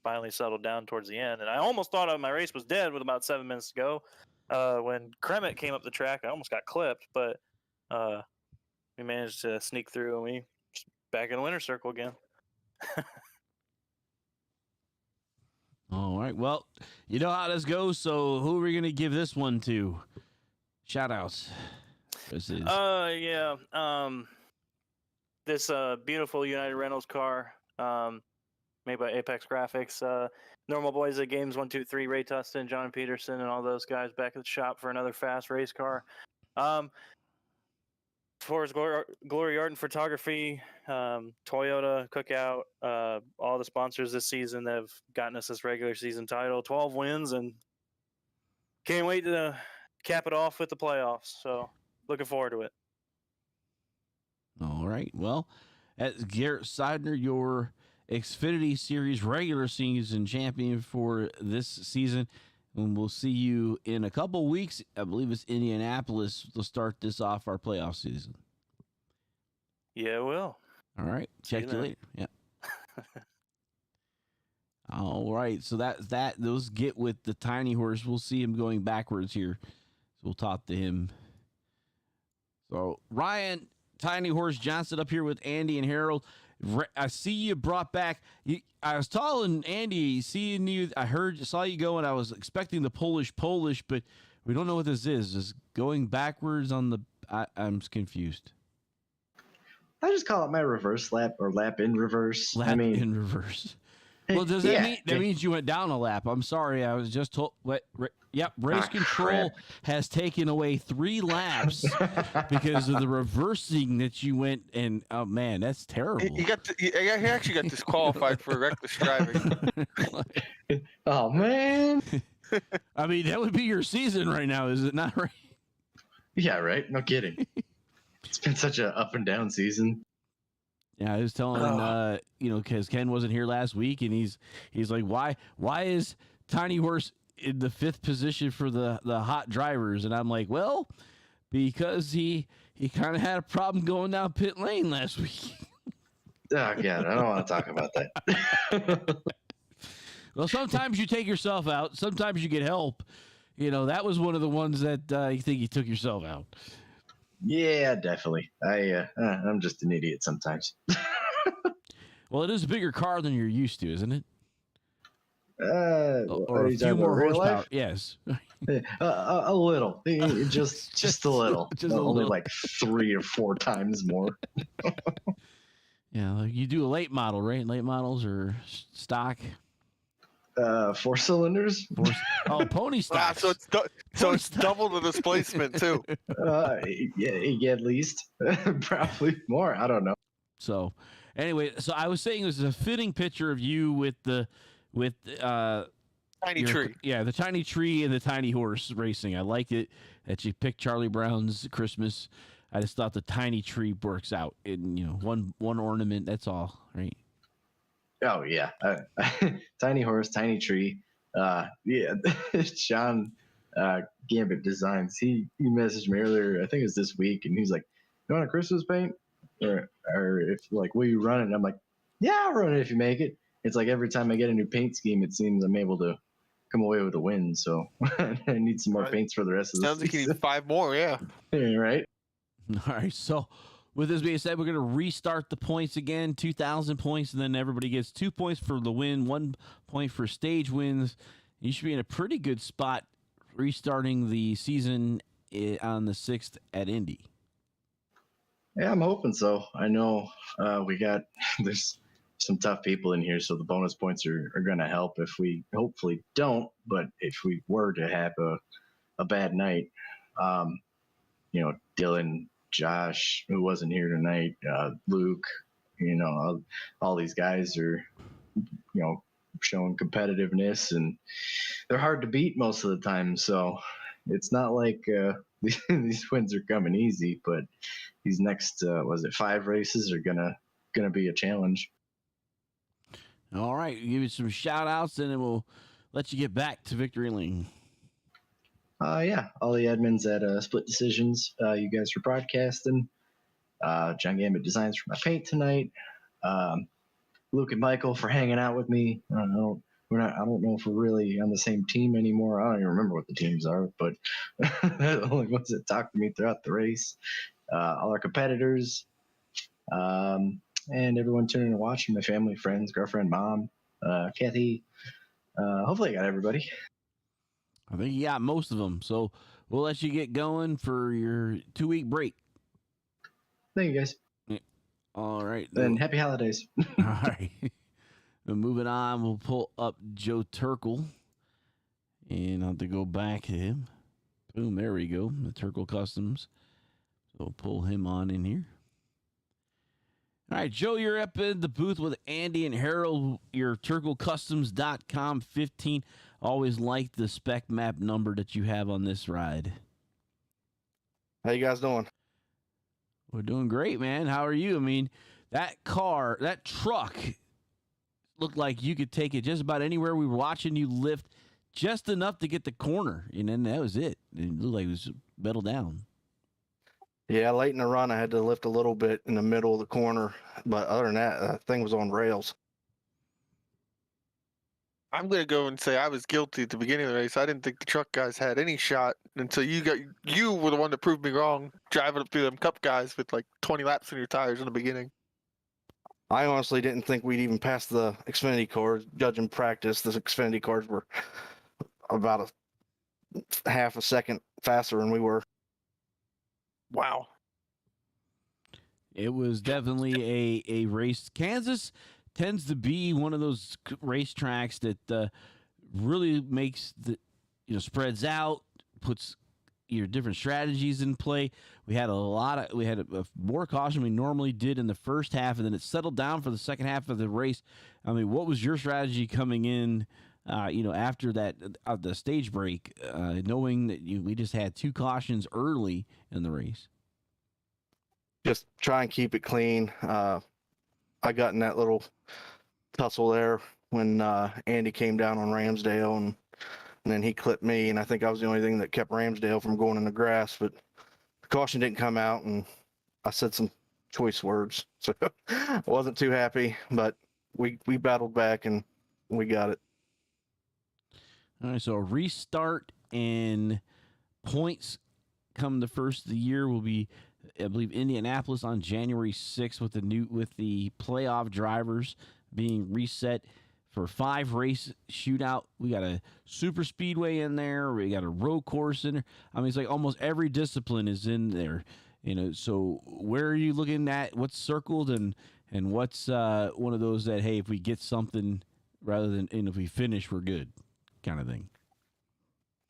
Finally settled down towards the end. And I almost thought my race was dead with about 7 minutes to go. When Kremet came up the track, I almost got clipped, but we managed to sneak through and we back in the winner's circle again. All right. Well, you know how this goes, so who are we going to give this one to? Shout outs. This is. Yeah. This beautiful United Rentals car, made by Apex Graphics. Normal boys at Games 123, Ray Tustin, John Peterson, and all those guys back at the shop for another fast race car. Towards Glory Art and Photography, Toyota, Cookout, all the sponsors this season that have gotten us this regular season title, 12 wins, and can't wait to cap it off with the playoffs. So looking forward to it. All right. Well, as Garrett Seidner, your Xfinity Series regular season champion for this season. And we'll see you in a couple weeks. I believe it's Indianapolis to start this off our playoff season. Yeah, well. All right. Check you then. later. Yeah. All right. So that's that. Those get with the tiny horse. We'll see him going backwards here. So we'll talk to him. So Ryan, Tiny Horse Johnson up here with Andy and Harold. I see you brought back. I was telling Andy, seeing you. I saw you go, and I was expecting the Polish, but we don't know what this is. Just going backwards on the. I'm confused. I just call it my reverse lap or lap in reverse. Lap in reverse. Well, does that mean that means you went down a lap? I'm sorry, I was just told. Yep, race control has taken away 3 laps because of the reversing that you went. And oh man, that's terrible. He actually got disqualified for reckless driving. Oh man. I mean, that would be your season right now, is it not? Right? Yeah, right. No kidding. It's been such a up and down season. Yeah, I was telling because Ken wasn't here last week, and he's like, why is Tiny Horse in the 5th position for the hot drivers? And I'm like, well, because he kind of had a problem going down pit lane last week. Oh God, I don't want to talk about that. Well, sometimes you take yourself out. Sometimes you get help. That was one of the ones that you think you took yourself out. Yeah, definitely. I'm just an idiot sometimes. Well, it is a bigger car than you're used to, isn't it? Or a few more horsepower. Yes. A little, just a little. Just a only little. like 3 or 4 times more. Yeah, like you do a late model, right? Late models or stock? 4 cylinders. Pony Wow, stock. so it's double the displacement too. Yeah, at least probably more. I don't know. So, anyway, I was saying this is a fitting picture of you with Tiny tree. Yeah, the tiny tree and the tiny horse racing. I liked it that you picked Charlie Brown's Christmas. I just thought the tiny tree works out in one ornament. That's all, right? Oh yeah, tiny horse, tiny tree. Yeah, Sean Gambit Designs. He messaged me earlier. I think it was this week, and he's like, "You want a Christmas paint, or if like, will you run it?" And I'm like, "Yeah, I'll run it if you make it." It's like every time I get a new paint scheme, it seems I'm able to come away with a win. So I need some more paints for the rest of the Sounds like you season. need 5 more. Yeah. Yeah, right. All right, so with this being said, we're going to restart the points again, 2,000 points, and then everybody gets 2 points for the win, 1 point for stage wins. You should be in a pretty good spot restarting the season on the 6th at Indy. Yeah, I'm hoping so. I know there's some tough people in here, so the bonus points are going to help if we hopefully don't, but if we were to have a bad night, Dylan, Josh, who wasn't here tonight, Luke, all these guys are, showing competitiveness, and they're hard to beat most of the time. So it's not like these wins are coming easy, but these next 5 races are gonna be a challenge. All right, give you some shout outs, and then we'll let you get back to Victory Lane. Yeah, all the admins at Split Decisions, you guys for broadcasting. John Gambit Designs for my paint tonight. Luke and Michael for hanging out with me. I don't know if we're really on the same team anymore. I don't even remember what the teams are, but they're the only ones that talk to me throughout the race. All our competitors, and everyone tuning and watching. My family, friends, girlfriend, mom, Kathy. Hopefully, I got everybody. I think you got most of them. So we'll let you get going for your 2-week break. Thank you, guys. All right. And happy holidays. All right. Moving on, we'll pull up Joe Turkle. And I'll have to go back to him. Boom, there we go. The Turkle Customs. So we'll pull him on in here. All right, Joe, you're up in the booth with Andy and Harold, your TurkleCustoms.com 15. Always liked the spec map number that you have on this ride. How you guys doing? We're doing great, man. How are you? I mean, that truck looked like you could take it just about anywhere. We were watching you lift just enough to get the corner, and then that was it. It looked like it was metal down. Yeah, late in the run, I had to lift a little bit in the middle of the corner, but other than that, that thing was on rails. I'm gonna go and say I was guilty at the beginning of the race. I didn't think the truck guys had any shot until you were the one that proved me wrong, driving up through them Cup guys with like 20 laps on your tires in the beginning. I honestly didn't think we'd even pass the Xfinity cars. Judging practice, the Xfinity cars were about a half a second faster than we were. Wow. It was definitely a race. Kansas tends to be one of those racetracks that really makes spreads out, puts your different strategies in play. We had a more caution we normally did in the first half, and then it settled down for the second half of the race. I mean, what was your strategy coming in? After that, the stage break, knowing that we just had 2 cautions early in the race. Just try and keep it clean. I got in that little tussle there when Andy came down on Ramsdale, and then he clipped me, and I think I was the only thing that kept Ramsdale from going in the grass. But the caution didn't come out, and I said some choice words, so I wasn't too happy. But we battled back, and we got it. All right, so a restart and points come the first of the year will be, I believe, Indianapolis on January 6th with the playoff drivers being reset for 5 race shootout. We got a super speedway in there. We got a road course in there. I mean, it's like almost every discipline is in there. So where are you looking at? What's circled and what's one of those that, hey, if we get something rather than if we finish, we're good kind of thing?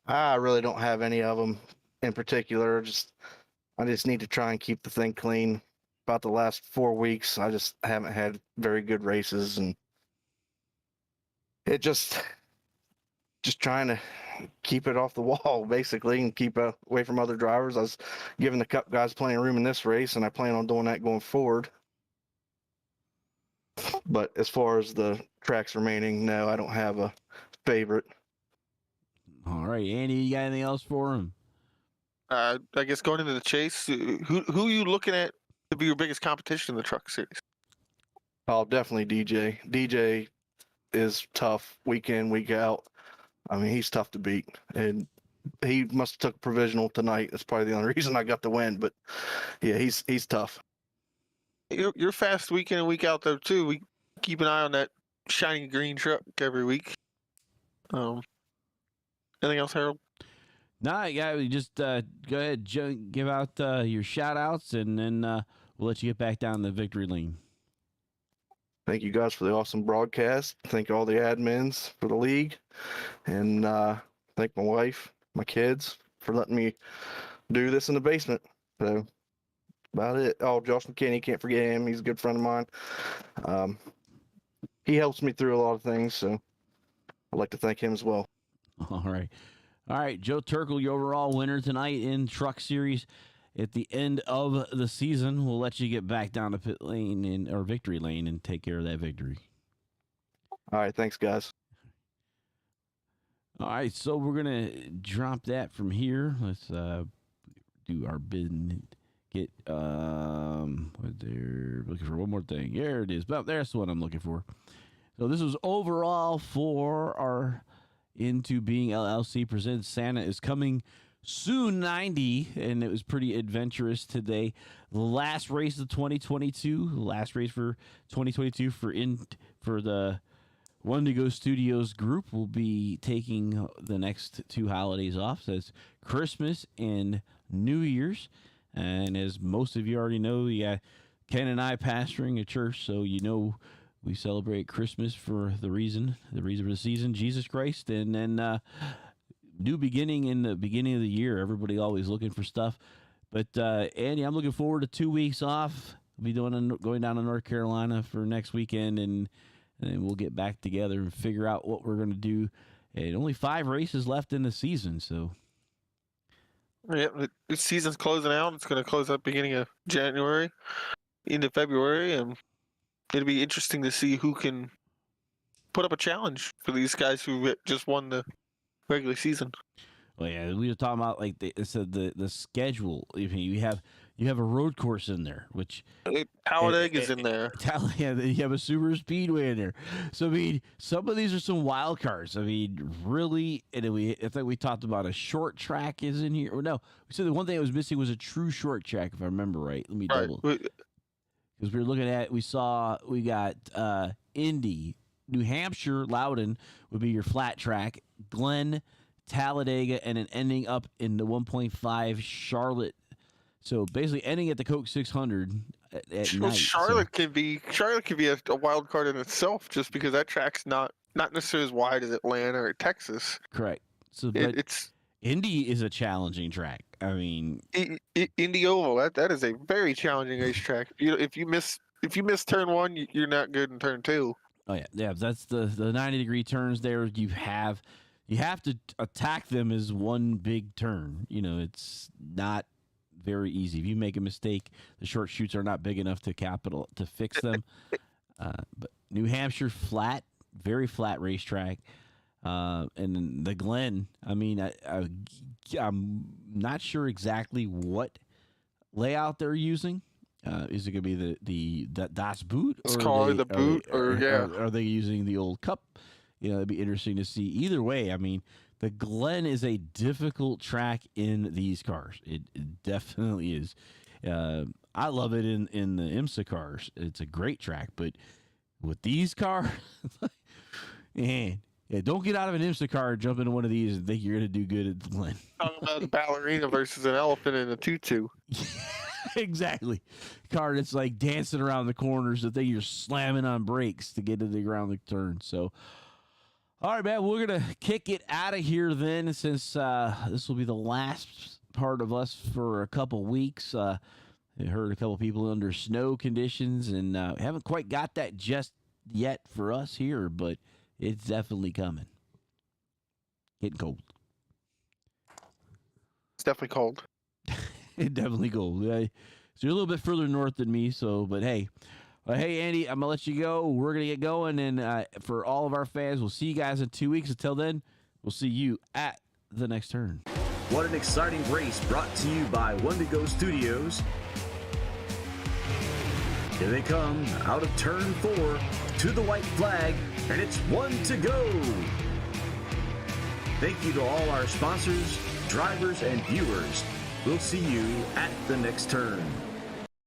I really don't have any of them in particular. I just need to try and keep the thing clean. About the last 4 weeks, I just haven't had very good races, and it just trying to keep it off the wall, basically, and keep away from other drivers. I was giving the Cup guys plenty of room in this race, and I plan on doing that going forward. But as far as the tracks remaining, no, I don't have a favorite. All right, Andy, you got anything else for him? I guess going into the chase, who are you looking at to be your biggest competition in the truck series? Oh, definitely DJ. DJ is tough week in, week out. I mean, he's tough to beat, and he must have took a provisional tonight. That's probably the only reason I got the win. But yeah, he's tough. You're fast week in and week out though too. We keep an eye on that shiny green truck every week. Anything else, Harold? Nah, yeah, we just go ahead, give out your shout outs, and then we'll let you get back down the victory lane. Thank you guys for the awesome broadcast. Thank all the admins for the league, and thank my wife, my kids for letting me do this in the basement. So about it. Oh, Josh McKinney, can't forget him. He's a good friend of mine. He helps me through a lot of things, so I'd like to thank him as well. All right, Joe Turkel, your overall winner tonight in Truck Series. At the end of the season, we'll let you get back down to pit lane or victory lane and take care of that victory. All right, thanks, guys. All right, so we're going to drop that from here. Let's do our bid. Get, what they're looking for one more thing. There it is. Well, there's what I'm looking for. So this was overall for our Into Being LLC presents Santa is Coming Soon 90, and it was pretty adventurous today. The last race of 2022, last race for 2022 for the Wendigo Studios group will be taking the next 2 holidays off. So it's Christmas and New Year's. And as most of you already know, Ken and I pastoring a church, so we celebrate Christmas for the reason for the season, Jesus Christ, and then new beginning in the beginning of the year. Everybody always looking for stuff. But Andy, I'm looking forward to 2 weeks off. We'll be going down to North Carolina for next weekend, and then we'll get back together and figure out what we're going to do. And only 5 races left in the season, so. Yeah, the season's closing out. It's going to close up beginning of January into February, and it'll be interesting to see who can put up a challenge for these guys who just won the regular season. Well, yeah, we were talking about like they said the schedule. You have a road course in there, which Talladega is in there. You have a super speedway in there. So I mean, some of these are some wild cards. I mean, really, and I think we talked about a short track is in here. Or no, we said the one thing that was missing was a true short track, if I remember right. Let me double. Because we were looking at, we got Indy, New Hampshire, Loudon would be your flat track, Glen, Talladega, and then ending up in the 1.5 Charlotte. So basically ending at the Coke 600 at night. Charlotte could be a wild card in itself, just because that track's not necessarily as wide as Atlanta or Texas. Correct. So but it's Indy is a challenging track. I mean, Indy Oval, that is a very challenging racetrack. If you miss turn 1, you're not good in turn 2. Oh yeah. That's the 90-degree turns there. You have to attack them as one big turn. It's not very easy. If you make a mistake, the short chutes are not big enough to fix them. But New Hampshire, flat, very flat racetrack. And the Glen, I mean, I'm not sure exactly what layout they're using. Is it going to be the Das Boot? It's called the Boot, are they using the old Cup? It'd be interesting to see. Either way, I mean, the Glen is a difficult track in these cars. It definitely is. I love it in the IMSA cars. It's a great track, but with these cars, man. Yeah, don't get out of an IMSA car and jump into one of these and think you're going to do good at the Glen. Talking about a ballerina versus an elephant in a tutu. Exactly. Car that's like dancing around the corners that you're slamming on brakes to get to the ground the turn. So, all right, man, we're going to kick it out of here then, since this will be the last part of us for a couple weeks. I heard a couple people under snow conditions, and haven't quite got that just yet for us here, but it's definitely coming. Getting cold. It's definitely cold. It's definitely cold. So you're a little bit further north than me, but hey. Hey, Andy, I'm going to let you go. We're going to get going, and for all of our fans, we'll see you guys in 2 weeks. Until then, we'll see you at the next turn. What an exciting race brought to you by Wendigo Studios. Here they come, out of turn 4, to the white flag, and it's 1 to go. Thank you to all our sponsors, drivers, and viewers. We'll see you at the next turn.